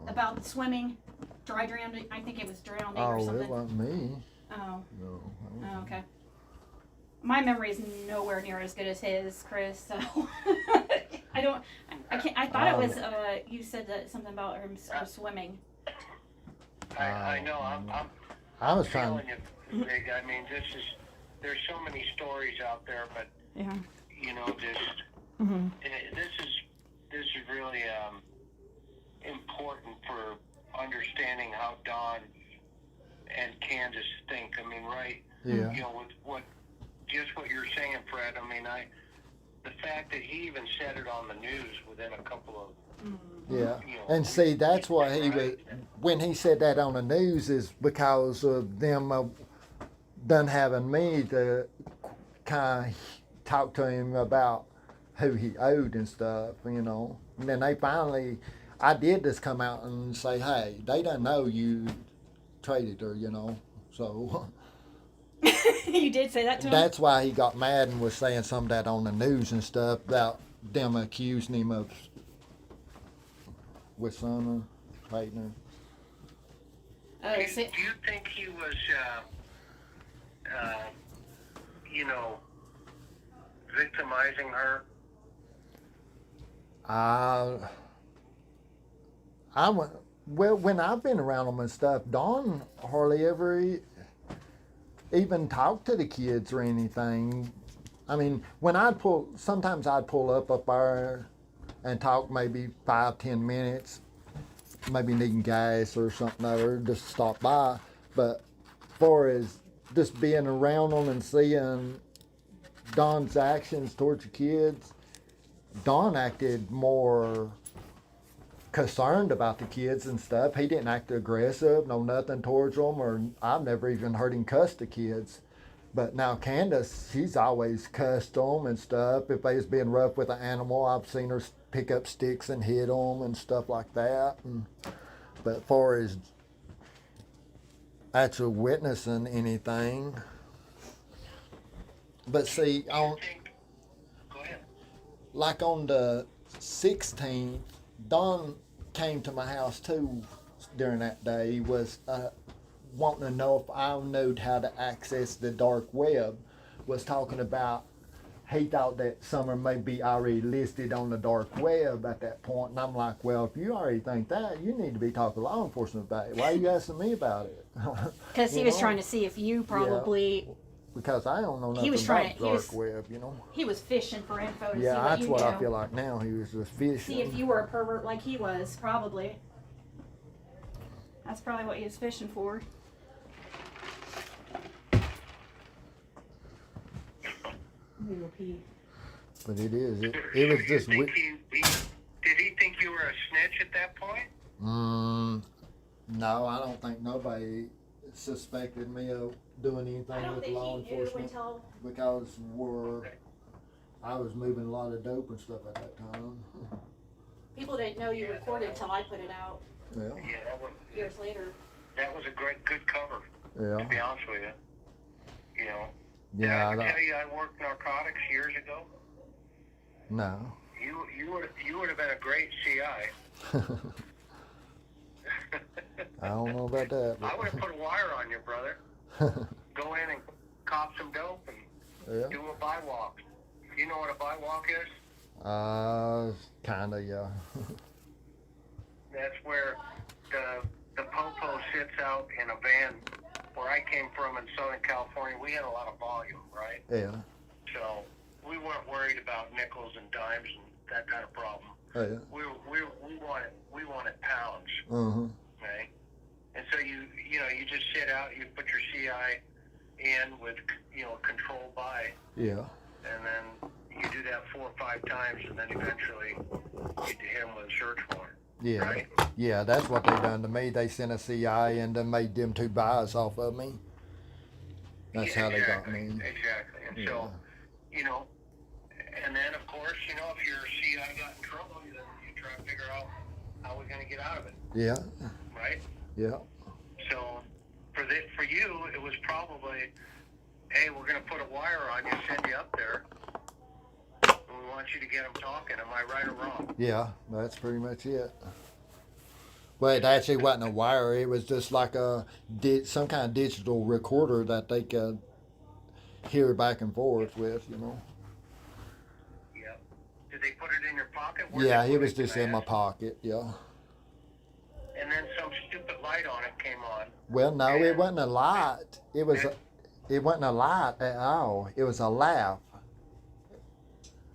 about the swimming, dry drowning. I think it was drowning or something. Oh, it wasn't me. Oh. No. Oh, okay. My memory is nowhere near as good as his, Chris. So I can't. I thought it was. You said that something about him swimming. I know. I was telling trying. you, Big. I mean, there's so many stories out there, but yeah. This is really important for understanding how Don and Candace think. I mean, right? Yeah. With what you're saying, Fred. I mean, the fact that he even said it on the news within a couple of Yeah, you know, and see, that's why he was, right? when he said that on the news is because of them done having me to kind of talk to him about who he owed and stuff, you know. And then they finally, I did just come out and say, hey, they don't know you traded her, you know. So You did say that to him? that's why he got mad and was saying some of that on the news and stuff about them accusing him of with son or hating her. Oh, Do you think he was, you know, victimizing her? Well, when I've been around them and stuff, Dawn hardly ever even talked to the kids or anything. I mean, when sometimes I'd pull up there and talk maybe 5-10 minutes, maybe needing gas or something or just stop by. But far as just being around them and seeing Don's actions towards the kids, Don acted more concerned about the kids and stuff. He didn't act aggressive, no nothing towards them, or I've never even heard him cuss the kids. But now Candace, she's always cussed them and stuff. If they was being rough with an animal, I've seen her pick up sticks and hit them and stuff like that. But as far as actual witnessing anything, but see, Go ahead. like on the 16th, Don came to my house too during that day. He was wanting to know if I knew how to access the dark web. Was talking about he thought that Summer may be already listed on the dark web at that point, and I'm like, well, if you already think that, you need to be talking to law enforcement about it. Why are you asking me about it? Because he was trying to see if you probably. Because I don't know nothing about the dark web, you know. He was fishing for info to see Yeah, what that's you what knew. I feel like now. He was just fishing. See if you were a pervert like he was, probably. That's probably what he was fishing for. We will pee. But it is. It So was you just. think did he think you were a snitch at that point? No, I don't think nobody suspected me of doing anything with law enforcement because I was moving a lot of dope and stuff at that time. People didn't know you recorded until I put it out Yeah. Yeah, years later. that was a good cover. Yeah. To be honest with you, you know. Yeah. Did I tell you I worked narcotics years ago? No. You would have been a great CI. I don't know about that. I would have put a wire on you, brother. Go in and cop some dope and do a buy walk. You know what a buy walk is? Kinda, yeah. That's where the popo sits out in a van. Where I came from in Southern California, we had a lot of volume, right? Yeah. So we weren't worried about nickels and dimes and that kind of problem. Oh, yeah. We wanted pounds. Okay. And so you just sit out, you put your CI in with control buy. Yeah. And then you do that 4 or 5 times, and then eventually you hit him with a search warrant. Yeah. Right? Yeah, that's what they done to me. They sent a CI and then made them 2 buys off of me. That's how they got me. Exactly. And so, and then of course, if your CI got in trouble, then you try to figure out how we're going to get out of it. Yeah. Right? Yeah. So for you, it was probably, hey, we're going to put a wire on you, send you up there. We want you to get them talking. Am I right or wrong? Yeah, that's pretty much it. Well, it actually wasn't a wire. It was just like some kind of digital recorder that they could hear back and forth with, Yeah. Did they put it in your pocket? Yeah, it was just in my pocket, yeah. And then some stupid light on it came on. Well, no, it wasn't a light. It wasn't a light at all. It was a laugh.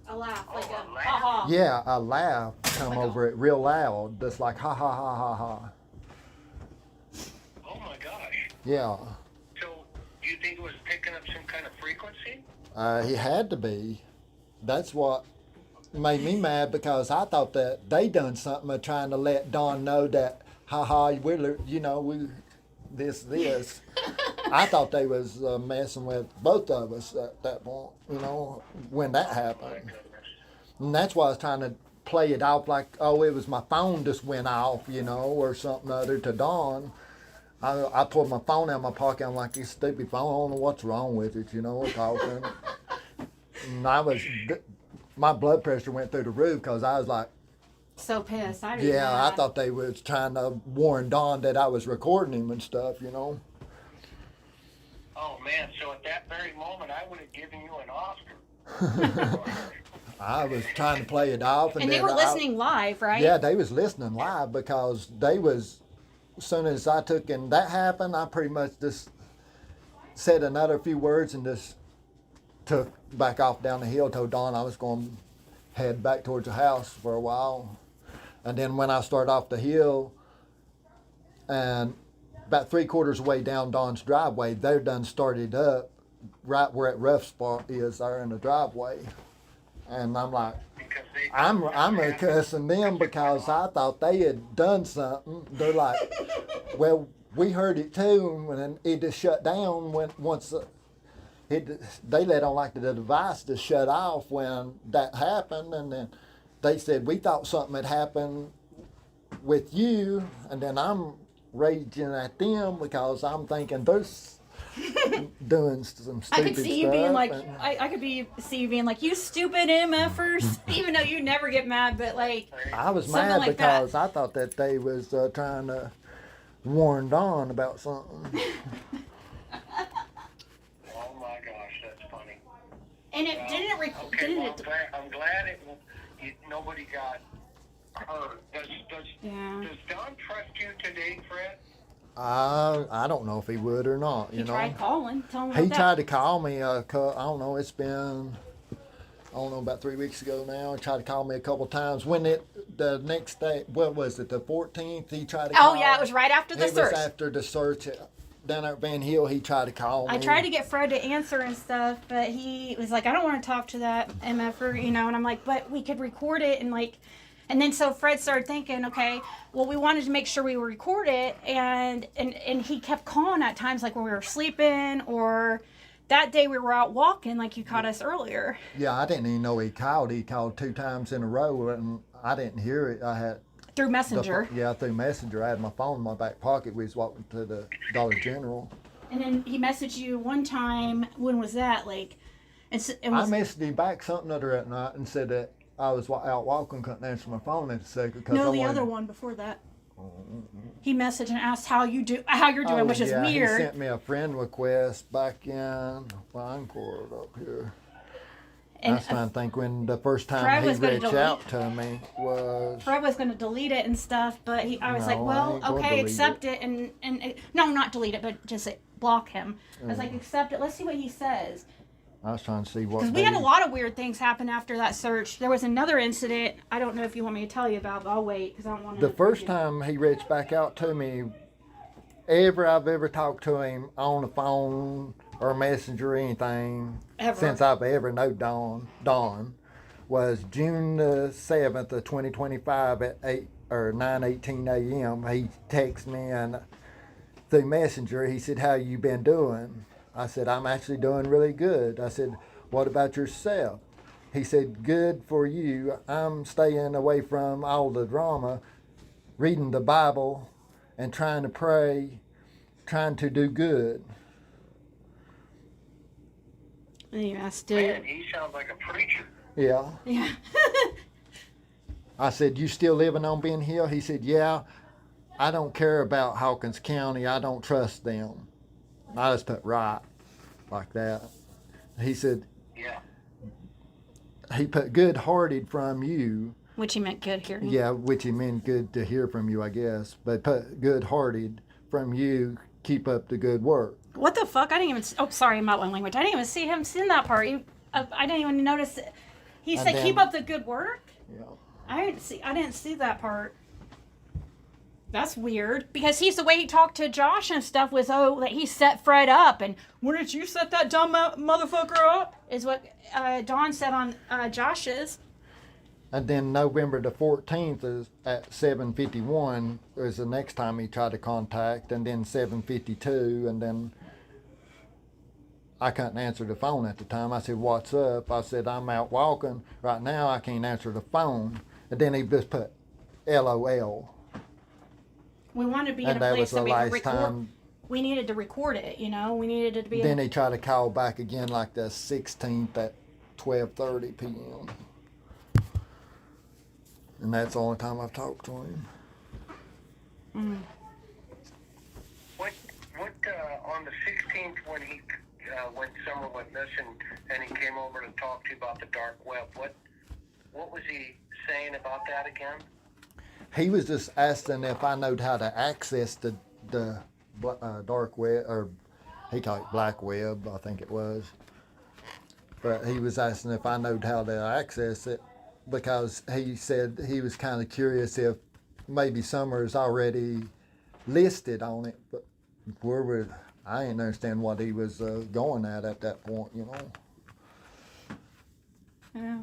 A laugh, like a laugh? ha-ha. Yeah, a laugh come over it real loud, just like ha ha ha ha ha. Oh my gosh. Yeah. So, do you think it was picking up some kind of frequency? He had to be, that's what made me mad, because I thought that they done something of trying to let Don know that, we're, we this. I thought they was messing with both of us at that point, when that happened. And that's why I was trying to play it off like, oh, it was my phone just went off, or something other to Don. I pulled my phone out of my pocket. I'm like, this stupid phone, I don't know what's wrong with it, talking. And my blood pressure went through the roof, because I was like, So pissed. I thought they was trying to warn Don that I was recording him and stuff, Oh, man, so at that very moment, I would have given you an Oscar. I was trying to play it off. And they were listening live, right? Yeah, they was listening live, because they was, as soon as I took and that happened, I pretty much just said another few words and just took back off down the hill, told Don I was going to head back towards the house for a while. And then when I started off the hill, and about 3/4 way down Don's driveway, they're done started up right where that rough spot is there in the driveway. And I'm like, I'm cussing them, because I thought they had done something. They're like, well, we heard it too, and it just shut down once they let on like the device to shut off when that happened. And then they said, we thought something had happened with you. And then I'm raging at them, because I'm thinking they're doing some stupid stuff. I could see you being like, I could see you being like, you stupid MFers, even though you never get mad, but like, I was something mad like because that. I thought that they was trying to warn Don about something. Oh my gosh, that's funny. And it didn't. Okay, well, I'm glad nobody got hurt. Does Don trust you today, Fred? I don't know if he would or not. He tried calling. Tell him He about tried that. to call me. I don't know. It's been, about 3 weeks ago now. He tried to call me a couple times. The next day, what was it? The 14th. He tried to call. Oh yeah, it was right after the search. It was after the search down at Van Hill. He tried to call me. I tried to get Fred to answer and stuff, but he was like, I don't want to talk to that MFer, And I'm like, but we could record it and then so Fred started thinking, okay, well, we wanted to make sure we would record it, and he kept calling at times like when we were sleeping, or that day we were out walking like you caught us earlier. Yeah, I didn't even know he called. He called 2 times in a row, and I didn't hear it. I had through Messenger. Through Messenger. I had my phone in my back pocket. We was walking to the Dollar General. And then he messaged you one time. When was that? Like, I messaged him back something other that night and said that I was out walking, couldn't answer my phone at the second. No, the other one before that. He messaged and asked how you're doing, which is weird. He sent me a friend request back in. Well, I can pull it up here. And I was trying to think when the first time he reached out to me was. Fred was going to delete it and stuff, but I was like, well, okay, accept it, and no, not delete it, but just block him. I was like, accept it. Let's see what he says. I was trying to see what. Because we had a lot of weird things happen after that search. There was another incident. I don't know if you want me to tell you about, but I'll wait because I don't want to. The first time he reached back out to me, I've ever talked to him on the phone or Messenger or anything since I've ever known Don was June the 7th of 2025 at 9:18 a.m. He texted me and through Messenger. He said, "How you been doing?" I said, "I'm actually doing really good." I said, "What about yourself?" He said, "Good for you. I'm staying away from all the drama, reading the Bible, and trying to pray, trying to do good." Yeah, Man, he sounds like a preacher. Yeah. Yeah. I said, "You still living on Ben Hill?" He said, "Yeah. I don't care about Hawkins County. I don't trust them." I just put right like that. He said, yeah. He put good-hearted from you. Which he meant good hearing. Yeah, which he meant good to hear from you, I guess. But put good-hearted from you. Keep up the good work. What the fuck? I didn't even. Oh, sorry, I'm out one language. I didn't even see him sing that part. I didn't even notice it. He said, "Keep up the good work." Yeah. I didn't see that part. That's weird. Because the way he talked to Josh and stuff was, that he set Fred up. And, when did you set that dumb motherfucker up? Is what Dawn said on Josh's. And then November the 14th is at 7:51 is the next time he tried to contact, and then 7:52, and then I couldn't answer the phone at the time. I said, "What's up?" I said, "I'm out walking right now. I can't answer the phone." And then he just put LOL. We wanted to be in And a that place was the that we could last record. time. We needed to record it, We needed it to be. Then he tried to call back again like the 16th at 12:30 p.m. And that's the only time I've talked to him. What on the 16th when Summer went missing and he came over to talk to you about the dark web, what was he saying about that again? He was just asking if I knowed how to access the dark web, or he called it black web, I think it was. But he was asking if I knowed how to access it, because he said he was kind of curious if maybe Summer's already listed on it. But I didn't understand what he was going at that point, Yeah.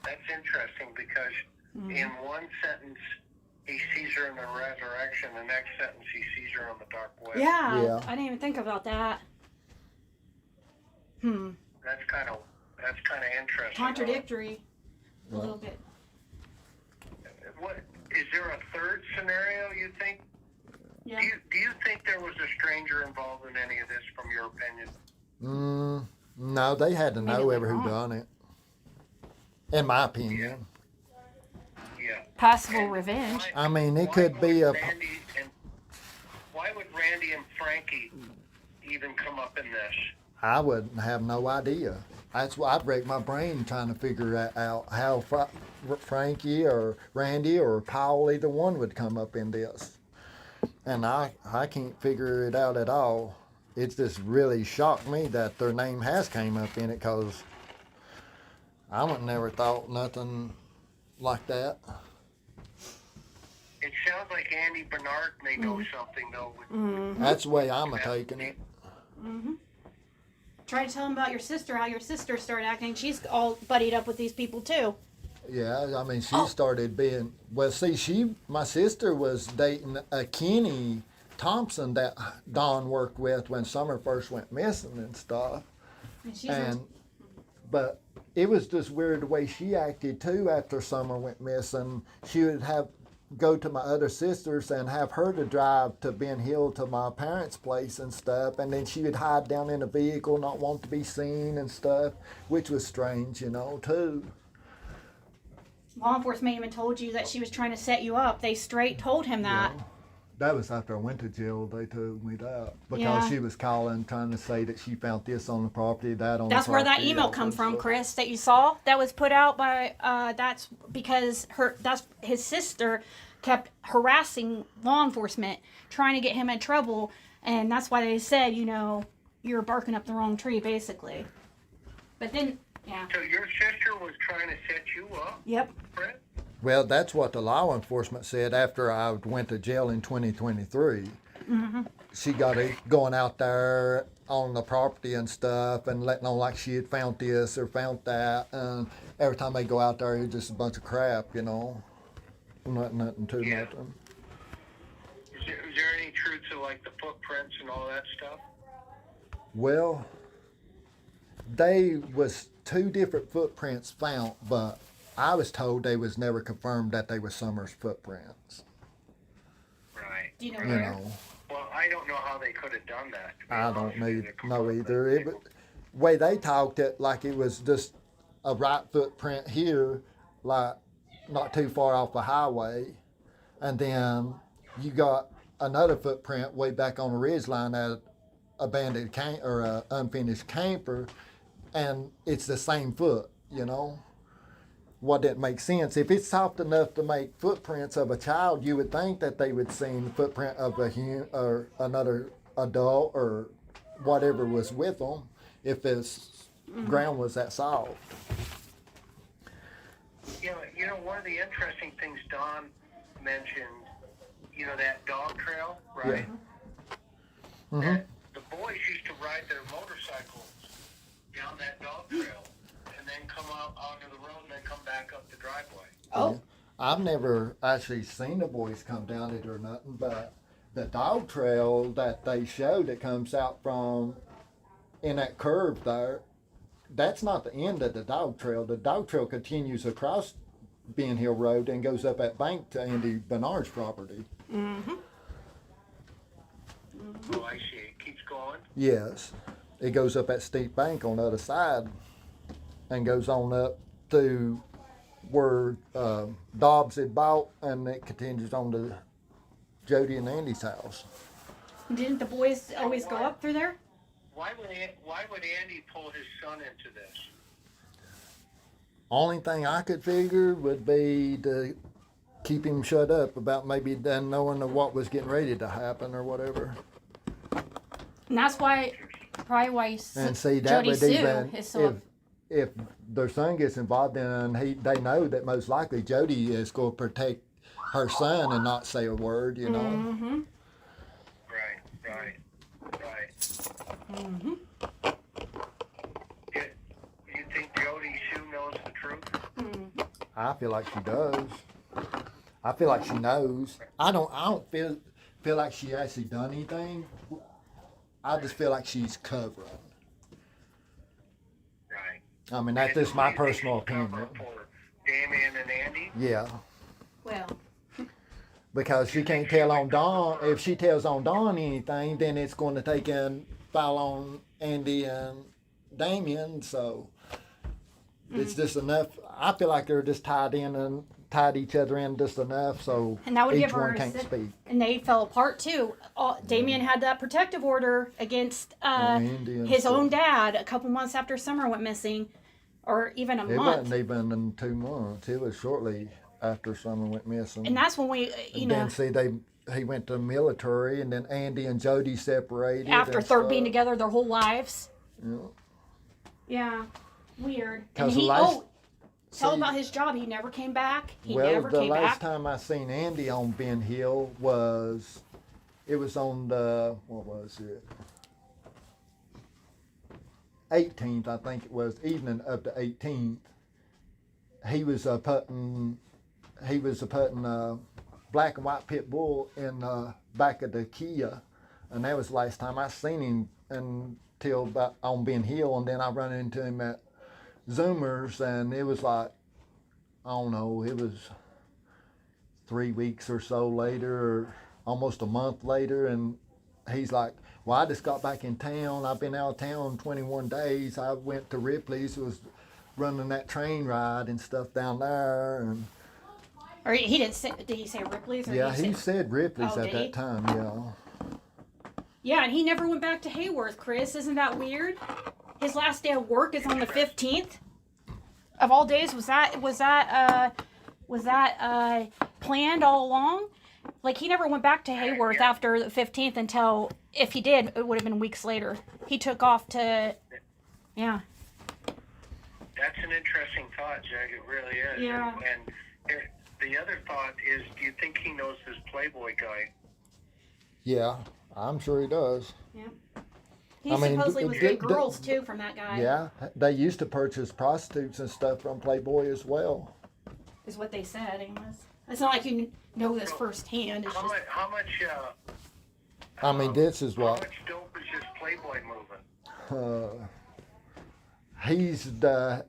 That's interesting because in one sentence he sees her in the resurrection, the next sentence he sees her on the dark web. Yeah. I didn't even think about that. That's kind of interesting. Contradictory. A little bit. What is there a third scenario you think? Yeah. Do you think there was a stranger involved in any of this, from your opinion? No, they had to know Maybe who wrong. done it. In my opinion. Yeah. Possible revenge. I mean, it Why could be would a. Why would Randy and Frankie even come up in this? I wouldn't have no idea. That's why I'd break my brain trying to figure out how Frankie or Randy or Paul, either one, would come up in this. And I can't figure it out at all. It's just really shocked me that their name has came up in it, because I would never thought nothing like that. It sounds like Andy Bernard may know something, though. That's the way I'm taking it. Try to tell him about your sister, how your sister started acting. She's all buddied up with these people too. Yeah, I mean, she started being, well, see, my sister was dating a Kenny Thompson that Don worked with when Summer first went missing and stuff. And she's But it was just weird the way she acted too after Summer went missing. She would go to my other sisters and have her to drive to Ben Hill to my parents' place and stuff, and then she would hide down in a vehicle, not want to be seen and stuff, which was strange, too. law enforcement even told you that she was trying to set you up. They straight told him that. Yeah. That was after I went to jail. They told me that because Yeah. she was calling, trying to say that she found this on the property, that on That's the where property. that email all come that from, stuff. Chris, that you saw that was put out by that's because that's his sister kept harassing law enforcement, trying to get him in trouble, and that's why they said, you're barking up the wrong tree, basically. But then, yeah. So your sister was trying to set you up, Yep. Fred? Well, that's what the law enforcement said after I went to jail in 2023. Mm-hmm. She got it going out there on the property and stuff and letting on like she had found this or found that. And every time they go out there, it's just a bunch of crap, Nothing too Yeah. nothing. Is there any truth to like the footprints and all that stuff? Well, they was 2 different footprints found, but I was told they was never confirmed that they were Summer's footprints. Right. Do you know You where? know, Well, I don't know how they could have done that. to be I honest don't with you. know either. It was, way they talked it like it was just a right footprint here, like not too far off the highway, and then you got another footprint way back on the ridge line at abandoned camp or a unfinished camper, and it's the same foot. What didn't make sense. If it's soft enough to make footprints of a child, you would think that they would see the footprint of a human or another adult or whatever was with them if this ground was that soft. One of the interesting things Don mentioned you know, that dog trail, right? Mm-hmm. That the boys used to ride their motorcycles down that dog trail and then come out onto the road and then come back up the driveway. Oh. Yeah. I've never actually seen the boys come down it or nothing, but the dog trail that they showed that comes out from in that curve there, that's not the end of the dog trail. The dog trail continues across Ben Hill Road and goes up that bank to Andy Bernard's property. Mm-hmm. Oh, I see. It keeps going. Yes. It goes up that steep bank on the other side and goes on up to where Dobbs had bought, and it continues on to Jody and Andy's house. Didn't the boys always go up through there? Why would Andy pull his son into this? Only thing I could figure would be to keep him shut up about maybe then knowing of what was getting ready to happen or whatever. And that's why, probably why And see, that Jody would Sue even is so. if their son gets involved in it, and they know that most likely Jody is going to protect her son and not say a word, you know. Mm-hmm. Right. Mm-hmm. You think Jody Sue knows the truth? Mm-hmm. I feel like she does. I feel like she knows. I don't feel like she actually done anything. I just feel like she's covering. Right. I mean, that's just my personal opinion. For Damien and Andy? Yeah. Well. Because she can't tell on Dawn. If she tells on Dawn anything, then it's going to take and fall on Andy and Damien. So it's just enough. I feel like they're just tied in and tied each other in just enough so And that would each give her one can't speak. And they fell apart too. Damien had that protective order against his own dad a couple months after Summer went missing, or even a It month. wasn't even in 2 months. It was shortly after Summer went missing. And that's when we, And then see, he went to the military, and then Andy and Jody separated. after and third stuff. being together their whole lives. Yeah. Yeah, weird. And 'Cause he, tell see, about his job. He never came back. He well, never the came last back. time I seen Andy on Ben Hill was on the, what was it? 18th, I think it was, evening of the 18th. He was putting black and white pit bull in the back of the Kia, and that was the last time I seen him until about on Ben Hill, and then I run into him at Zoomers, and it was like, I don't know, it was 3 weeks or so later, or almost a month later, and he's like, well, I just got back in town. I've been out of town 21 days. I went to Ripley's, was running that train ride and stuff down there, and Or he didn't say, did he say Ripley's? Or yeah, did he said Ripley's Oh, at did he? that time, yeah. Yeah, and he never went back to Hayworth, Chris. Isn't that weird? His last day of work is on the 15th. Of all days, was that planned all along? Like, he never went back to Hayworth after the 15th until, if he did, it would have been weeks later. He took off to, yeah. That's an interesting thought, Jag. It really is. Yeah. And the other thought is, do you think he knows this Playboy guy? Yeah, I'm sure he does. Yeah. He I mean, supposedly was getting girls, too, from that guy. Yeah, they used to purchase prostitutes and stuff from Playboy as well. Is what they said, anyways. It's not like you know this firsthand. It's How just, much, I mean, this is how what much dope is this Playboy moving? he's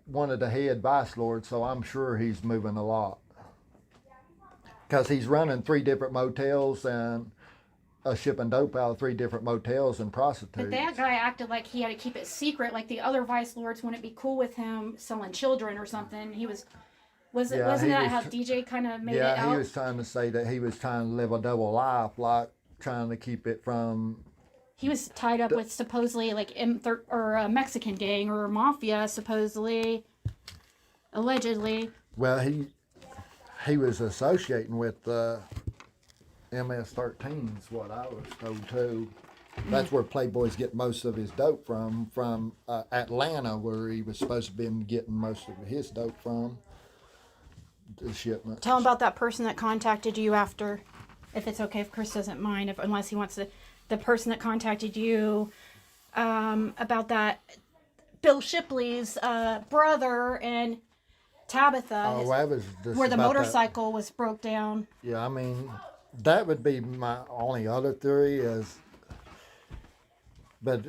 one of the head vice lords, so I'm sure he's moving a lot. Because he's running 3 different motels and shipping dope out of 3 different motels and prostitutes. but that guy acted like he had to keep it secret, like the other vice lords wouldn't be cool with him selling children or something. He was, wasn't that how DJ kind of made it out? Yeah, he was trying to say that he was trying to live a double life, like trying to keep it from. He was tied up with supposedly like or a Mexican gang or mafia, supposedly, allegedly. Well, he was associating with MS-13 is what I was told too. That's where Playboy's getting most of his dope from Atlanta, where he was supposed to be getting most of his dope from. The shipment. Tell him about that person that contacted you after if it's okay, if Chris doesn't mind, unless he wants the person that contacted you about that, Bill Shipley's brother and Tabitha, Oh, that was just where the about motorcycle was broke down. That. Yeah, I mean, that would be my only other theory is, but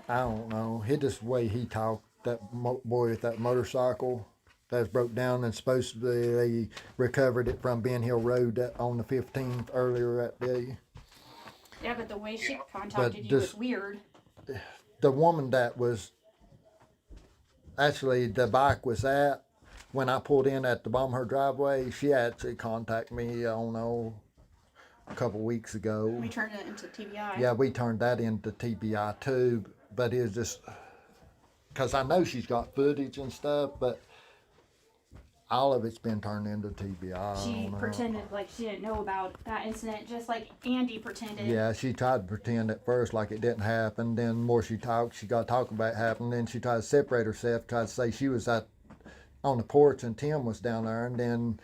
I don't know. He just the way he talked, that boy with that motorcycle that broke down, and supposedly they recovered it from Ben Hill Road on the 15th earlier that day. Yeah, but the way she contacted you was weird. The woman that was actually the bike was at, when I pulled in at the bottom of her driveway, she actually contacted me, I don't know, a couple weeks ago. We turned it into TBI. Yeah, we turned that into TBI too, but it was just, because I know she's got footage and stuff, but all of it's been turned into TBI. She pretended like she didn't know about that incident, just like Andy pretended. Yeah, she tried to pretend at first like it didn't happen. Then the more she talked, she got talking about it happened. Then she tried to separate herself, tried to say she was on the porch and Tim was down there, and then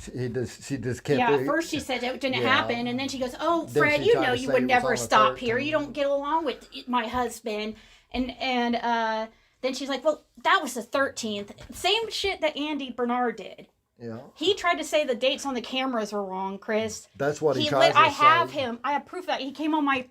she just kept. Yeah, at first she said it didn't happen, and then she goes, "Oh, Fred, she you tried know to you say would it was never on the stop here. 13th. You don't get along with my husband." And then she's like, "Well, that was the 13th. Same shit that Andy Bernard did. Yeah, He tried to say the dates on the cameras are wrong, Chris. that's what he tries to I say. have him. I have proof that he came on my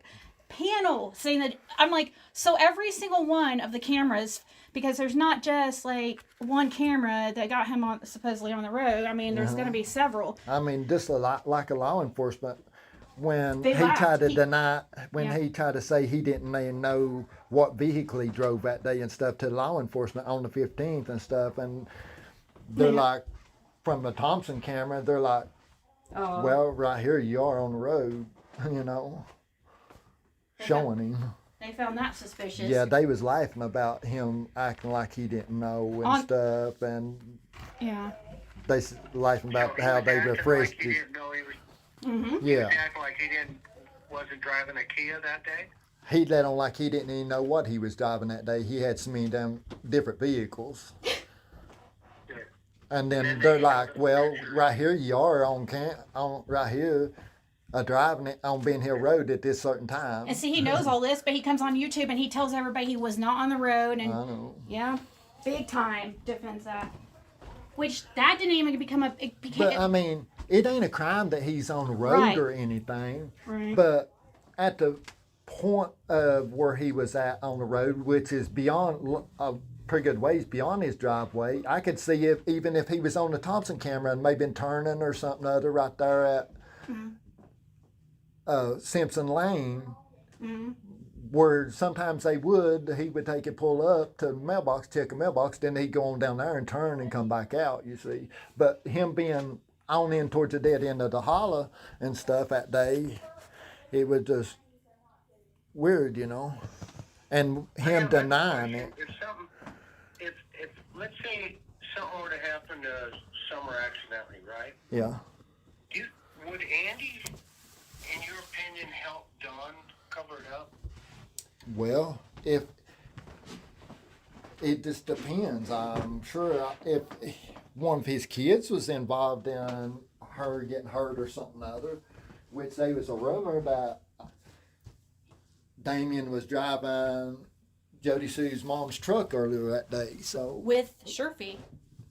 panel saying that. I'm like, so every single one of the cameras, because there's not just like one camera that got him on supposedly on the road. I mean, there's going to be several. I mean, just a lot like a law enforcement. When They he laughed. tried to He- deny, when Yeah. he tried to say he didn't even know what vehicle he drove that day and stuff to law enforcement on the 15th and stuff, and they're Yeah. like, from the Thompson camera, they're like, Oh, well, right here you are on the road, you know, showing him. they found that suspicious. Yeah, they was laughing about him acting like he didn't know and On- stuff, and Yeah. they laughing about how they refreshed Like he his. didn't know he was. Mm-hmm. Yeah, Acting like he wasn't driving a Kia that day. he let on like he didn't even know what he was driving that day. He had so many damn different vehicles. And then they're like, well, right here you are on right here, driving it on Ben Hill Road at this certain time. And see, he knows all this, but he comes on YouTube and he tells everybody he was not on the road. I And know. yeah, big time defends that. Which that didn't even become a. It became, But I mean, it ain't a crime that he's on the road Right. or anything. Right. But at the point of where he was at on the road, which is beyond a pretty good ways beyond his driveway, I could see even if he was on the Thompson camera and maybe been turning or something other right there at Simpson Lane, where sometimes he would take and pull up to the mailbox, check a mailbox, then he'd go on down there and turn and come back out, you see. But him being on in towards the dead end of the holler and stuff that day, it was just weird, you know. And him denying it. If let's say something were to happen to Summer accidentally, right? Yeah. Would Andy, in your opinion, help Don cover it up? Well, if it just depends. I'm sure if one of his kids was involved in her getting hurt or something other, which there was a rumor that Damien was driving Jody Sue's mom's truck earlier that day. So with Sherfy.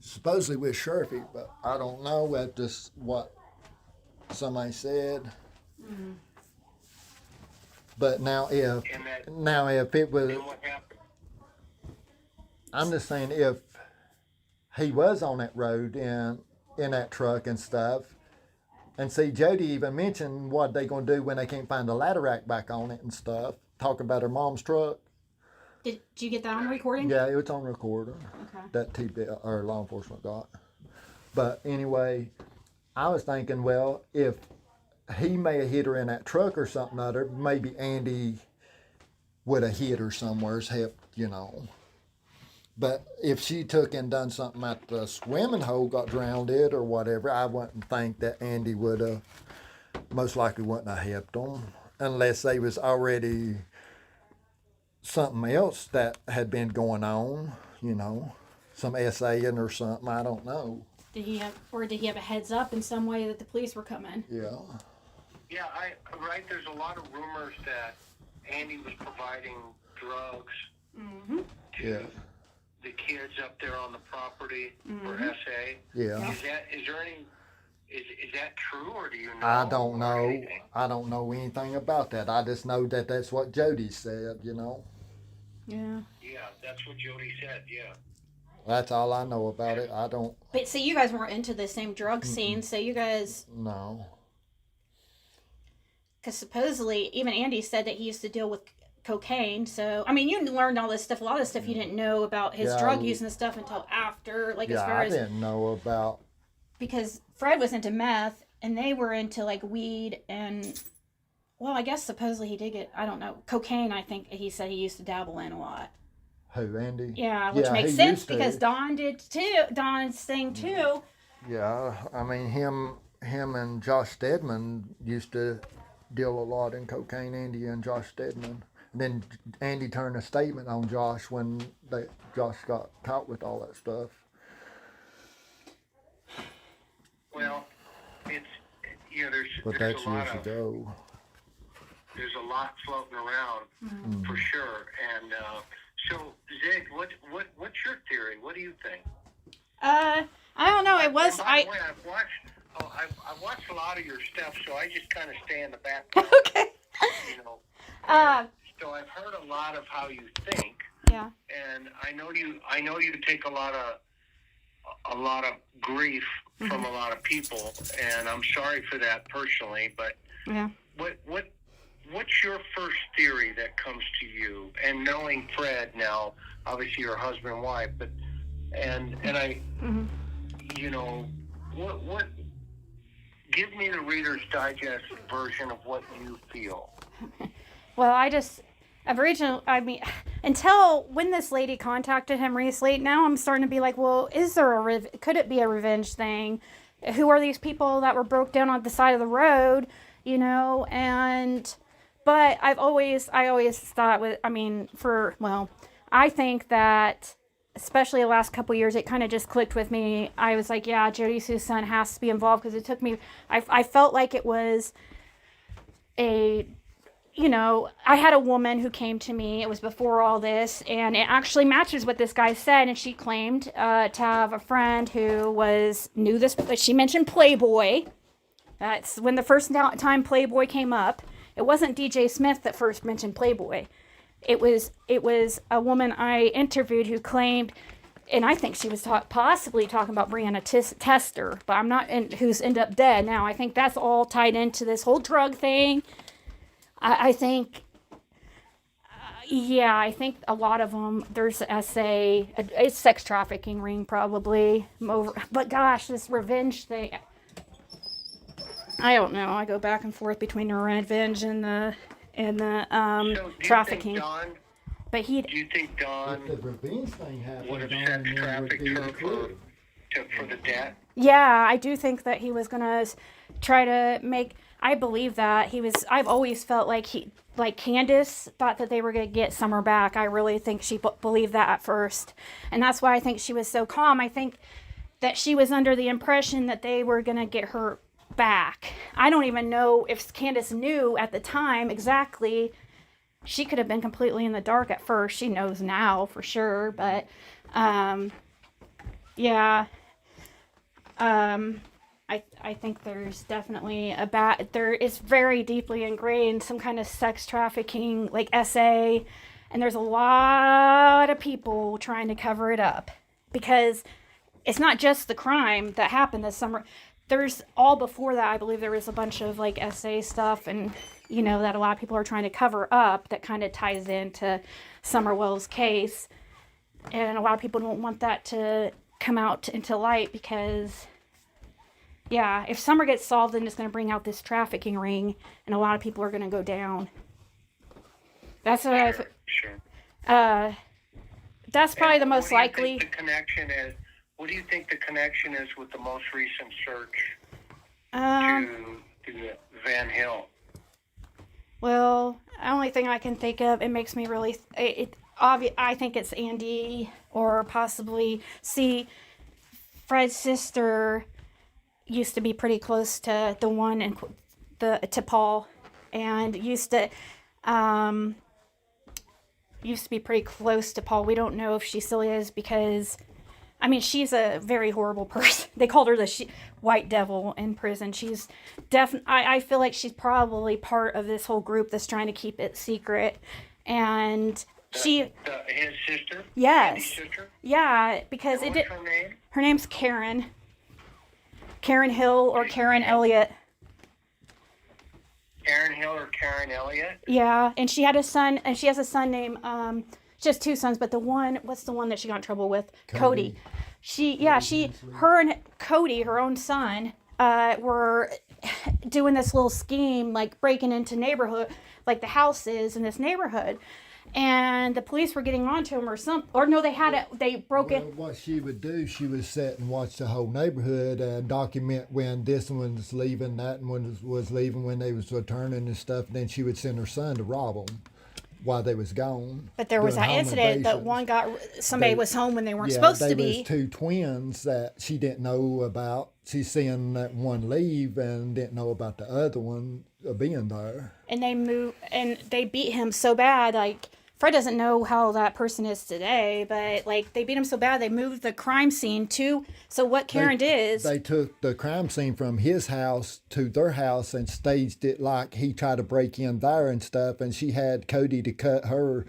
supposedly with Sherfy, but I don't know. That's just what somebody said. Mm-hmm. But now if it was, And what happened? I'm just saying if he was on that road in that truck and stuff, and see Jody even mentioned what they gonna do when they can't find the ladder rack back on it and stuff, talking about her mom's truck. Did you get that on recording? Yeah, it was on recorder. Okay. That TB or law enforcement got. But anyway, I was thinking, well, if he may have hit her in that truck or something other, maybe Andy would have hit her somewhere's helped, you know. But if she took and done something at the swimming hole, got drowned it or whatever, I wouldn't think that Andy would have, most likely wouldn't have helped them unless they was already something else that had been going on, you know, some essaying or something, I don't know. Did he have a heads up in some way that the police were coming? Yeah. Yeah, right. There's a lot of rumors that Andy was providing drugs Mm-hmm. to Yeah. the kids up there on the property for Mm-hmm. SA. Yeah. Is there any? Is that true, or do you know? I don't or know. anything? I don't know anything about that. I just know that that's what Jody said, you know. Yeah. Yeah, that's what Jody said. Yeah. That's all I know about it. I don't But see, you guys weren't into the same drug scene, so you guys, know. because supposedly even Andy said that he used to deal with cocaine. So I mean, you learned all this stuff. A lot of stuff you didn't know about his Yeah, drug use and stuff until after, like as Yeah, far I as didn't know about. because Fred was into meth and they were into like weed and. Well, I guess supposedly he did get, I don't know, cocaine, I think he said he used to dabble in a lot. Who, Andy? Yeah, which makes he sense used to. because Don did too. Don's thing too. Yeah, I mean him and Josh Stedman used to deal a lot in cocaine. Andy and Josh Stedman. And then Andy turned a statement on Josh when Josh got caught with all that stuff. Well, it's But there's that's a lot years of ago. there's a lot floating around for sure. And so Zig, what's your theory? What do you think? I don't know. It was And by the way, I've watched a lot of your stuff, so I just kind of stay in the background. Okay. You know. Uh, So I've heard a lot of how you think, yeah. and I know you take a lot of grief from a lot of people, and I'm sorry for that personally. But Yeah. what's your first theory that comes to you? And knowing Fred now, obviously you're husband and wife, but and I, you know, what give me the Reader's Digest version of what you feel. Well, I mean, until when this lady contacted him recently, now I'm starting to be like, well, is there could it be a revenge thing? Who are these people that were broke down on the side of the road, you know? But I always thought I think that, especially the last couple years, it kind of just clicked with me. I was like, yeah, Jody Sue's son has to be involved because it took me, I felt like it was I had a woman who came to me, it was before all this, and it actually matches what this guy said, and she claimed to have a friend who knew this, she mentioned Playboy. That's when the first time Playboy came up. It wasn't DJ Smith that first mentioned Playboy. It was a woman I interviewed who claimed, and I think she was possibly talking about Brianna Tester, but I'm not, who's ended up dead now. I think that's all tied into this whole drug thing. I think a lot of them, there's a sex trafficking ring probably. But gosh, this revenge thing, I don't know. I go back and forth between the revenge and the trafficking. Do you think Don If the revenge thing happened, would have Don sex would trafficked be her included. for the debt? Yeah, I do think that he was gonna try to make. I believe that I've always felt like Candace thought that they were gonna get Summer back. I really think she believed that at first, and that's why I think she was so calm. I think that she was under the impression that they were gonna get her back. I don't even know if Candace knew at the time exactly. She could have been completely in the dark at first. She knows now for sure, but yeah. I think there's definitely there is very deeply ingrained some kind of sex trafficking, like SA, and there's a lot of people trying to cover it up because it's not just the crime that happened this summer. There's all before that, I believe there was a bunch of like SA stuff and, that a lot of people are trying to cover up that kind of ties into Summerwell's case. And a lot of people don't want that to come out into light because, yeah, if Summer gets solved, then it's going to bring out this trafficking ring, and a lot of people are going to go down. That's what Sure. That's probably the most likely. What do you think the connection is with the most recent search to Van Hill? Well, the only thing I can think of, it makes me really. I think it's Andy or possibly. See, Fred's sister used to be pretty close to the one to Paul, and used to be pretty close to Paul. We don't know if she still is because, I mean, she's a very horrible person. They called her the white devil in prison. She's I feel like she's probably part of this whole group that's trying to keep it secret. And his sister? Yes. Andy's sister? Yeah, because What's her name? Her name's Karen. Karen Hill or Karen Elliott. Karen Hill or Karen Elliott? Yeah, and she had a son, and she has a son named, she has two sons, but what's the one that she got in trouble with? Cody. Her and Cody, her own son, were doing this little scheme, like breaking into neighborhood, like the houses in this neighborhood. And the police were getting onto him they broke it. What she would do, she would sit and watch the whole neighborhood and document when this one was leaving, that one was leaving, when they was returning and stuff. Then she would send her son to rob them while they was gone. But there was that incident that somebody was home when they weren't supposed to be. There was two twins that she didn't know about. She's seeing that one leave and didn't know about the other one being there. And they beat him so bad, like, Fred doesn't know how that person is today, but like they beat him so bad they moved the crime scene so what Karen did is they took the crime scene from his house to their house and staged it like he tried to break in there and stuff, and she had Cody to cut her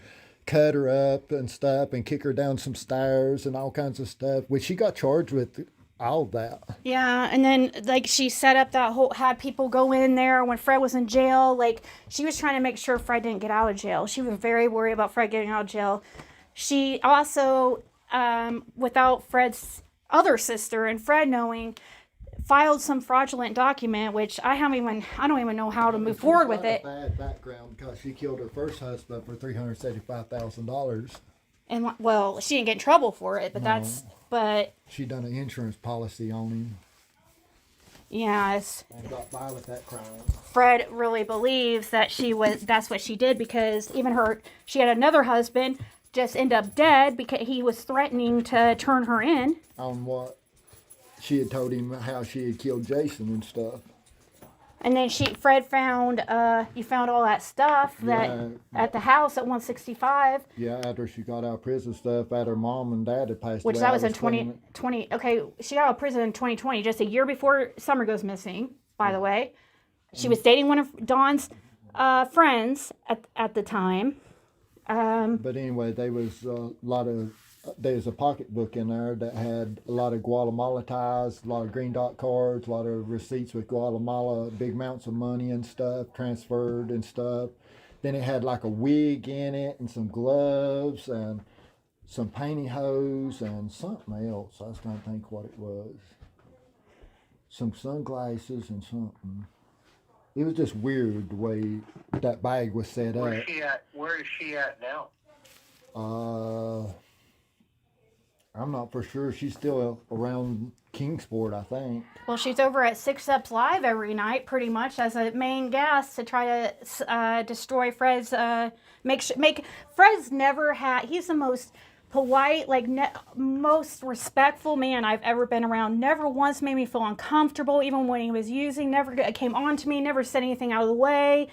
up and stuff and kick her down some stairs and all kinds of stuff, which she got charged with all that. Yeah, and then like she set up had people go in there when Fred was in jail. Like she was trying to make sure Fred didn't get out of jail. She was very worried about Fred getting out of jail. She also, without Fred's other sister and Fred knowing, filed some fraudulent document, which I don't even know how to move forward with it. Bad background because she killed her first husband for $375,000. And well, she didn't get in trouble for it, but she done an insurance policy on him. Yes. And got by with that crime. Fred really believes that that's what she did, because she had another husband just end up dead because he was threatening to turn her in. On what? She had told him how she had killed Jason and stuff. And then Fred found all that stuff at the house at 165. Yeah, after she got out of prison stuff, after her mom and dad had passed away. Which that was in 2020. Okay, she got out of prison in 2020, just a year before Summer goes missing, by the way. She was dating one of Dawn's friends at the time. But anyway, there was a pocketbook in there that had a lot of Guatemala ties, a lot of green dot cards, a lot of receipts with Guatemala, big amounts of money and stuff, transferred and stuff. Then it had like a wig in it and some gloves and some pantyhose and something else. I was trying to think what it was. Some sunglasses and something. It was just weird the way that bag was set up. Where is she at now? I'm not for sure. She's still around Kingsport, I think. Well, she's over at Six Ups Live every night, pretty much, as a main guest to try to destroy Fred's. Fred's never had. He's the most polite, most respectful man I've ever been around. Never once made me feel uncomfortable, even when he was using. Never came on to me. Never said anything out of the way.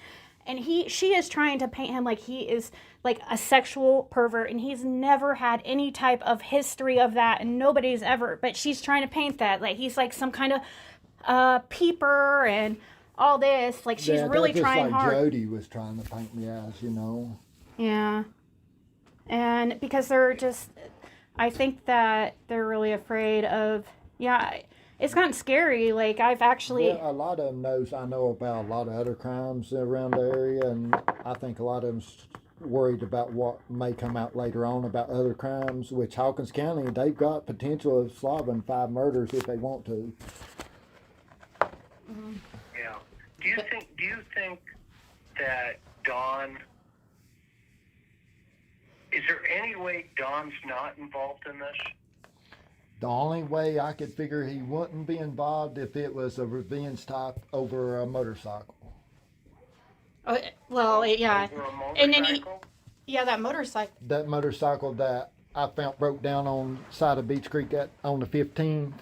And she is trying to paint him like he is like a sexual pervert, and he's never had any type of history of that, and nobody's ever. But she's trying to paint that like he's like some kind of peeper and all this. Like she's really trying hard. Jody was trying to paint me as, Yeah, and because I think that they're really afraid of. Yeah. It's gotten scary. Like, I've actually... Yeah, a lot of them I know about a lot of other crimes around the area, and I think a lot of them's worried about what may come out later on about other crimes, which Hawkins County, they've got potential of solving 5 murders if they want to. Mm-hmm. Yeah. Do you think that Dawn... Is there any way Dawn's not involved in this? The only way I could figure he wouldn't be involved if it was a revenge type over a motorcycle. Oh, well, yeah. Over a motorcycle? And then that motorcycle. That motorcycle that I found broke down on side of Beach Creek on the 15th.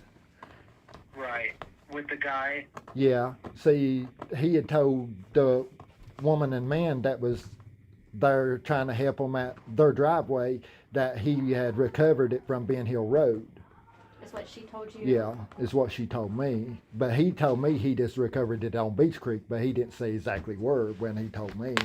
Right. with the guy. Yeah. See, he had told the woman and man that was there trying to help him at their driveway that he had recovered it from Ben Hill Road. Is what she told you? Yeah, is what she told me. But he told me he just recovered it on Beach Creek, but he didn't say exactly where when he told me.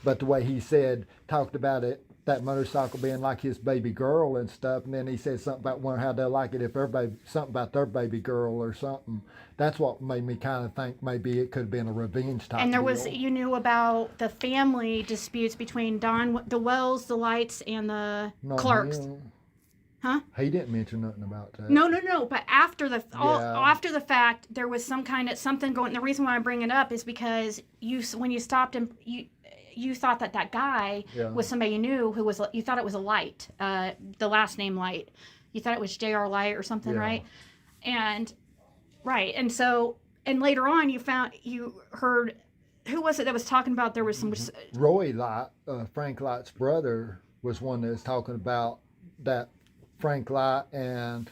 But the way he said, talked about it, that motorcycle being like his baby girl and stuff, and then he said something about wondering how they'll like it if their baby, something about their baby girl or something. That's what made me kind of think maybe it could have been a revenge type And there deal. was, you knew about the family disputes between the Wells, the Lights, and the No, Clarks. Huh? He didn't mention nothing about that. No. But after the Yeah. after the fact, there was something going. The reason why I bring it up is because when you stopped him, you thought that guy Yeah. was somebody you knew who was. You thought it was a Light, the last name Light. You thought it was J.R. Light or something, Yeah. right? And so later on you heard. Who was it that was talking about there was some. Roy Light, Frank Light's brother, was one that was talking about that Frank Light and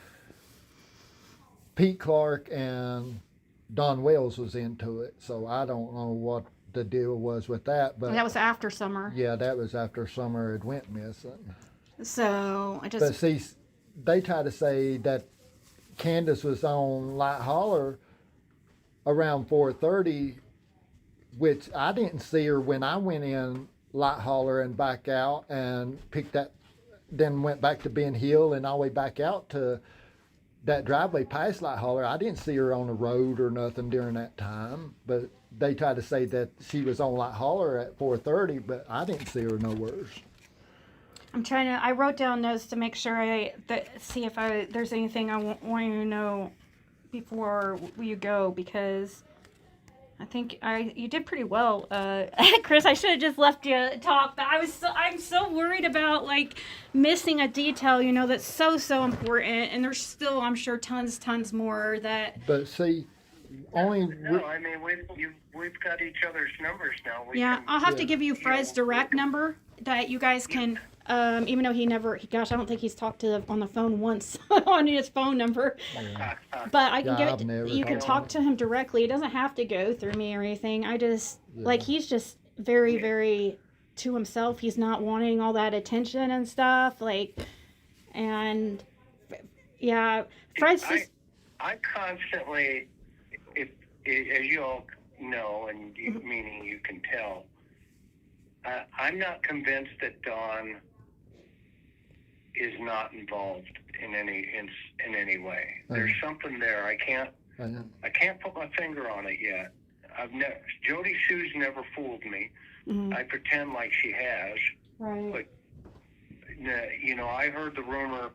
Pete Clark and Don Wells was into it. So I don't know what the deal was with that, but That was after summer. yeah, that was after Summer had went missing. So I But just. see, they try to say that Candace was on Light Holler around 4:30, which I didn't see her when I went in Light Holler and back out and picked that, then went back to Ben Hill and all the way back out to that driveway past Light Holler. I didn't see her on the road or nothing during that time, but they try to say that she was on Light Holler at 4:30, but I didn't see her nowhere. I wrote down notes to make sure see if there's anything I want you to know before you go, because I think you did pretty well, Chris. I should have just left you talk, but I'm so worried about like missing a detail, that's so important, and there's still, I'm sure, tons more that. But see, only No, I mean we've got each other's numbers now. I'll have to give you Fred's direct number that you guys can. Even though I don't think he's talked to on the phone once on his phone number. But I can I've never you can talk to him directly. It doesn't have to go through me or anything. I just he's just very, very to himself. He's not wanting all that attention and stuff. And Fred's just. I constantly, as you all know, and meaning you can tell, I'm not convinced that Dawn is not involved in any way. There's something there. I can't put my finger on it yet. Jody Sue's never fooled me. Mm-hmm. I pretend like she has. Right. But I heard the rumor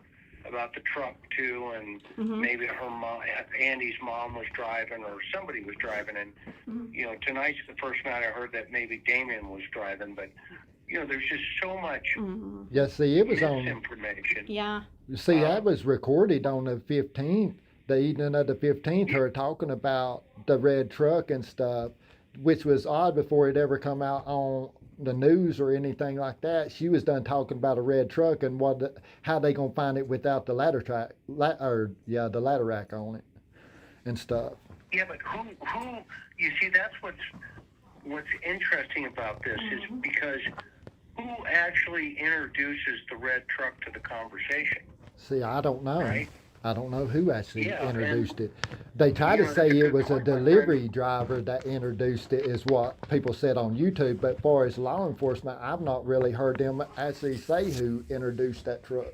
about the truck too, and maybe her mom, Andy's mom, was driving, or somebody was driving, and tonight's the first night I heard that maybe Damien was driving, but there's just so much Yeah, see, it was on misinformation. Yeah. See, that was recorded on the 15th, the evening of the 15th, her talking about the red truck and stuff, which was odd before it ever come out on the news or anything like that. She was done talking about a red truck and how they gonna find it without the the ladder rack on it and stuff. Yeah, but who? You see, that's what's interesting about this is because who actually introduces the red truck to the conversation? See, I don't know. Right? I don't know who actually Yeah, introduced it. They try to say it was a delivery driver that introduced it, is what people said on YouTube. But as far as law enforcement, I've not really heard them actually say who introduced that truck.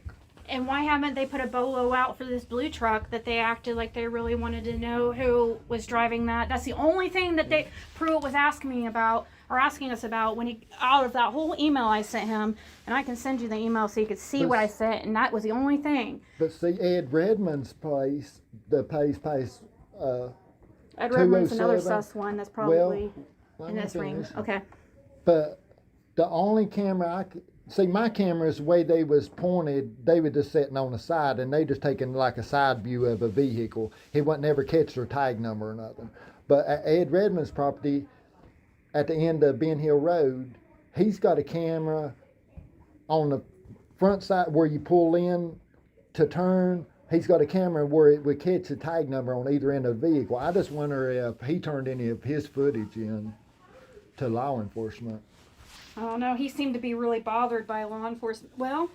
And why haven't they put a bolo out for this blue truck that they acted like they really wanted to know who was driving that? That's the only thing that Pruitt was asking us about when out of that whole email I sent him, and I can send you the email so you could see what I sent, and that was the only thing. But see, Ed Redmond's place, the place, Ed Redmond's another 207, sus one that's probably let in me this ring. finish. Okay. But the only camera see, my cameras, the way they was pointed, they were just sitting on the side, and they just taking like a side view of a vehicle. He wasn't ever catch their tag number or nothing. But at Ed Redmond's property, at the end of Ben Hill Road, he's got a camera on the front side where you pull in to turn he's got a camera where it would catch the tag number on either end of the vehicle. I just wonder if he turned any of his footage in to law enforcement. I don't know. He seemed to be really bothered by law enforcement. Well,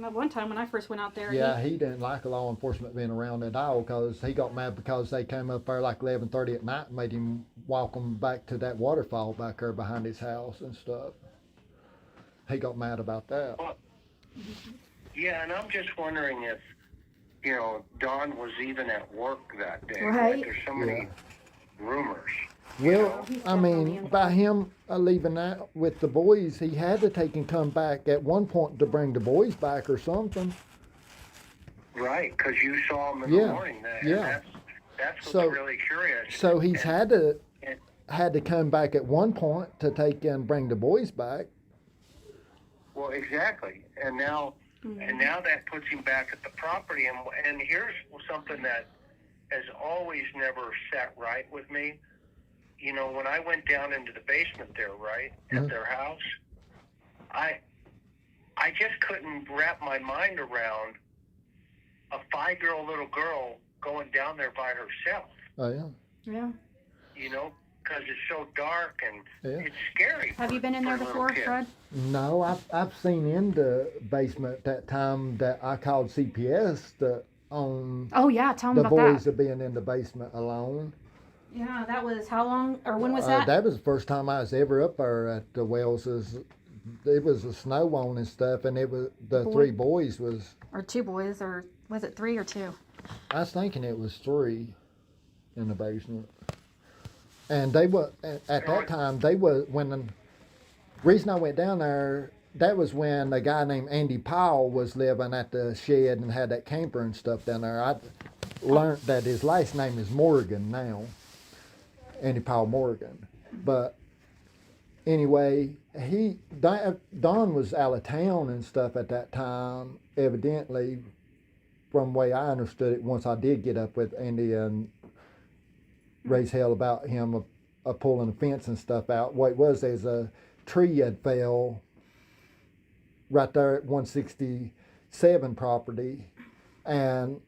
at one time when I first went out there. Yeah, he didn't like law enforcement being around at all because he got mad because they came up there like 11:30 at night and made him walk them back to that waterfall back there behind his house and stuff. He got mad about that. Well, yeah, and I'm just wondering if, Don was even at work that day. Right. Like, there's so many rumors. Well, I mean, by him leaving that with the boys, he had to take and come back at one point to bring the boys back or something. Right, because you saw him in the morning. That's what's really curious. So he's had to come back at one point to take and bring the boys back. Well, exactly, and now that puts him back at the property. And here's something that has always never sat right with me. When I went down into the basement there, right, at their house, I just couldn't wrap my mind around a 5-year-old little girl going down there by herself. Oh, yeah. Yeah. Because it's so dark and it's scary. Have you been in there before, Fred? No, I've seen in the basement that time that I called CPS on Oh, yeah, tell them the about boys being in the basement alone. Yeah, that was how long, or when was that? That was the first time I was ever up there at the Wells's. It was a snow on and stuff, and it was the 3 boys was. Or 2 boys, or was it 3 or 2? I was thinking it was 3 in the basement, and they were at that time. They were when the reason I went down there. That was when a guy named Andy Powell was living at the shed and had that camper and stuff down there. I learned that his last name is Morgan now. Andy Powell Morgan. But anyway, Don was out of town and stuff at that time, evidently, from the way I understood it, once I did get up with Andy and raise hell about him pulling the fence and stuff out. What it was, there's a tree had fell right there at 167 property, and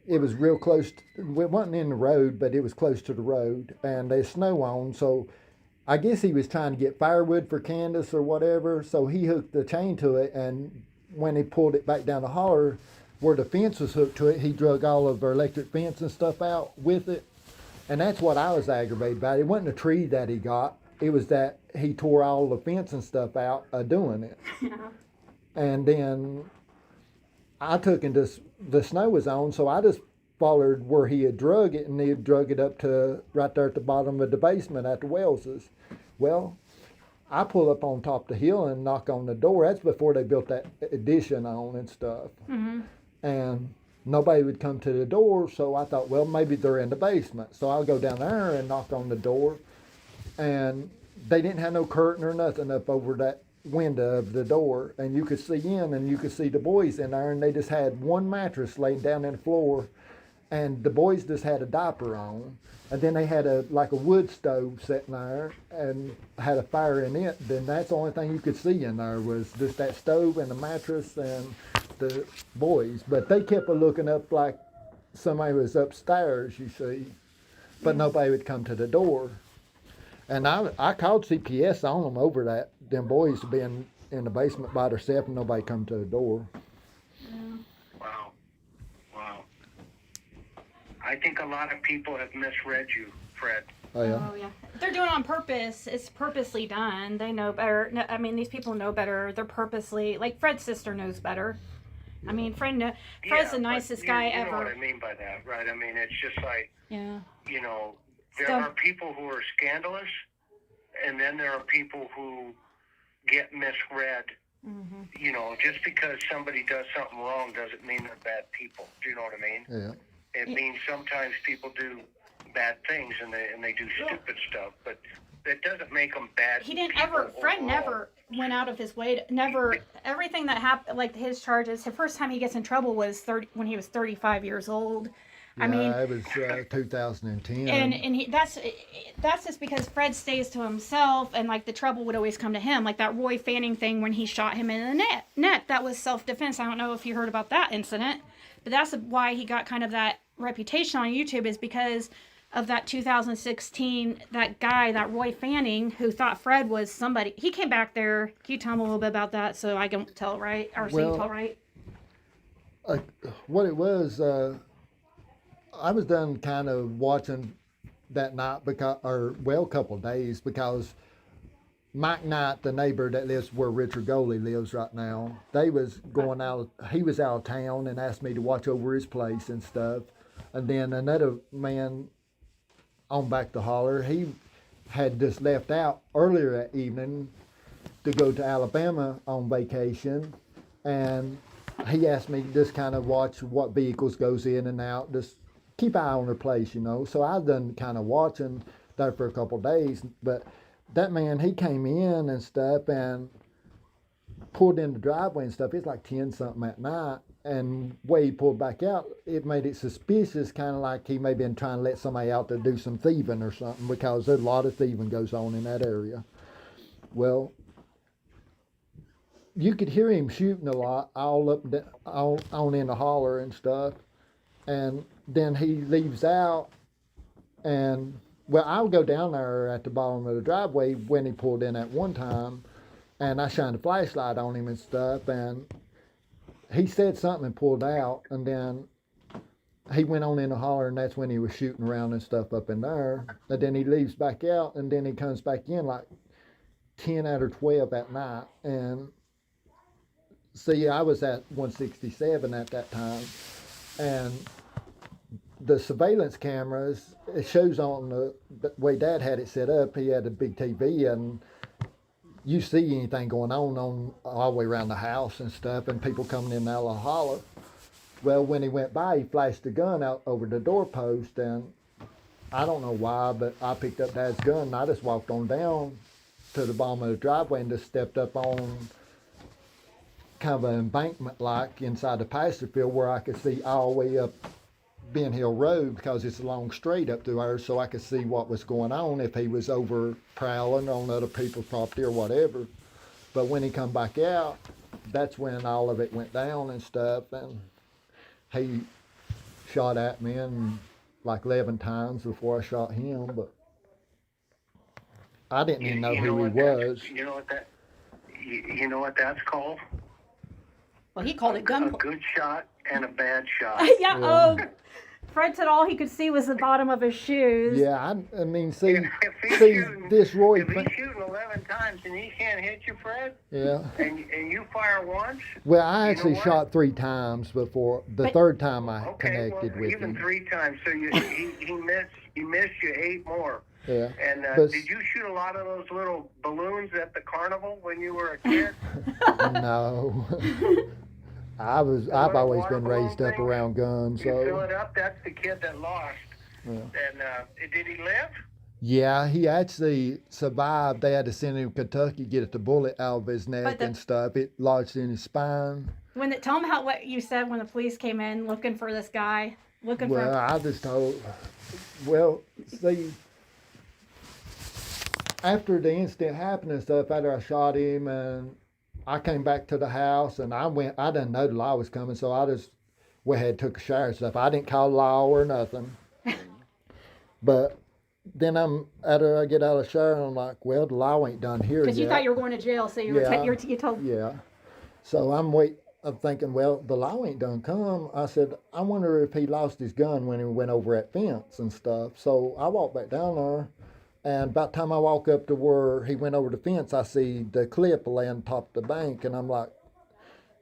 it was real close. It wasn't in the road, but it was close to the road, and there's snow on. So I guess he was trying to get firewood for Candace or whatever. So he hooked the chain to it, and when he pulled it back down the holler where the fence was hooked to it, he drug all of our electric fence and stuff out with it. And that's what I was aggravated about. It wasn't a tree that he got. It was that he tore all the fence and stuff out doing it. And then I took into the snow was on, so I just followed where he had drug it, and he had drug it up to right there at the bottom of the basement at the Wells's. Well, I pull up on top of the hill and knock on the door. That's before they built that addition on and stuff. Mm-hmm. And nobody would come to the door, so I thought, well, maybe they're in the basement. So I'll go down there and knock on the door, and they didn't have no curtain or nothing up over that window of the door, and you could see in, and you could see the boys in there, and they just had one mattress laid down in the floor, and the boys just had a diaper on, and then they had a wood stove sitting there and had a fire in it. Then that's the only thing you could see in there was just that stove and the mattress and the boys. But they kept looking up like somebody was upstairs, you see, but nobody would come to the door. And I called CPS on them over that, them boys being in the basement by themselves and nobody come to the door. Yeah. Wow. I think a lot of people have misread you, Fred. Oh, yeah? Oh, yeah. They're doing it on purpose. It's purposely done. They know better. No, I mean, these people know better. They're purposely, like Fred's sister knows better. I mean, Fred's the nicest guy ever. You know what I mean by that, right? I mean, it's just like, yeah. There are people who are scandalous, and then there are people who get misread. Mm-hmm. Just because somebody does something wrong doesn't mean they're bad people. Do you know what I mean? Yeah. It means sometimes people do bad things and they do stupid stuff, but that doesn't make them bad. He didn't ever. Fred never went out of his way to never. Everything that happened, like his charges. The first time he gets in trouble was when he was 35 years old. Yeah, I mean, it was 2010. And that's just because Fred stays to himself, and like the trouble would always come to him, like that Roy Fanning thing when he shot him in the neck. That was self-defense. I don't know if you heard about that incident, But that's why he got kind of that reputation on YouTube, is because of that 2016, that guy, that Roy Fanning, who thought Fred was somebody. He came back there. Can you tell him a little bit about that so I can tell right? Or so you tell right? What it was, I was done kind of watching that night a couple of days, because Mike Knight, the neighbor that lives where Richard Goley lives right now, he was out of town and asked me to watch over his place and stuff. And then another man on back to holler, he had just left out earlier that evening to go to Alabama on vacation, and he asked me to just kind of watch what vehicles goes in and out, just keep eye on the place, So I done kind of watching there for a couple of days, but that man, he came in and stuff and pulled in the driveway and stuff. It's like 10 something at night, and way he pulled back out, it made it suspicious, kind of like he may have been trying to let somebody out to do some thieving or something, because there's a lot of thieving goes on in that area. Well, you could hear him shooting a lot all up on in the holler and stuff, and then he leaves out, and well, I'll go down there at the bottom of the driveway when he pulled in at one time, and I shined a flashlight on him and stuff, and he said something and pulled out, and then he went on in the holler, and that's when he was shooting around and stuff up in there. And then he leaves back out, and then he comes back in like 10 out of 12 at night. And see, I was at 167 at that time, and the surveillance cameras, it shows on the way Dad had it set up, he had a big TV, and you see anything going on all the way around the house and stuff, and people coming in and out of the holler. Well, when he went by, he flashed the gun out over the doorpost, and I don't know why, but I picked up Dad's gun, and I just walked on down to the bottom of the driveway and just stepped up on kind of an embankment like inside the pasture field, where I could see all the way up Ben Hill Road, because it's a long straight up through there, so I could see what was going on, if he was over prowling on other people's property or whatever. But when he come back out, that's when all of it went down and stuff, and he shot at me and like 11 times before I shot him, but I didn't even know who he was. You know what that's called? Well, he called it gun. A good shot and a bad shot. Yeah. Oh, Fred said all he could see was the bottom of his shoes. Yeah, I mean, see, this Roy. If he's shooting 11 times and he can't hit you, Fred. Yeah. And you fire once. Well, I actually shot 3 times before the third time I connected with even him. 3 times. So he missed you 8 more. Yeah. And did you shoot a lot of those little balloons at the carnival when you were a kid? No. I've always been raised up around guns. You so. fill it up. That's the kid that lost. Yeah. And did he live? Yeah, he actually survived. They had to send him to Kentucky, get the bullet out of his neck and stuff. It lodged in his spine. Tell him what you said when the police came in looking for this guy. I just told. Well, see, after the incident happened and stuff, after I shot him, and I came back to the house, and I didn't know the law was coming, so I just went ahead and took a shower and stuff. I didn't call the law or nothing. But then after I get out of the shower, I'm like, well, the law ain't done here yet. Because you thought you were going to jail, so you told. Yeah. So I'm thinking, well, the law ain't done come. I said, I wonder if he lost his gun when he went over that fence and stuff. So I walked back down there. And by the time I walk up to where he went over the fence, I see the clip laying on top of the bank. And I'm like,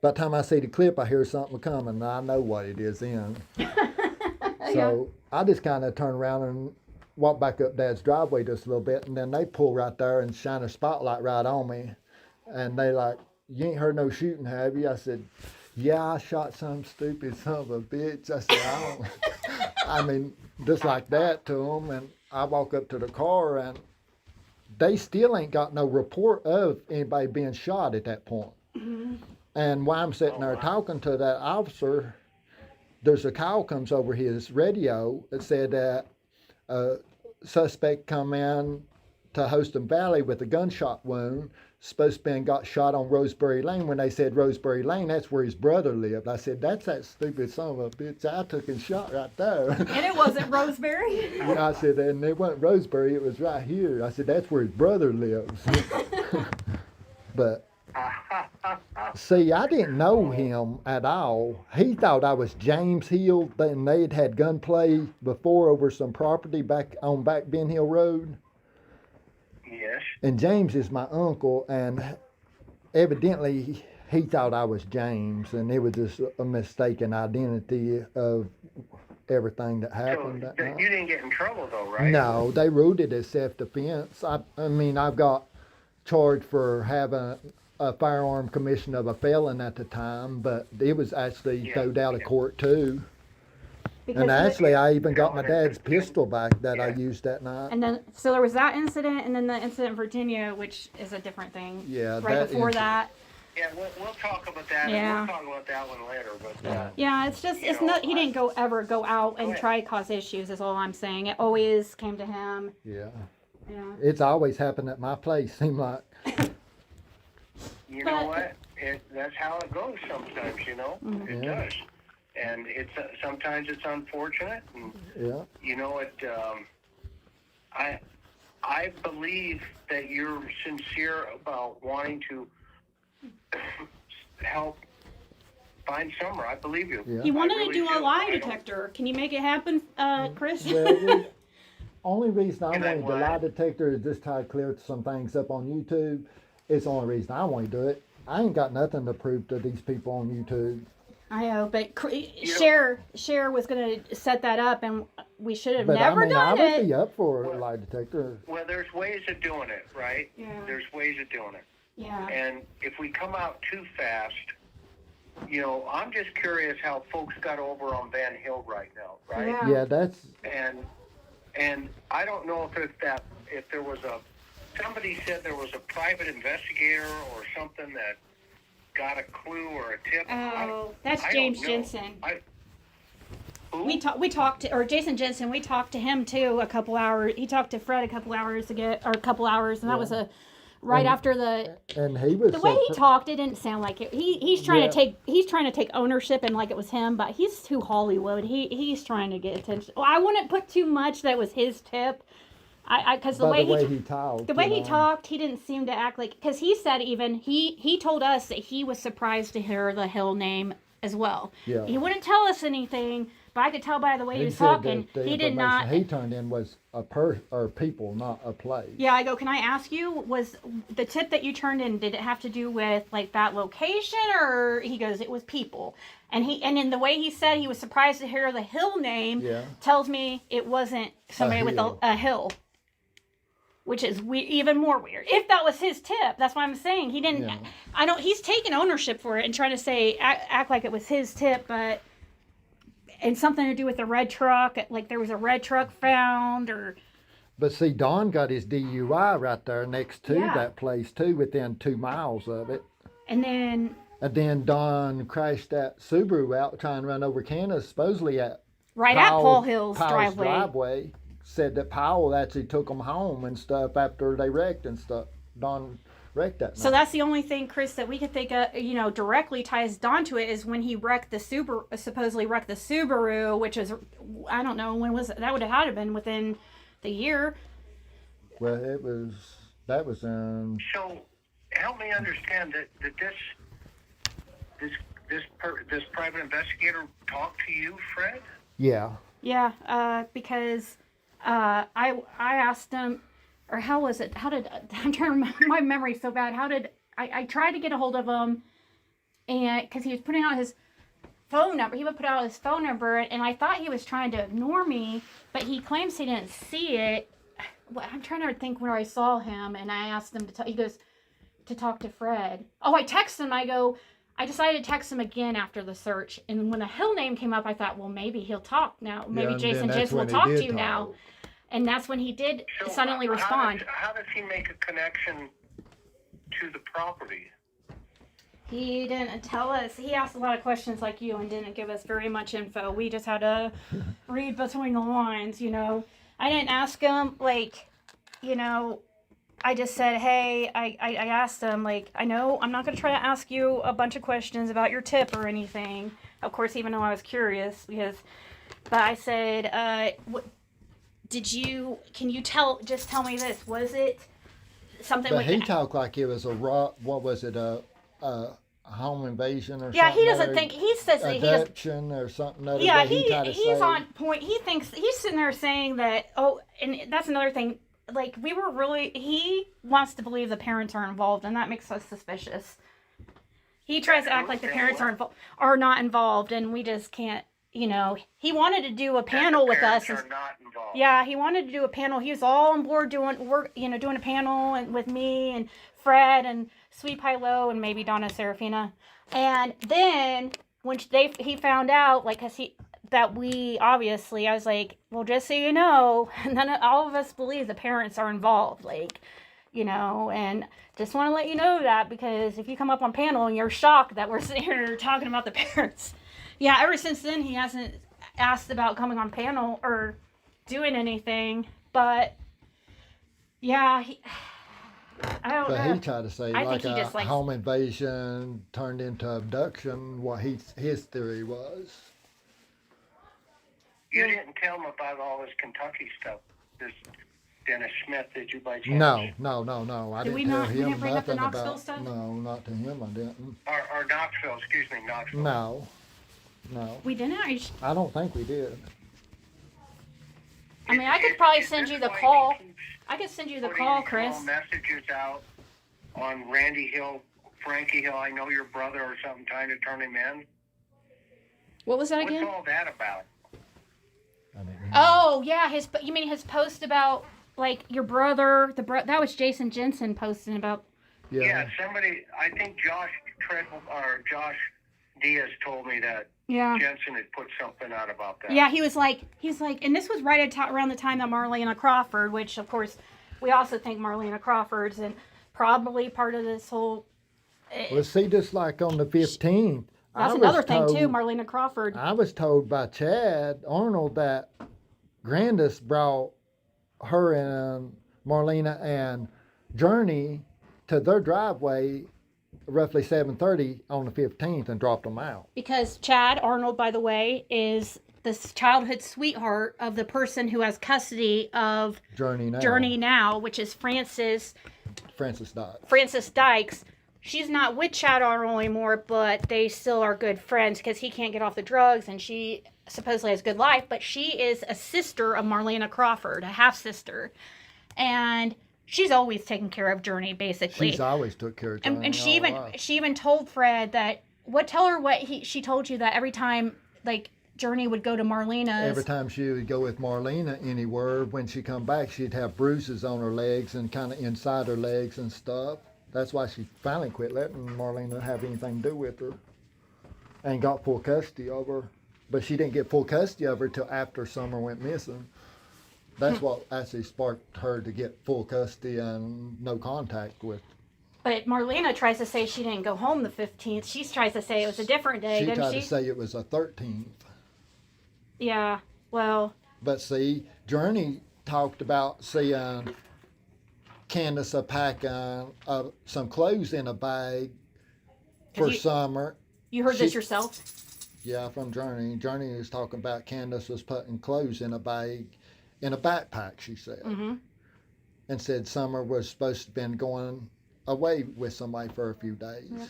by the time I see the clip, I hear something coming. And I know what it is then. So I just kind of turn around and walk back up Dad's driveway just a little bit. And then they pull right there and shine a spotlight right on me. And they like, you ain't heard no shooting, have you? I said, yeah, I shot some stupid son of a bitch. I said, I mean, just like that to them. And I walk up to the car, and they still ain't got no report of anybody being shot at that point. Mm-hmm. And while I'm sitting there talking to that officer, there's a call comes over his radio that said that a suspect come in to Hostin Valley with a gunshot wound. Supposed to got shot on Roseberry Lane. When they said Roseberry Lane, that's where his brother lived. I said, that's that stupid son of a bitch. I took his shot right there. And it wasn't Roseberry. I said, and it wasn't Roseberry, it was right here. I said, that's where his brother lives. But, see, I didn't know him at all. He thought I was James Hill, and they had gunplay before over some property back on Back Ben Hill Road. Yes. And James is my uncle, and evidently he thought I was James, and it was just a mistaken identity of everything that happened that night. You didn't get in trouble though, right? No, they ruled it as self-defense. I mean, I've got charged for having a firearm commission of a felon at the time, but it was actually thrown out of court too. Because And actually, I even got my dad's pistol back that I used that night. And then, so there was that incident, and then the incident in Virginia, which is a different thing. Yeah, right that before incident. that. Yeah, we'll talk about that. Yeah. We'll talk about that one later. But Yeah, it's just, it's know, not, he didn't ever go out and ahead. try to cause issues, is all I'm saying. It always came to him. Yeah. Yeah. It's always happened at my place, seemed like. you know what? That's how it goes sometimes. You know, it Yeah. does. And it's sometimes it's unfortunate. And, Yeah. you know it. I believe that you're sincere about wanting to help find Summer. I believe you. Yeah. He wanted I really to do a do. lie I don't- detector. Can you make it happen, Chris? Well, the only reason I And I wanted the would. lie detector is just try to clear some things up on YouTube. It's the only reason I want to do it. I ain't got nothing to prove to these people on YouTube. I know, but Cher was going to set that up, and we should have But never I mean, I done would it. be up for a lie detector. Well, there's ways of doing it, right? Yeah. There's ways of doing it. Yeah. And if we come out too fast, you know, I'm just curious how folks got over on Van Hill right now, right? Yeah. Yeah, that's And I don't know if there was somebody said there was a private investigator or something that got a clue or a tip. Oh, that's I James don't know. Jensen. Who? We talked to, or Jason Jensen. We talked to him too a couple hours. He talked to Fred a couple hours ago, or a couple hours, and that was right after the and he was the way he talked. It didn't sound like it. He's trying to take ownership and like it was him, but he's too Hollywood. He's trying to get attention. Well, I wouldn't put too much that was his tip. Because the way he talked. The way he talked, he didn't seem to act like, because he said even, he told us that he was surprised to hear the Hill name as well. Yeah. He wouldn't tell us anything, but I could tell by the way he was said talking, that the he did not. information he turned in was or people, not a place. Yeah, I go, can I ask you, was the tip that you turned in, did it have to do with like that location, or he goes, it was people. And in the way he said he was surprised to hear the Hill name, tells me it wasn't somebody with a hill. Which is even more weird. If that was his tip, that's why I'm saying he didn't. Yeah. He's taking ownership for it and trying to say act like it was his tip, but and something to do with the red truck, like there was a red truck found, or. But see, Don got his DUI right there next to that place too, within 2 miles of it. And then Don crashed that Subaru out trying to run over Candace, supposedly at Paul Hill's Powell's driveway. Said that Powell actually took them home and stuff after they wrecked and stuff. Don wrecked that night. So that's the only thing, Chris, that we could think of, directly ties Don to it is when he wrecked the Subaru, supposedly wrecked the Subaru, which is, I don't know, when was it? That would have had to been within the year. Well, that was in. So, help me understand that this private investigator talked to you, Fred? Yeah. Yeah, because I asked him, or how was it? I'm trying to remember, my memory's so bad. I tried to get a hold of him, and because he was putting out his phone number, he would put out his phone number, and I thought he was trying to ignore me, but he claims he didn't see it. Well, I'm trying to think where I saw him, and I asked him he goes to talk to Fred. Oh, I text him. I decided to text him again after the search, and when the Hill name came up, I thought, well, maybe he'll talk now. Maybe Jason will talk to you now. And that's when he did suddenly respond. How does he make a connection to the property? He didn't tell us. He asked a lot of questions like you and didn't give us very much info. We just had to read between the lines, I didn't ask him, I just said, hey, I asked him, like, I know I'm not going to try to ask you a bunch of questions about your tip or anything. Of course, even though I was curious, but I said, can you just tell me this? Was it something But with he talked like it was what was it, a home invasion or yeah, something? he doesn't think, he says that he doesn't. Abduction or something other Yeah, that he tried to he's say. on point. He thinks, he's sitting there saying that, and that's another thing, like, he wants to believe the parents are involved, and that makes us suspicious. He tries to act like the parents are not involved, and we just can't, he wanted to do a panel with us. Are not involved. Yeah, he wanted to do a panel. He was all on board doing a panel and with me and Fred and Sweet Pie Low and maybe Donna Serafina. And then when he found out, like, I was like, well, just so you know, and then all of us believe the parents are involved, like, and just want to let you know that, because if you come up on panel and you're shocked that we're sitting here talking about the parents. Yeah, ever since then, he hasn't asked about coming on panel or doing anything, but yeah, I don't know. But he tried to say I like think he a just likes home invasion turned into abduction, what his theory was. You didn't tell him about all this Kentucky stuff, this Dennis Smith, did you by chance? No. I Did we didn't tell not- we him didn't bring up the nothing Knoxville about. stuff? No, not to him. I didn't. Or Knoxville, excuse me, Knoxville. No. We didn't. I don't think we did. I mean, I could probably send you the call. I could send you the call, Chris. Messages out on Randy Hill, Frankie Hill. I know your brother or something, trying to turn him in. What was that again? What's all that about? I didn't. Oh yeah, you mean his post about like your brother? That was Jason Jensen posting about. Yeah, somebody. I think Josh Diaz told me that. Yeah. Jensen had put something out about that. Yeah, he was like, and this was right around the time that Marlena Crawford, which of course we also think Marlena Crawford's and probably part of this whole. Well, see, just like on the 15th. That's another thing too, Marlena Crawford. I was told by Chad Arnold that Grandis brought her and Marlena and Journey to their driveway roughly 7:30 on the 15th and dropped them out. Because Chad Arnold, by the way, is the childhood sweetheart of the person who has custody of Journey now, which is Frances Dykes. She's not with Chad Arnold anymore, but they still are good friends because he can't get off the drugs and she supposedly has a good life, but she is a sister of Marlena Crawford, a half-sister. And she's always taken care of Journey, basically. She's always took care of Journey. And she even told Fred that, she told you that every time, like, Journey would go to Marlena's. Every time she would go with Marlena anywhere, when she come back, she'd have bruises on her legs and kind of inside her legs and stuff. That's why she finally quit letting Marlena have anything to do with her and got full custody of her. But she didn't get full custody of her till after Summer went missing. That's what actually sparked her to get full custody and no contact with. But Marlena tries to say she didn't go home the 15th. She tries to say it was a different day, She doesn't tried to say it was a 13th. Yeah, well. But see, Journey talked about seeing Candace packing some clothes in a bag for Summer. You heard this yourself? Yeah, from Journey. Journey was talking about Candace was putting clothes in a bag, in a backpack, she said. Mm-hmm. And said Summer was supposed to have been going away with somebody for a few days. Yep.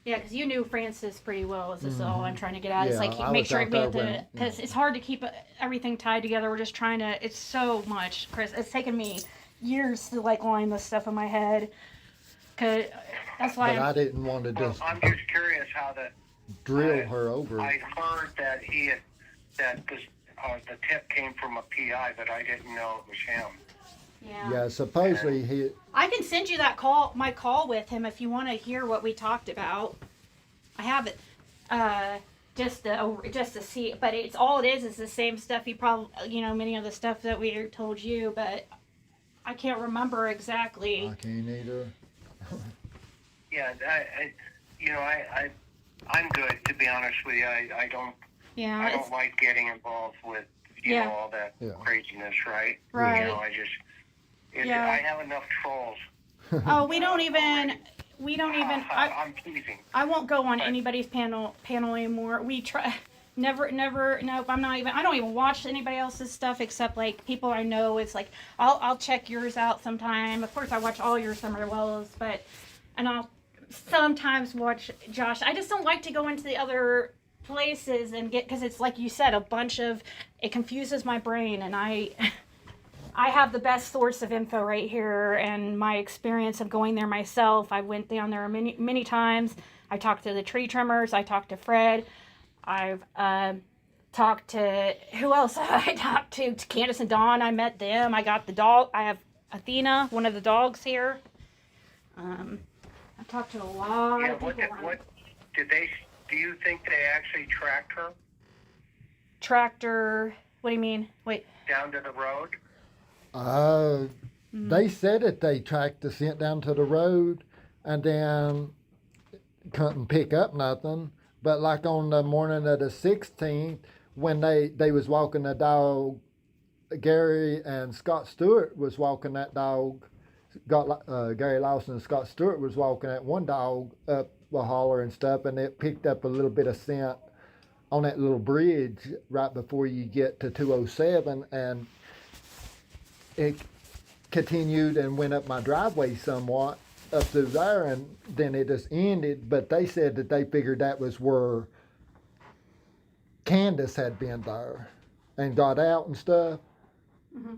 Yeah, because you knew Frances pretty well. This is all I'm trying to get at. It's like make sure we have to, because it's hard to keep everything tied together. We're just trying to. It's so much, Chris. It's taken me years to like line this stuff in my head. Cause that's why. But I didn't want to just. I'm just curious how the drill her over. I heard that the tip came from a PI, but I didn't know it was him. Yeah, supposedly he. I can send you my call with him if you want to hear what we talked about. I have it, just to see. But it's all it is the same stuff. He probably, many of the stuff that we told you, but I can't remember exactly. I can't either. Yeah, I'm good, to be honest with you. I don't. Yeah. I don't like getting involved with all that craziness, right? Right. Yeah. I have enough trolls. Oh, we don't even. I'm teasing. I won't go on anybody's panel anymore. We try. Never. Nope. I'm not even. I don't even watch anybody else's stuff except like people I know. It's like I'll check yours out sometime. Of course, I watch all your Summer Wells, and I'll sometimes watch Josh. I just don't like to go into the other places and because it's like you said, a bunch of. It confuses my brain, and I have the best source of info right here, and my experience of going there myself. I went down there many times. I talked to the tree trimmers. I talked to Fred. I've talked to who else? I talked to Candace and Dawn. I met them. I got the dog. I have Athena, one of the dogs here. I talked to a lot of people. What did they? Do you think they actually tracked her? Tracked her? What do you mean? Wait. Down to the road. They said that they tracked the scent down to the road and then couldn't pick up nothing. But like on the morning of the 16th, when they was walking the dog, Gary and Scott Stewart was walking that dog. Gary Lawson and Scott Stewart was walking that one dog up the holler and stuff, and it picked up a little bit of scent on that little bridge right before you get to 207, and it continued and went up my driveway somewhat up through there, and then it just ended. But they said that they figured that was where Candace had been there and got out and stuff.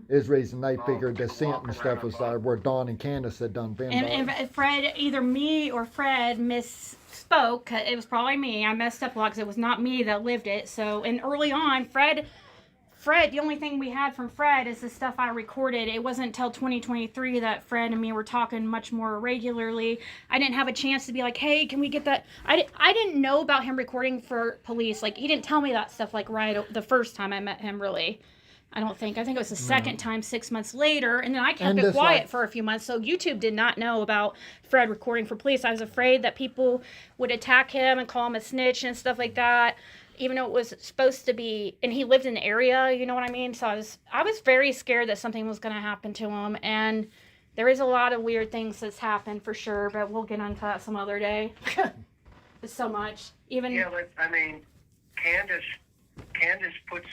Is reason they figured the scent and stuff was there where Dawn and Candace had done been there. And Fred, either me or Fred misspoke. It was probably me. I messed up a lot because it was not me that lived it. So, and early on, Fred, the only thing we had from Fred is the stuff I recorded. It wasn't until 2023 that Fred and me were talking much more regularly. I didn't have a chance to be like, hey, can we get that? I didn't know about him recording for police. Like, he didn't tell me that stuff like right the first time I met him, really. I don't think. I think it was the second time 6 months later. And then I kept it quiet for a few months. So YouTube did not know about Fred recording for police. I was afraid that people would attack him and call him a snitch and stuff like that. Even though it was supposed to be, and he lived in the area, you know what I mean? So I was very scared that something was going to happen to him. And there is a lot of weird things that's happened for sure, but we'll get into that some other day. It's so much. Yeah, but I mean, Candace puts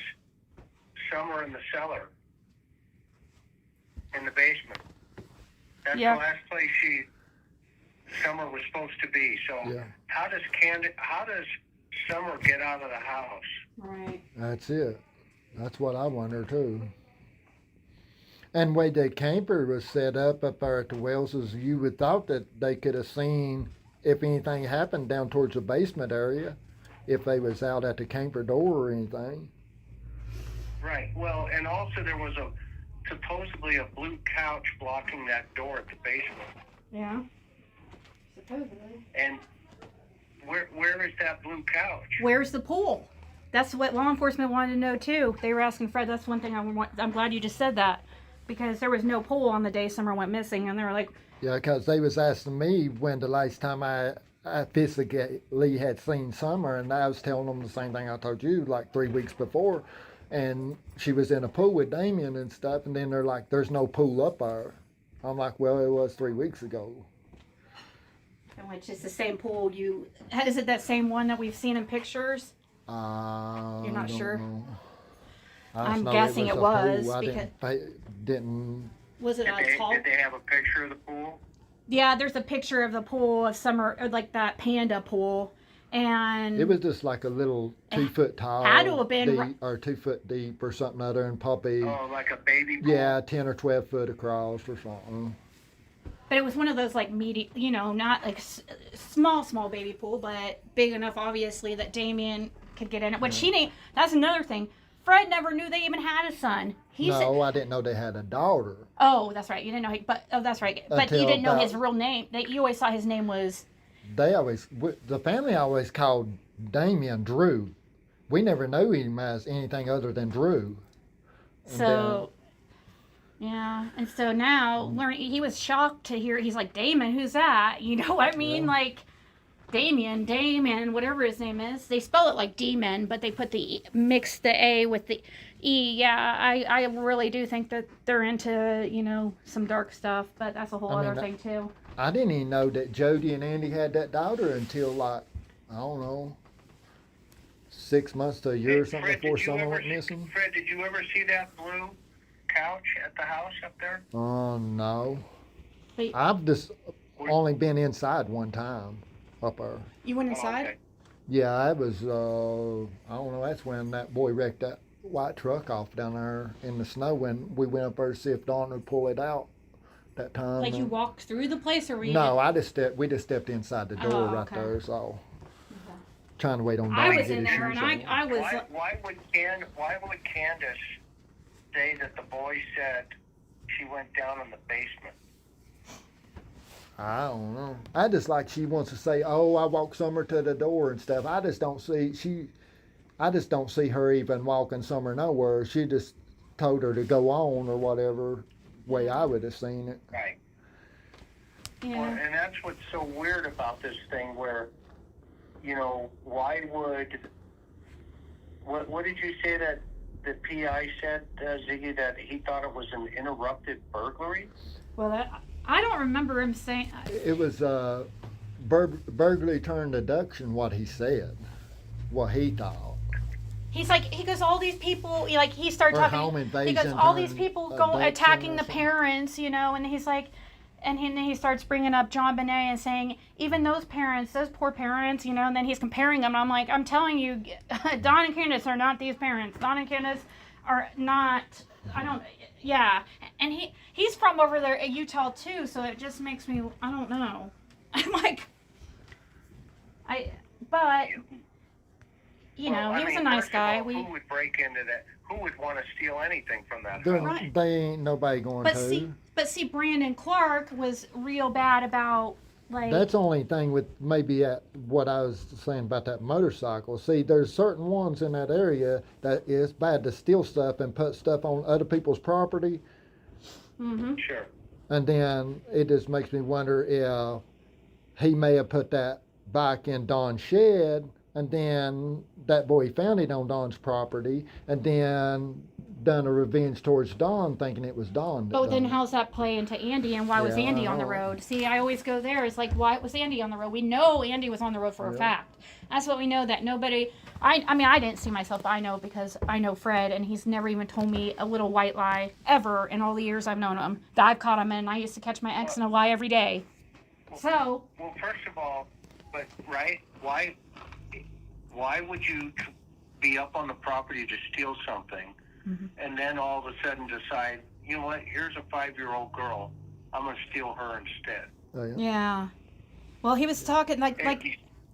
Summer in the cellar, in the basement. That's the last place Summer was supposed to be. So how does Summer get out of the house? Right. That's it. That's what I wonder too. And the way the camper was set up there at the Wellses, you would thought that they could have seen if anything happened down towards the basement area, if they was out at the camper door or anything. Right. Well, and also there was supposedly a blue couch blocking that door at the basement. Yeah. Supposedly. And where is that blue couch? Where's the pool? That's what law enforcement wanted to know too. They were asking Fred. That's one thing I'm glad you just said that, because there was no pool on the day Summer went missing, and they were like. Yeah, because they was asking me when the last time I physically had seen Summer, and I was telling them the same thing I told you like 3 weeks before. And she was in a pool with Damien and stuff, and then they're like, there's no pool up there. I'm like, well, it was 3 weeks ago. Which is the same pool is it that same one that we've seen in pictures? You're not sure? Know. I'm guessing it was. Didn't. Was it a tall? Did they have a picture of the pool? Yeah, there's a picture of the pool of Summer, or like that panda pool. And it was just like a little 2 foot tall, had to have been deep, or 2 foot deep or something other, and probably like a baby pool? Yeah, 10 or 12 foot across or something. But it was one of those like medium, not like small baby pool, but big enough obviously that Damien could get in it. But she didn't. That's another thing. Fred never knew they even had a son. I didn't know they had a daughter. Oh, that's right. You didn't know. That's right. But you didn't know his real name. You always thought his name was. The family always called Damien Drew. We never knew him as anything other than Drew. And so now he was shocked to hear. He's like, Damon, who's that? You know what I mean? Yeah. Like Damon, whatever his name is. They spell it like demon, but they mix the A with the Yeah, I really do think that they're into, you know, some dark stuff, but that's a whole I mean, other thing too. I didn't even know that Jody and Andy had that daughter until like, I don't know, 6 months to a year or something before someone went missing. Fred, did you ever see that blue couch at the house up there? Oh, no. Wait. I've just only been inside one time up there. You went inside? Oh, okay. Yeah, it was, I don't know, that's when that boy wrecked that white truck off down there in the snow when we went up there to see if Dawn would pull it out that time. Like you walked through the place, or were you? No, we just stepped inside the door right okay. there, so. Trying to wait on Dawn I to was get in his there, shoes and on. I was. Why would Candace say that the boy said she went down in the basement? I don't know. I just like she wants to say, "Oh, I walked Summer to the door and stuff." I just don't see her even walking Summer nowhere. She just told her to go on or whatever way I would have seen it. Right. Yeah. Well, and that's what's so weird about this thing, where, you know, why would? What did you say that the PI said, Ziggy, that he thought it was an interrupted burglary? Well, I don't remember him saying. It was burglary turned deduction. What he said, what he thought. He's like, he goes, all these people, like, he started Or talking. home He goes, invasion all these turned people go abduction attacking or the something. parents, you know, and he's like, and then he starts bringing up John Bonet and saying, even those parents, those poor parents, you know, and then he's comparing them. And I'm like, I'm telling you, Don and Candace are not these parents. Don and Candace are not, yeah. And he's from over there at Utah too, so it just makes me, I don't know. I'm like, but, you know, Well, he was I a mean, nice first of guy. all, who would break into that? Who would want to steal anything from that There, house? Right. They ain't nobody going to. But see, Brandon Clark was real bad about, like. That's the only thing with maybe what I was saying about that motorcycle. See, there's certain ones in that area that it's bad to steal stuff and put stuff on other people's property. Mm-hmm. Sure. And then it just makes me wonder if he may have put that bike in Don's shed, and then that boy found it on Don's property, and then done a revenge towards Don, thinking it was Don. But then how's that play into Andy, and why was Yeah, Andy I on the know. road? See, I always go there. It's like, why was Andy on the road? We know Andy was on the road for a Yeah. fact. That's what we know, that nobody. I mean, I didn't see myself, but I know because I know Fred, and he's never even told me a little white lie ever in all the years I've known him. That I've caught him in. I used to catch my ex in a lie every day. So. Well, first of all, but right, why would you be up on the property to steal something, Mm-hmm. and then all of a sudden decide, you know what? Here's a 5-year-old girl. I'm gonna steal her instead. Oh, yeah. Yeah. Well, he was talking like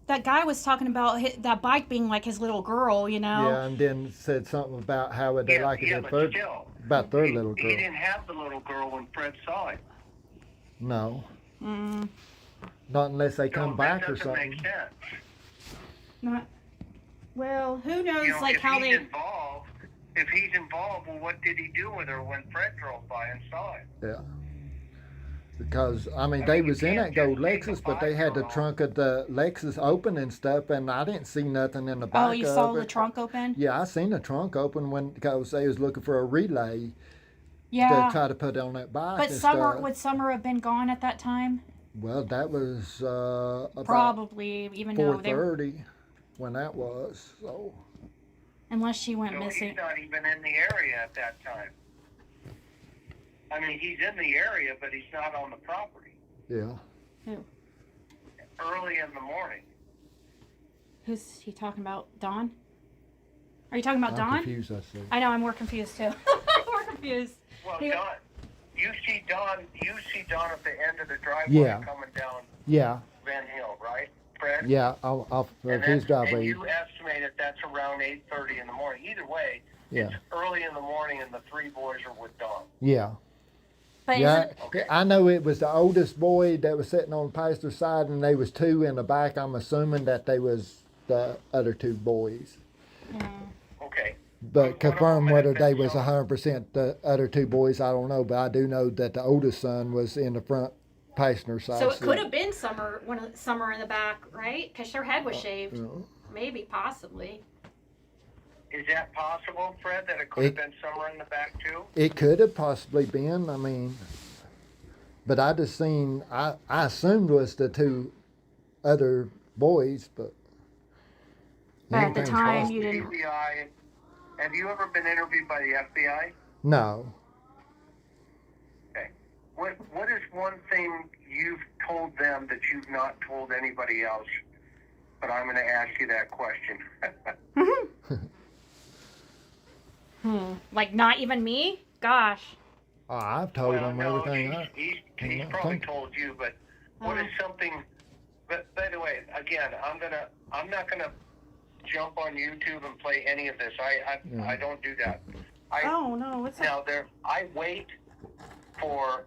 that guy was talking about that bike being like his little girl, you know. Yeah, and then said something about how would they like it yeah, if but their, still, about their he, little he girl. didn't have the little girl when Fred saw it. No, Mm, not unless they come So back that or doesn't something. make sense. not. Well, who knows? You know, like if how he's they. involved, well, what did he do with her when Fred drove by and saw it? Yeah. Because, I mean, I they mean, you was in can't that gold just leave Lexus, a but they had the 5-year-old. trunk of the Lexus open and stuff, and I didn't see nothing in the back Oh, you of saw it. the trunk open? Yeah, I seen the trunk open because they was looking for a relay Yeah. to try to put on that bike But and Summer, stuff. would Summer have been gone at that time? Well, that was about Probably, even though they were, 4:30 when that was, so. unless she went So missing. he's not even in the area at that time. I mean, he's in the area, but he's not on the property. Yeah. Early in the morning. Who's he talking about? Dawn? Are you talking about I'm Dawn? confused, I see. I know, I'm more confused too. More confused. Well, He- Don, you see Don at the end of the driveway Yeah. coming down Yeah, Van Hill, right, Fred? yeah, off And of his and driveway. you estimate that's around 8:30 in the morning. Either way, Yeah, it's early in the morning, and the three boys are with Don. yeah. But Yeah, isn't, Okay. I know it was the oldest boy that was sitting on the passenger side, and they was two in the back. I'm assuming that they was the other two boys. Okay. But One of confirm them whether had they been was shot. 100% the other two boys, I don't know. But I do know that the oldest son was in the front passenger side. so it seat. could have been Summer in the back, right? Because her head was Uh, shaved. you know. Maybe, possibly. Is that possible, Fred, that it could have been somewhere in the back too? It could have possibly been. I mean, but I just seen. I assumed was the two other boys, but But at the anything's time, possible. you didn't. FBI. Have you ever been interviewed by the FBI? No. Okay. What is one thing you've told them that you've not told anybody else? But I'm going to ask you that question. Like not even me? Gosh. Oh, I've told Well, them no, everything. he's probably told you, but what is something? But by the way, again, I'm not gonna jump on YouTube and play any of this. I don't do that. Oh no, what's Now I wait for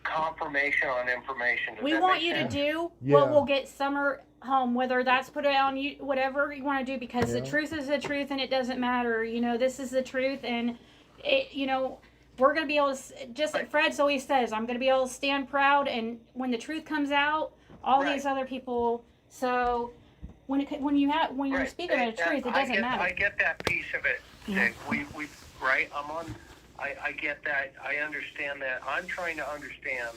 confirmation on information. Does we that want make you sense? to do Yeah. what will get Summer home, whether that's put it on you, whatever you want to do, because the Yeah. truth is the truth and it doesn't matter. You know, this is the truth, and it, you know, we're going to be able to, just like Fred's always says, I'm going to be able to stand proud, and when the truth comes out, all Right. these other people, so when you're Right. speaking of the truth, it doesn't matter. I get that piece of it. Dick. We right. I get that. I understand that. I'm trying to understand,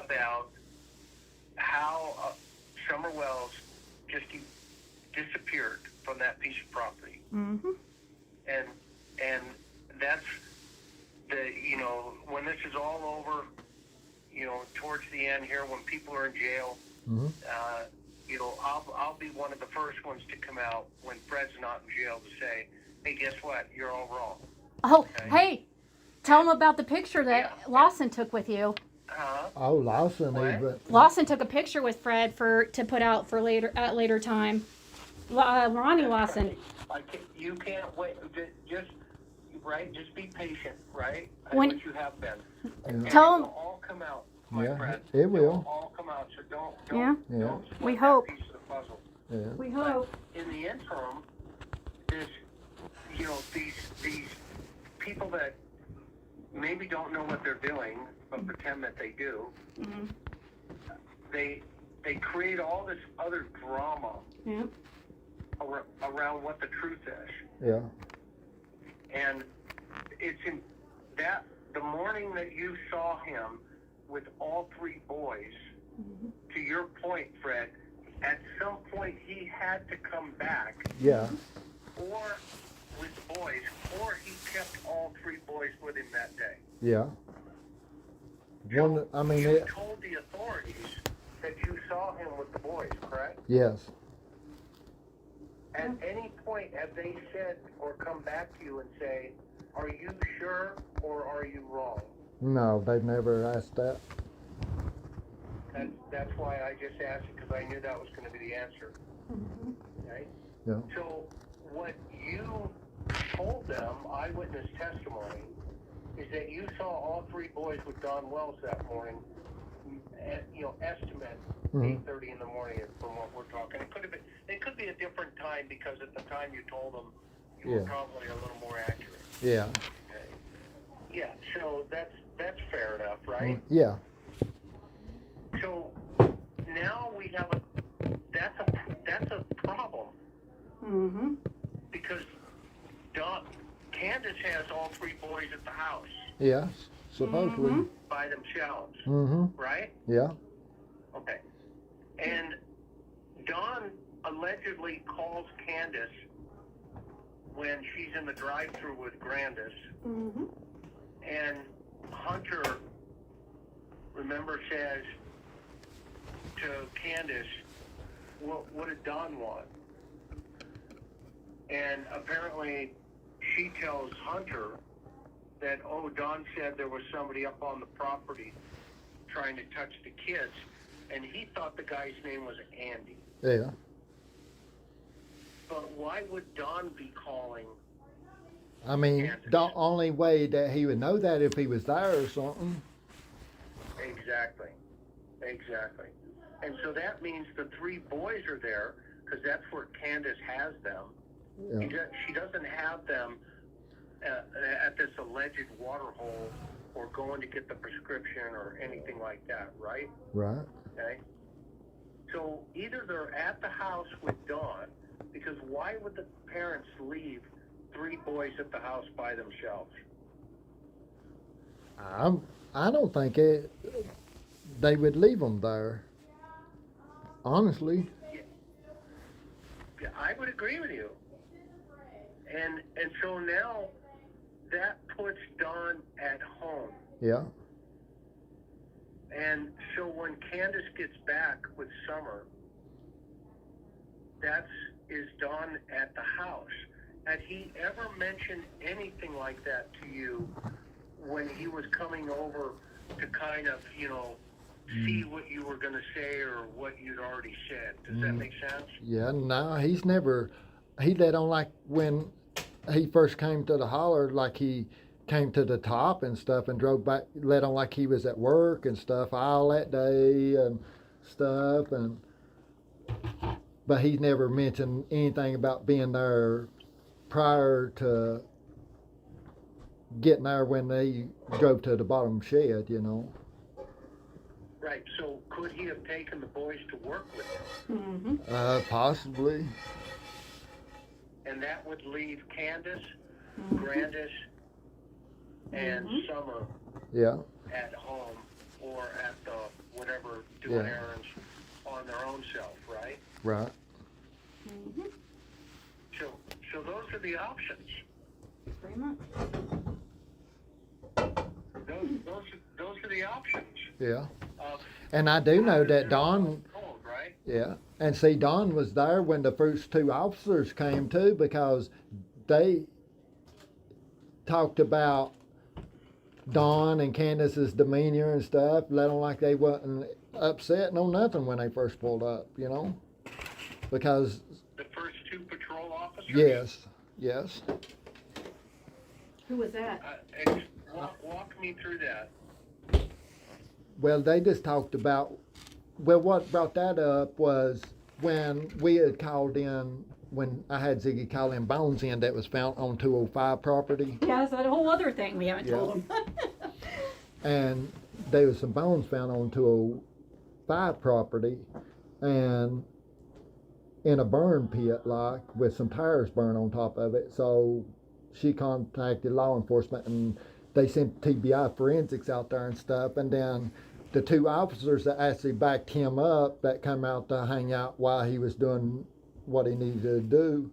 about how Summer Wells just disappeared from that piece of property. Mm-hmm. And that's when this is all over, towards the end here, when people are in jail, Mm-hmm. I'll be one of the first ones to come out when Fred's not in jail to say, hey, guess what? You're all wrong. Oh, Okay. hey, tell them about the picture that Yeah. Lawson took with you. Oh, Lawson What? even. Lawson took a picture with Fred to put out for later time. Ronnie Lawson. You can't wait. Just be patient, right? When- What you have been. Yeah. And Tell it 'em- will all come out, my Yeah, friend. it will. all come out. So don't Yeah. Yeah. don't sweat We that hope. piece of the puzzle. Yeah. We hope. In the interim, is these people that maybe don't know what they're doing but pretend that they do. Mm-hmm. They create all this other drama Yeah. around what the truth is. Yeah. And it's in that the morning that you saw him with all three boys, to your point, Fred, at some point he had to come back, Yeah. or with the boys, or he kept all three boys with him that day. Yeah. One. I mean, You it. told the authorities that you saw him with the boys, correct? Yes. At any point have they said or come back to you and say, are you sure or are you wrong? No, they've never asked that. That's why I just asked it, because I knew that was going to be the answer. Okay? Yeah. So what you told them, eyewitness testimony, is that you saw all three boys with Don Wells that morning, estimate Mhm. 8:30 in the morning from what we're talking. It could be a different time, because at the time you told them, you were Yeah. probably a little more accurate. Yeah. Okay? Yeah, so that's fair enough, right? Yeah. So now we have that's a problem, Mm-hmm. because Candace has all three boys at the house Yeah. Supposedly. Mhm. by themselves, Mm-hmm. right? Yeah. Okay. And Dawn allegedly calls Candace when she's in the drive-thru with Grandis, Mm-hmm. and Hunter, remember, says to Candace, what did Dawn want? And apparently she tells Hunter that, Dawn said there was somebody up on the property trying to touch the kids, and he thought the guy's name was Andy. Yeah. But why would Dawn be calling? I mean, Kansas. the only way that he would know that if he was there or something. Exactly. And so that means the three boys are there, because that's where Candace has them. Yeah. She doesn't have them at this alleged water hole or going to get the prescription or anything like that, right? Right. Okay. So either they're at the house with Dawn, Because why would the parents leave 3 boys at the house by themselves? I don't think they would leave them there. Honestly. Yeah, I would agree with you. And so now that puts Don at home. Yeah. And so when Candace gets back with Summer, is Don at the house. Had he ever mentioned anything like that to you when he was coming over to kind of, see what you were going to say or what you'd already said? Does that make sense? Yeah, no, he let on like when he first came to the holler, like he came to the top and stuff and drove back, let on like he was at work and stuff all that day and stuff, but he never mentioned anything about being there prior to getting there when they drove to the bottom shed, Right, so could he have taken the boys to work with him? Possibly. And that would leave Candace, Grandis, and Summer at home or at the whatever, doing errands on their own self, right? Right. So those are the options. Pretty much. Those are the options. Yeah. And I do know that Don, Cold, right? yeah, and see, Don was there when the first 2 officers came too, because they talked about Don and Candace's demeanor and stuff, let on like they wasn't upset, no nothing when they first pulled up, because The first 2 patrol officers? yes. Who was that? Walk me through that. Well, they just talked about, well, what brought that up was when we had called in, when I had Ziggy call in bones in that was found on 205 property. Yeah, that's a whole other thing we haven't told him. And there was some bones found on 205 property and in a burn pit, like, with some tires burned on top of it. So she contacted law enforcement and they sent TBI forensics out there and stuff. And then the 2 officers that actually backed him up, that come out to hang out while he was doing what he needed to do,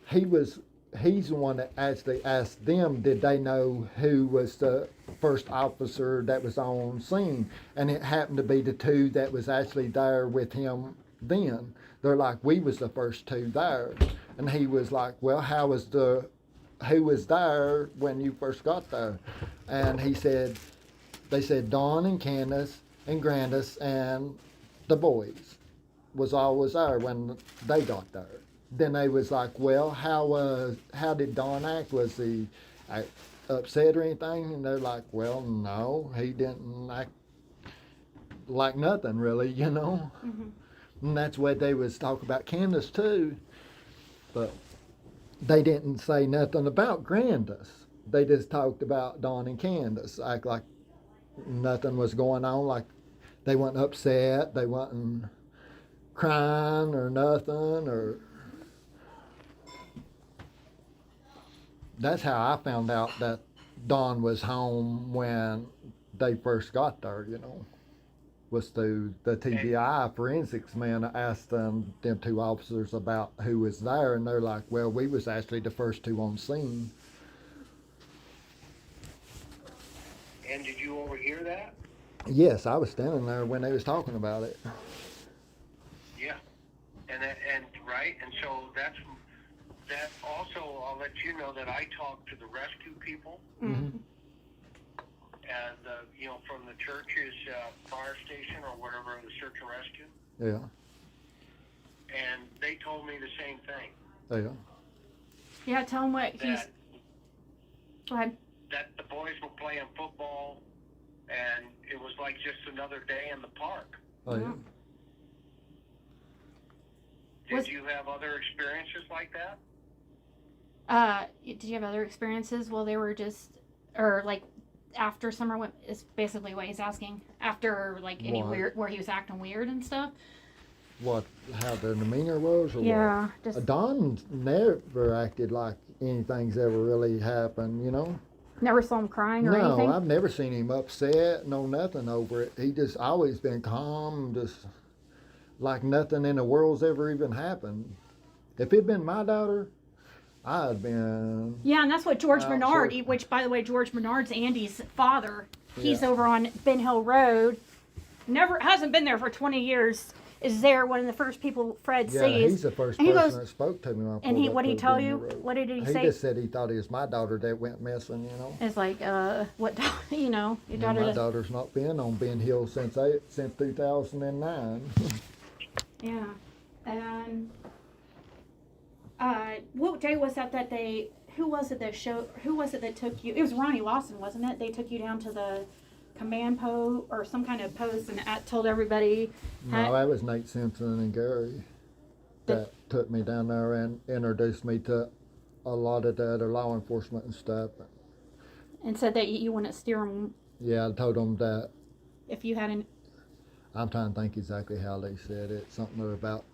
he's the one that actually asked them, did they know who was the first officer that was on scene? And it happened to be the 2 that was actually there with him then. They're like, we was the first 2 there. And he was like, well, who was there when you first got there? And they said Dawn and Candace and Grandis and the boys was always there when they got there. Then they was like, well, how did Don act? Was he upset or anything? And they're like, well, no, he didn't act like nothing really, And that's what they was talking about Candace too. But they didn't say nothing about Grandis. They just talked about Don and Candace, act like nothing was going on, like they weren't upset, they wasn't crying or nothing, or that's how I found out that Don was home when they first got there, was through the TBI forensics man asked them 2 officers about who was there, and they're like, well, we was actually the first 2 on scene. And did you overhear that? Yes, I was standing there when they was talking about it. Yeah. And right, and so that also, I'll let you know that I talked to the rescue people. Mm-hmm. And, from the church's fire station or whatever, the search and rescue. Yeah. And they told me the same thing. Yeah. Yeah, tell him what he's... Go ahead. That the boys were playing football, and it was like just another day in the park. Oh, yeah. Did you have other experiences like that? Did you have other experiences while they were just... Or, like, after summer went... Is basically what he's asking. After, like, any What? weird... Where he was acting weird and stuff? how the demeanor was, or Yeah, what? just Don never acted like anything's ever really happened, you know. never saw him crying or No, anything. I've never seen him upset, no nothing over it. He just always been calm, just like nothing in the world's ever even happened. If it'd been my daughter, I'd been. Yeah, and that's what George Outsourced. Bernard, which by the way, George Bernard's Andy's father. He's Yeah. over on Ben Hill Road. Never hasn't been there for 20 years. Is there one of the first people Fred Yeah, sees? he's the first And he person goes- that spoke to me. When I And pulled up what did he to tell Benny you? Road. What did he He say? just said he thought it was my daughter that went missing, you know. It's like, what, you know, your And daughter. my daughter's not been on Ben Hill since 2009. Yeah, and what day was that they? Who was it that showed? Who was it that took you? It was Ronnie Lawson, wasn't it? They took you down to the command post or some kind of post and told everybody. No, that was Nate Simpson and Gary that took me down there and introduced me to a lot of the other law enforcement and stuff. And said that you wouldn't steer them Yeah, I told them that. if you hadn't. I'm trying to think exactly how they said it. Something about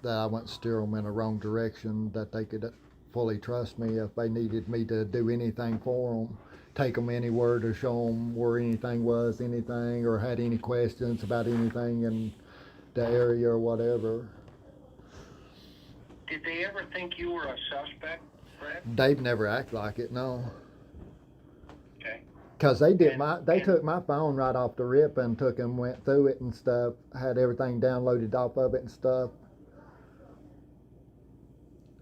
that I wouldn't steer them in the wrong direction, that they could fully trust me if they needed me to do anything for them. Take them anywhere to show them where anything was, anything, or had any questions about anything in the area or whatever. Did they ever think you were a suspect, Fred? They've never acted like it, no. Okay. Cause they did And- they and- took my phone right off the rip and went through it and stuff. Had everything downloaded off of it and stuff.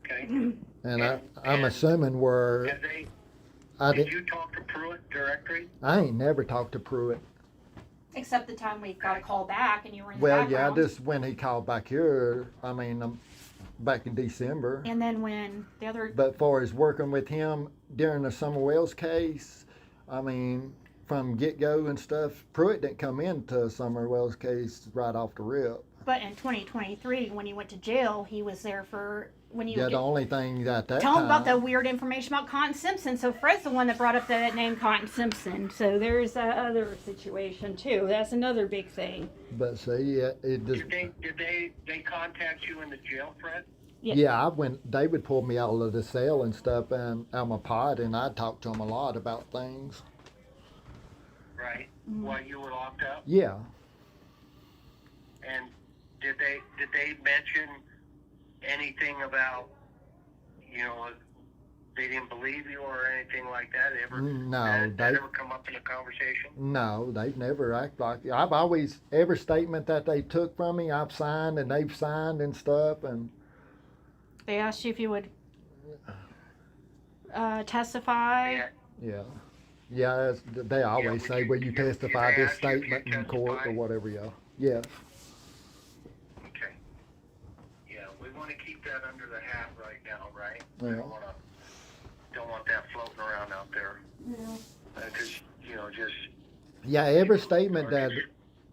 Okay. And I'm And- assuming where Have they? I Did did. you talk to Pruitt directly? I ain't never talked to Pruitt. Except the time we got a call back and you were in the Well, yeah, background. just when he called back here. I mean, back in December. And then when the other. But far as working with him during the Summer Wells case, I mean, from get go and stuff, Pruitt didn't come into Summer Wells case right off the rip. But in 2023, when you went to jail, he was there for when you. Yeah, the only thing that Tell him about the time- weird information about Cotton Simpson. So Fred's the one that brought up that name Cotton Simpson. So there's that other situation too. That's another big thing. But see, it just. Did they contact you in the jail, Fred? Yeah, they would pull me out of the cell and stuff and out my pod, and I'd talk to them a lot about things. Right. While you were locked up? Yeah. And did they mention anything about, they didn't believe you or anything like that? No, Did that ever come up in a conversation? No, they've never acted like it. I've always, every statement that they took from me, I've signed and they've signed and stuff. And They asked you if you would testify. Yeah. yeah, they always would say, you- will you you- testify you this asked if you statement in court or testify? whatever, yeah. Yeah. Okay. Yeah, we want to keep that under the hat right now, right? Yeah. We don't want that floating around out there. Yeah. Because, just... Yeah, every statement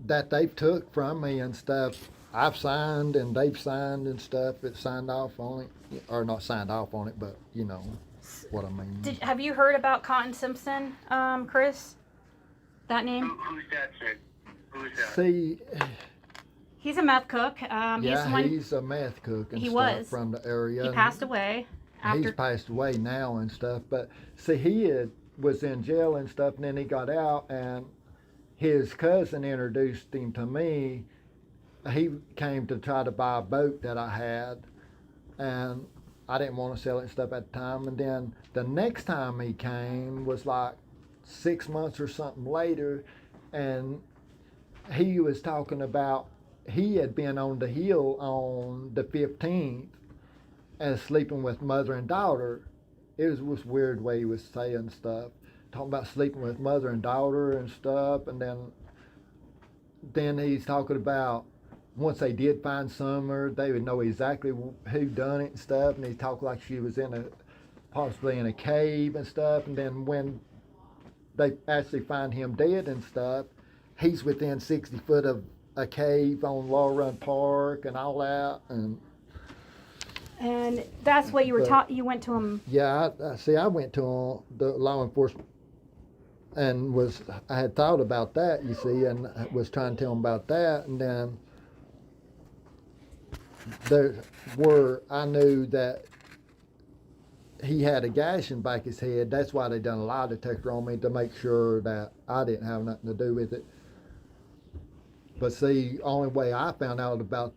that they've took from me and stuff, I've signed and they've signed and stuff. It's signed off on it, or not signed off on it, but you know what I mean. Have you heard about Cotton Simpson, Chris? That name? Who's that, Sid? Who's that? See, He's a meth cook. He's the one. he's a meth cook and He stuff was. from the area. He and passed away after. He's passed away now and stuff. But see, was in jail and stuff, and then he got out, and his cousin introduced him to me. He came to try to buy a boat that I had, and I didn't want to sell it and stuff at the time. And then the next time he came was like 6 months or something later, and he was talking about he had been on the hill on the 15th and sleeping with mother and daughter. It was weird way he was saying stuff, talking about sleeping with mother and daughter and stuff, and then he's talking about once they did find Summer, they would know exactly who done it and stuff, and he talked like she was possibly in a cave and stuff, and then when they actually find him dead and stuff, he's within 60 foot of a cave on Law Run Park and all that, And that's what you were But- taught. You went to him. yeah, I went to the law enforcement and I had thought about that, you see, and was trying to tell him about that, and then there were, I knew that he had a gash in the back of his head. That's why they done a lie detector on me, to make sure that I didn't have nothing to do with it. But see, only way I found out about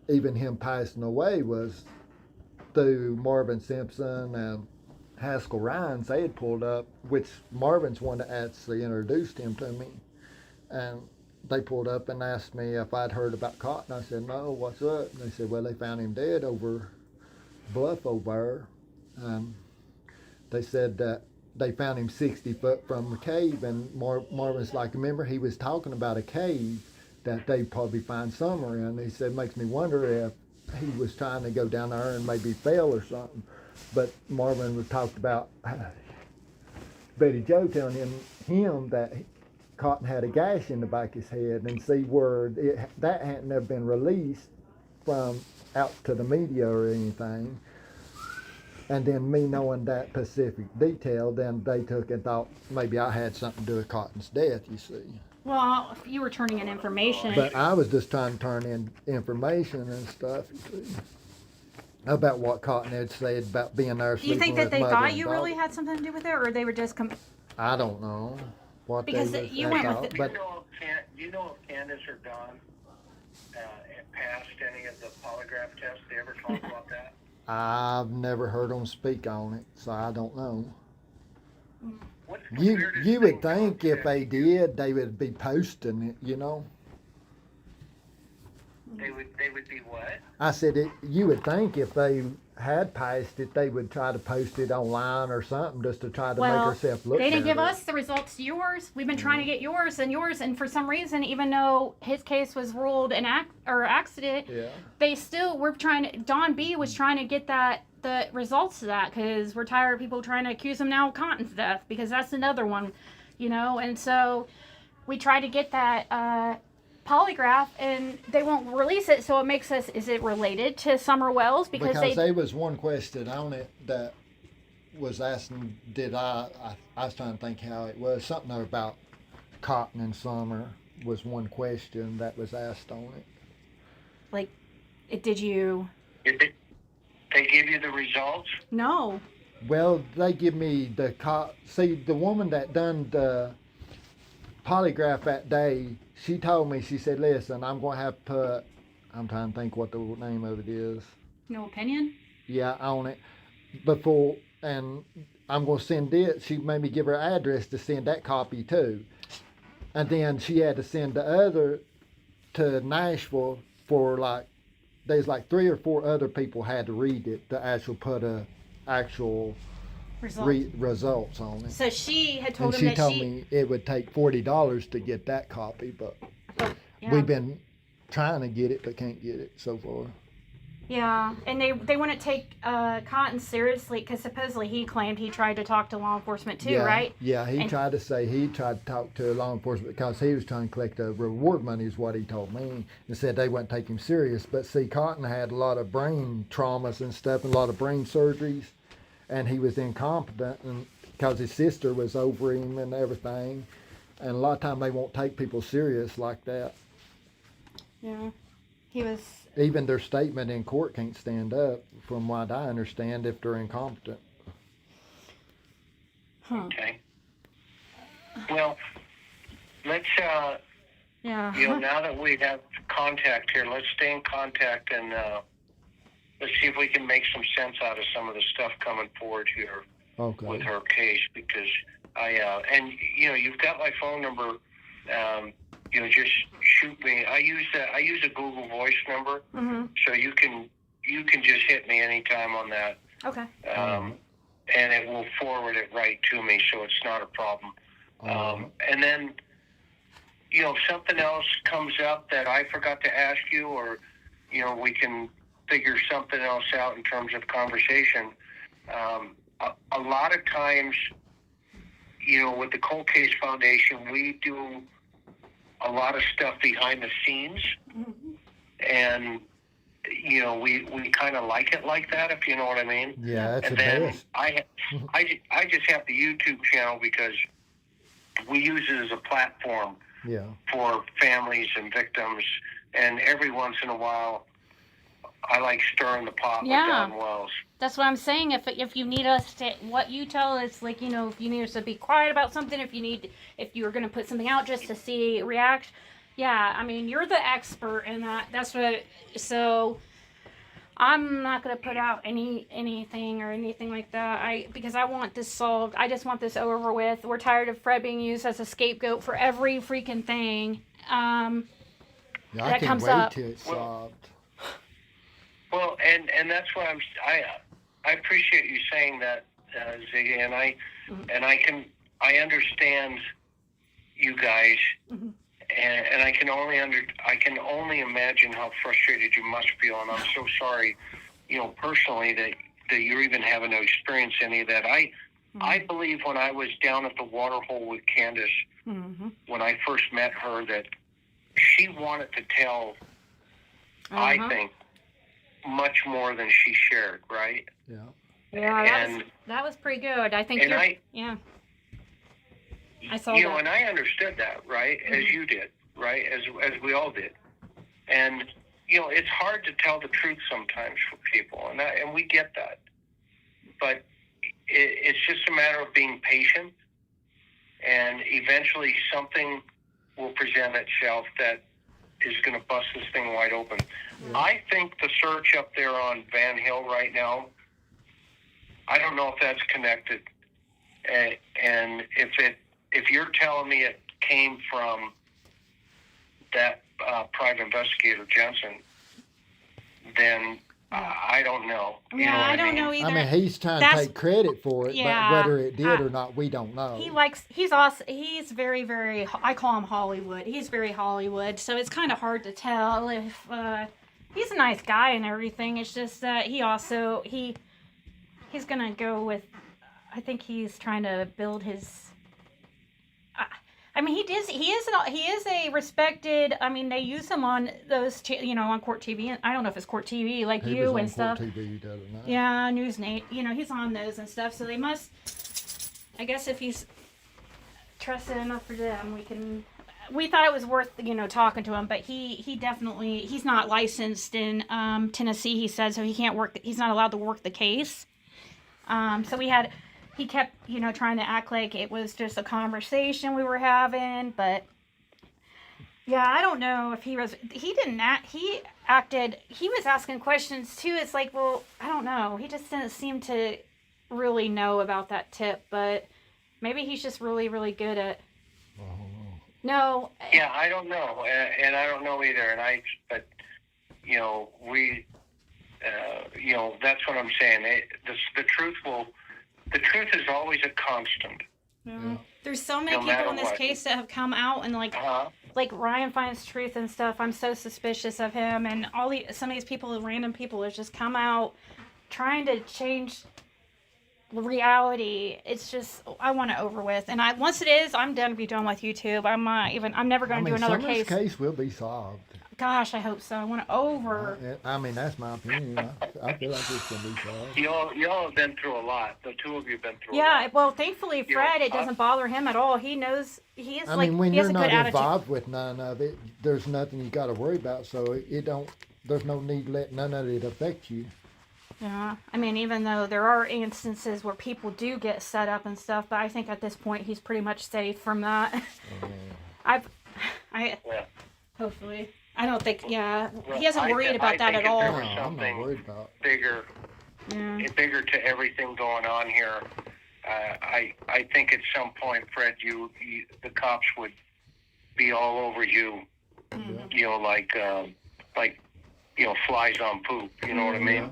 even him passing away was through Marvin Simpson and Haskell Rhines. They had pulled up, which Marvin's one that actually introduced him to me. And they pulled up and asked me if I'd heard about Cotton. I said, no, what's up? And they said, well, they found him dead over bluff over there. They said that they found him 60 foot from the cave. And Marvin's like, remember, he was talking about a cave that they'd probably find Summer in. He said, makes me wonder if he was trying to go down there and maybe fell or something. But Marvin was talked about Betty Joe telling him that Cotton had a gash in the back of his head, and see where that hadn't never been released from out to the media or anything. And then me knowing that specific detail, then they took and thought maybe I had something to do with Cotton's death, you see. Well, if you were turning in information. But I was just trying to turn in information and stuff, you see, about what Cotton had said about being there. Do you think that they thought you really had something to do with it, or they were just I don't know what because they you went with it. but Do you know if Candace or Don passed any of the polygraph tests? They ever talk about that? I've never heard them speak on it, so I don't know. What's the You weirdest would thing think Don if said? they did, they would be posting it, you know. They would be what? I said you would think if they had passed it, they would try to post it online or something just to try to make herself look they didn't give better. us the results to yours. We've been trying to get yours, and for some reason, even though his case was ruled an accident, Yeah. they still were trying to. Don B was trying to get the results of that, because we're tired of people trying to accuse him now of Cotton's death, because that's another one, you know. And so we tried to get that polygraph, and they won't release it. So it makes us, is it related to Summer Wells? Because there was one question on it that was asking, I was trying to think how it was, something about Cotton and Summer was one question that was asked on it. like, did you? Did they give you the results? No. Well, they give me the woman that done the polygraph that day, she told me, she said, listen, I'm going to have to put, I'm trying to think what the name of it is. No opinion? Yeah, on it. Before, and I'm going to send it. She made me give her address to send that copy too. And then she had to send the other to Nashville for there's 3 or 4 other people had to read it to actually put actual results on it. So she had told And him she that told me it would take $40 to get that copy, but yeah. we've been trying to get it but can't get it so far. Yeah, and they wouldn't take Cotton seriously, because supposedly he claimed he tried to talk to law enforcement too, right? Yeah, he tried to talk to law enforcement because he was trying to collect the reward money, is what he told me, and said they wouldn't take him serious. But see, Cotton had a lot of brain traumas and stuff, and a lot of brain surgeries, and he was incompetent, and because his sister was over him and everything, and a lot of time they won't take people serious like that. Yeah, he was. Even their statement in court can't stand up, from what I understand, if they're incompetent. Huh. Okay. Well, let's Yeah. now that we have contact here, let's stay in contact, and let's see if we can make some sense out of some of the stuff coming forward here with her case, because and you've got my phone number. Just shoot me. I use a Google Voice number, so you can just hit me anytime on that. Okay. And it will forward it right to me, so it's not a problem. And then, if something else comes up that I forgot to ask you, or we can figure something else out in terms of conversation. A lot of times, with the Cold Case Foundation, we do a lot of stuff behind the scenes, and we kind of like it like that, if you know what I mean. Yeah, that's and the then best. I just have the YouTube channel because we use it as a platform for families and victims, and every once in a while I like stirring the pot Yeah. with Don Wells. That's what I'm saying. If you need us to, what you tell us, like, you know, if you need us to be quiet about something, if you're gonna put something out just to see reaction, yeah. I mean, you're the expert in that. That's what. So, I'm not gonna put out anything or anything like that. Because I want this solved. I just want this over with. We're tired of Fred being used as a scapegoat for every freaking thing. Yeah, I that can't comes wait up. till it's solved. Well, and that's what I appreciate you saying that, Ziggy, and I understand you guys, and I can only imagine how frustrated you must feel, and I'm so sorry, you know, personally that you're even having to experience any of that. I believe when I was down at the water hole with Candace, when I first met her, that she wanted to tell, I think, much more than she shared, right? Yeah. Yeah, that was pretty good. I think. Yeah. I saw that. And I understood that, right? As you did, right? As we all did. And it's hard to tell the truth sometimes for people, and we get that. But it's just a matter of being patient, and eventually something will present itself that is going to bust this thing wide open. Yeah. I think the search up there on Van Hill right now, I don't know if that's connected. And if you're telling me it came from that private investigator, Jensen, then I don't know. Yeah, I don't know either. I mean, he's trying to take credit for it, but whether it did or not, we don't know. He's awesome. He's very, very, I call him Hollywood. He's very Hollywood, so it's kind of hard to tell if, he's a nice guy and everything. It's just that he's going to go with, I think he's trying to build his, I mean, he is a respected. I mean, they use him on those, on Court TV. And I don't know if it's Court TV like he you was and on stuff. Court TV the other night. Yeah, Newsnate. He's on those and stuff. So they must. I guess if he's trusted enough for them, we thought it was worth talking to him. But he's not licensed in Tennessee. He said so he can't work. He's not allowed to work the case. So he kept, trying to act like it was just a conversation we were having, but yeah, I don't know if he was asking questions too. It's like, well, I don't know. He just didn't seem to really know about that tip, but maybe he's just really, really good at, no. Yeah, I don't know. And I don't know either. But that's what I'm saying. The truth is always a constant. Yeah. There's so many people in this case that have come out and like Ryan finds truth and stuff. I'm so suspicious of him, and some of these people, random people, have just come out trying to change reality. It's just I want it over with, and once it is, I'm done with YouTube. I'm never going to do another case. This case will be solved. Gosh, I hope so. I want it over. I mean, that's my opinion. I feel like it's going to be solved. Y'all have been through a lot. The two of you have been through a lot. Yeah, well, thankfully, Fred, it doesn't bother him at all. He knows, when he has you're a not good attitude. involved with none of it, there's nothing you got to worry about, so there's no need to let none of it affect you. Yeah, I mean, even though there are instances where people do get set up and stuff, but I think at this point he's pretty much safe from that. Hopefully. I don't think, he hasn't worried about that at all. I'm not worried about bigger to everything going on here. I think at some point, Fred, the cops would be all over you. Mm-hmm. Like flies on poop. You know what I mean?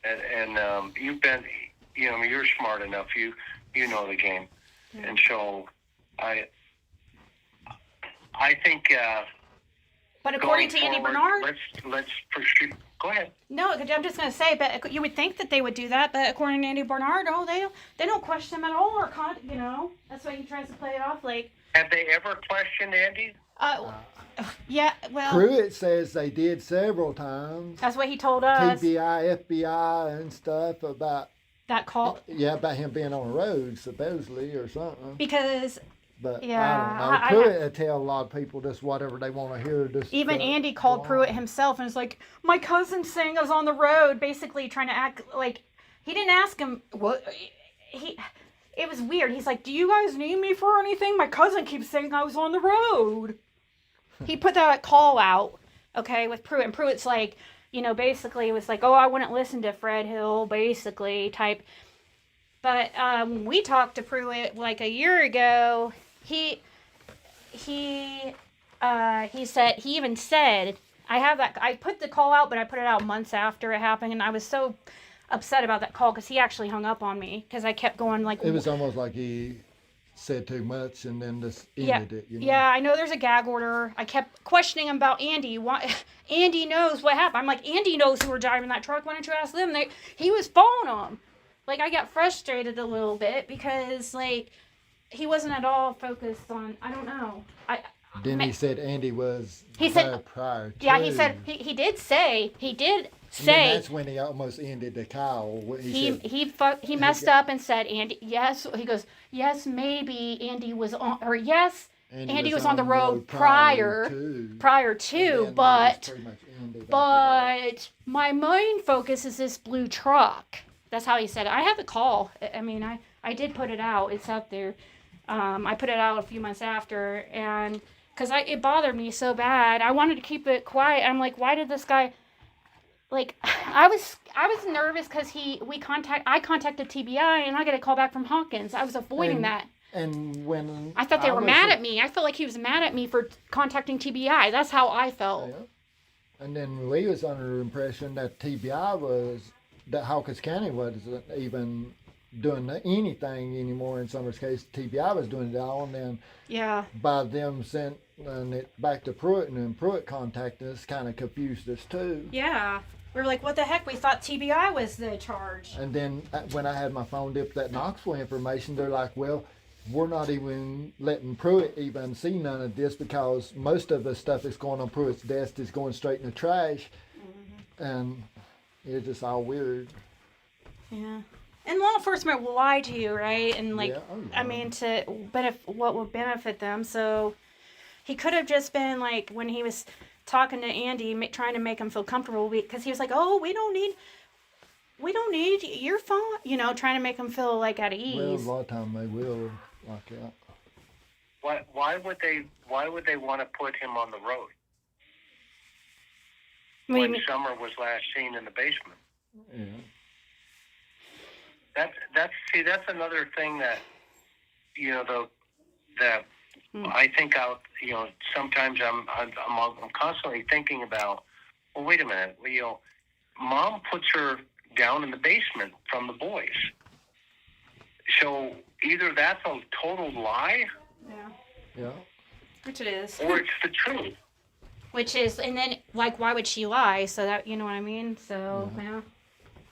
And you've been, you're smart enough. You know the game, and so I think. But according to Andy Bernard, let's pursue. Go ahead. No, I'm just going to say, but you would think that they would do that. But according to Andy Bernard, they don't question him at all, or that's why he tries to play it off like. Have they ever questioned Andy? Yeah, well. Pruitt says they did several times. That's what he told us. TBI, FBI, and stuff about that call. Yeah, about him being on the road, supposedly, or something. Because But Yeah, I don't know. Pruitt tell a lot of people just whatever they want to hear. Just even Andy called Pruitt himself and was like, my cousin's saying I was on the road, basically trying to act like he didn't ask him what he. It was weird. He's like, do you guys need me for anything? My cousin keeps saying I was on the road. He put that call out, okay, with Pruitt. And Pruitt's like, basically it was like, oh, I wouldn't listen to Fred Hill, basically, type. But we talked to Pruitt like a year ago. He said, he even said, I put the call out, but I put it out months after it happened. And I was so upset about that call because he actually hung up on me because I kept going like, it was almost like he said too much and then just ended it. Yeah, I know there's a gag order. I kept questioning him about Andy. Why? Andy knows what happened. I'm like, Andy knows who were driving that truck. Why don't you ask them? He was following them. Like, I got frustrated a little bit because, like, he wasn't at all focused on, I don't know. Then he said Andy was prior to. Yeah, he said, he did say, that's when he almost ended the call. He messed up and said, Andy, yes. He goes, yes, maybe Andy was on, or yes, Andy was on the road prior to, but my main focus is this blue truck. That's how he said it. I have the call. I mean, I did put it out. It's up there. I put it out a few months after, and because it bothered me so bad. I wanted to keep it quiet. I'm like, why did this guy? Like, I was nervous because I contacted TBI and I got a call back from Hawkins. I was avoiding that. And when I thought they were mad at me. I felt like he was mad at me for contacting TBI. That's how I felt. Yeah. And then we was under the impression that that Hawkins County wasn't even doing anything anymore. In Summers' case, TBI was doing it all, and then by them sending it back to Pruitt, and then Pruitt contacted us, kind of confused us too. Yeah. We were like, what the heck? We thought TBI was the charge. And then when I had my phone dipped that Knoxville information, they're like, well, we're not even letting Pruitt even see none of this because most of the stuff that's going on Pruitt's desk is going straight in the trash. Mm-hmm. And it's just all weird. Yeah. And law enforcement will lie to you, right? And like, I mean, what would benefit them. So he could have just been like, when he was talking to Andy, trying to make him feel comfortable, because he was like, oh, we don't need your phone, trying to make him feel like at ease. Well, a lot of times they will like that. Why would they want to put him on the road when Summer was last seen in the basement? Yeah. That's another thing that I think out. Sometimes I'm constantly thinking about. Well, wait a minute. Mom puts her down in the basement from the boys. So either that's a total lie. Yeah. Which it is. Or it's the truth. Which is, and then like, why would she lie? So that, you know what I mean? So yeah.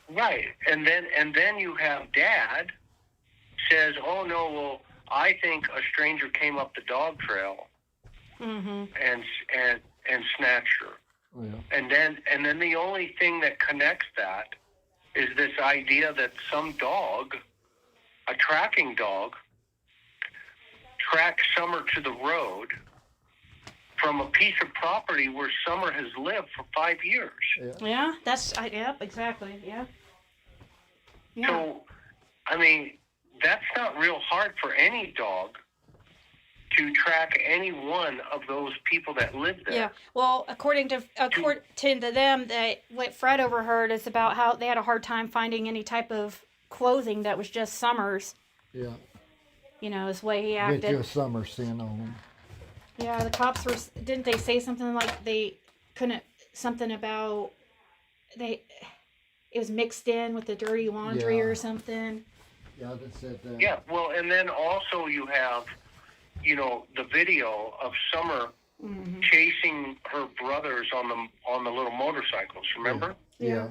Right, and then you have Dad says, "Oh no, well, I think a stranger came up the dog trail and snatched her." Yeah. And then the only thing that connects that is this idea that some dog, a tracking dog, tracked Summer to the road from a piece of property where Summer has lived for 5 years. Yeah, exactly. Yeah. So, I mean, that's not real hard for any dog to track any one of those people that live there. Yeah. Well, according to them, what Fred overheard is about how they had a hard time finding any type of clothing that was just Summer's. Yeah. Is the way he acted. With your Summer sin on them. Yeah, the cops didn't they say something like they couldn't, something about it was mixed in with the dirty laundry or something. Yeah, that said that. Yeah, well, and then also you have, the video of Summer chasing her brothers on the little motorcycles, remember? Yeah.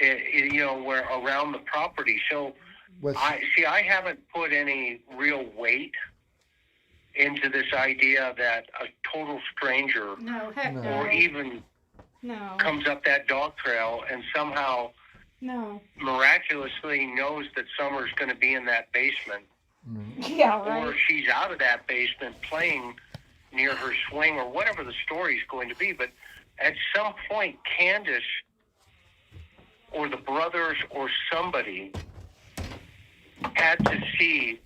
Where around the property. So, I haven't put any real weight into this idea that a total stranger or even comes up that dog trail and somehow miraculously knows that Summer's going to be in that basement Yeah, right. or she's out of that basement playing near her swing or whatever the story's going to be. But at some point, Candace or the brothers or somebody had to see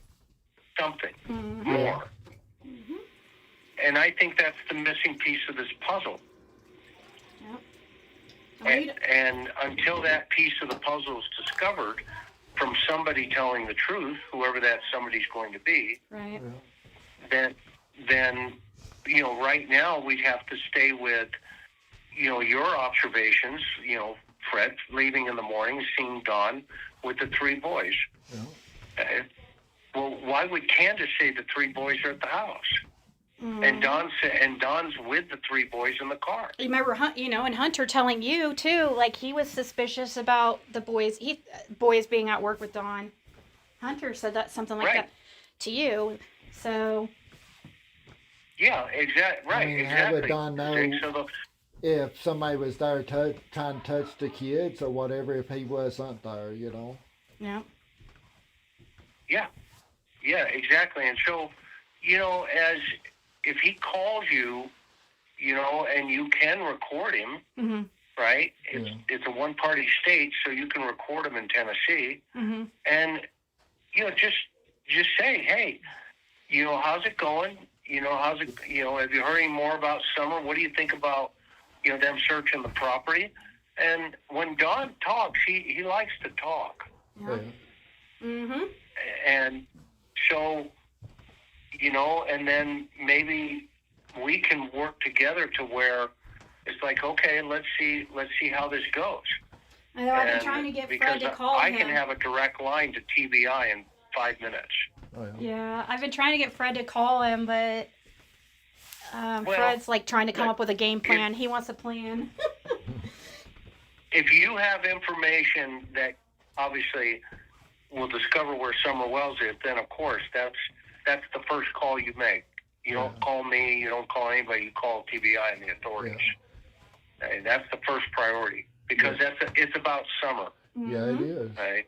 something more. And I think that's the missing piece of this puzzle. Yep. And until that piece of the puzzle is discovered from somebody telling the truth, whoever that somebody's going to be, Right. then right now we'd have to stay with, your observations, Fred leaving in the morning, seeing Dawn with the 3 boys. Yeah. Well, why would Candace say the 3 boys are at the house? And Don's with the 3 boys in the car. You remember, and Hunter telling you too, like he was suspicious about the boys being at work with Dawn. Hunter said something like that to you. So. Yeah, exactly. Right, I mean, exactly. how would Don know if somebody was there trying to touch the kids or whatever if he wasn't there, Yeah. Yeah, exactly. And so, as if he calls you, and you can record him, right? It's a one-party state, so you can record him in Tennessee, and just say, hey, how's it going? How's it? Have you heard any more about Summer? What do you think about them searching the property? And when Don talks, he likes to talk. Yeah. And so, and then maybe we can work together to where it's like, okay, let's see how this goes. I know, I've been trying to get Fred to call him. I can have a direct line to TBI in 5 minutes. Oh, Yeah, I've been trying to get Fred to call him, but Fred's like trying to come up with a game plan. He wants a plan. If you have information that obviously will discover where Summer Wells is, then of course that's the first call you make. You don't call me, you don't call anybody, you call TBI and the authorities. And that's the first priority because it's about Summer. Yeah, it is. Right?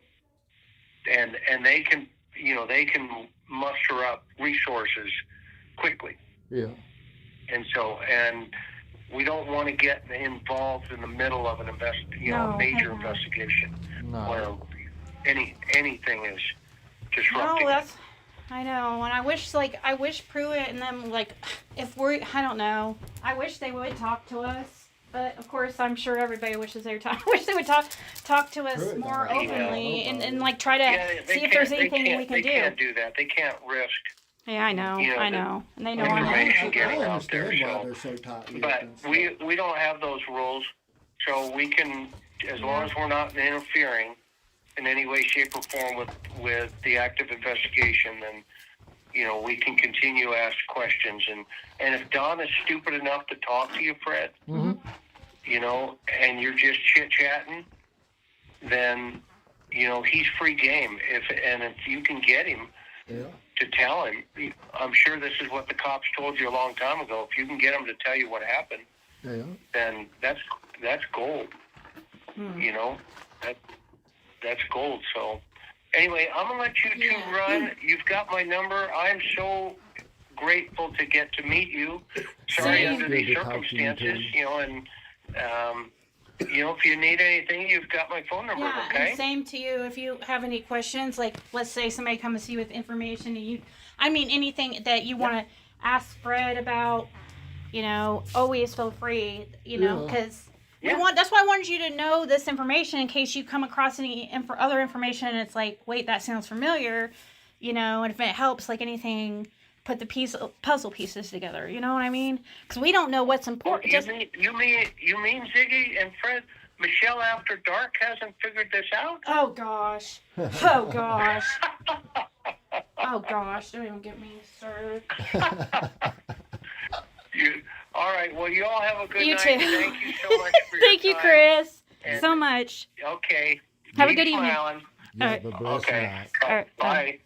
And they can muster up resources quickly. Yeah. And we don't want to get involved in the middle of an major investigation where anything is disrupting. No, I know, and I wish Pruitt and them, I don't know, I wish they would talk to us, but of course I'm sure everybody wishes they wish they would talk to us more openly and try to see if there's anything we can do. They can't do that. They can't risk. Yeah, I know, and they know information getting out there. So tight. But we don't have those rules, so we can, as long as we're not interfering in any way, shape, or form with the active investigation, then we can continue to ask questions. And if Don is stupid enough to talk to you, Fred, and you're just chit chatting, then he's free game. If you can get him. Yeah. To tell him, I'm sure this is what the cops told you a long time ago. If you can get him to tell you what happened, then that's gold. That's gold. So anyway, I'm gonna let you two run. You've got my number. I'm so grateful to get to meet you. Sorry under these circumstances, if you need anything, you've got my phone number, okay? And same to you. If you have any questions, like let's say somebody comes to see you with information, and anything that you want to ask Fred about, always feel free, because that's why I wanted you to know this information in case you come across any other information and it's like, wait, that sounds familiar, and if it helps, like anything, put the puzzle pieces together. You know what I mean? Because we don't know what's important. You mean Ziggy and Fred? Michelle After Dark hasn't figured this out? Oh gosh. Oh gosh. Oh gosh. Don't even get me started. All right. Well, you all have a good night. Too. Thank you so much for your Thank you, Chris. So much. Okay. Have a good evening. Yeah, okay. All right. Bye.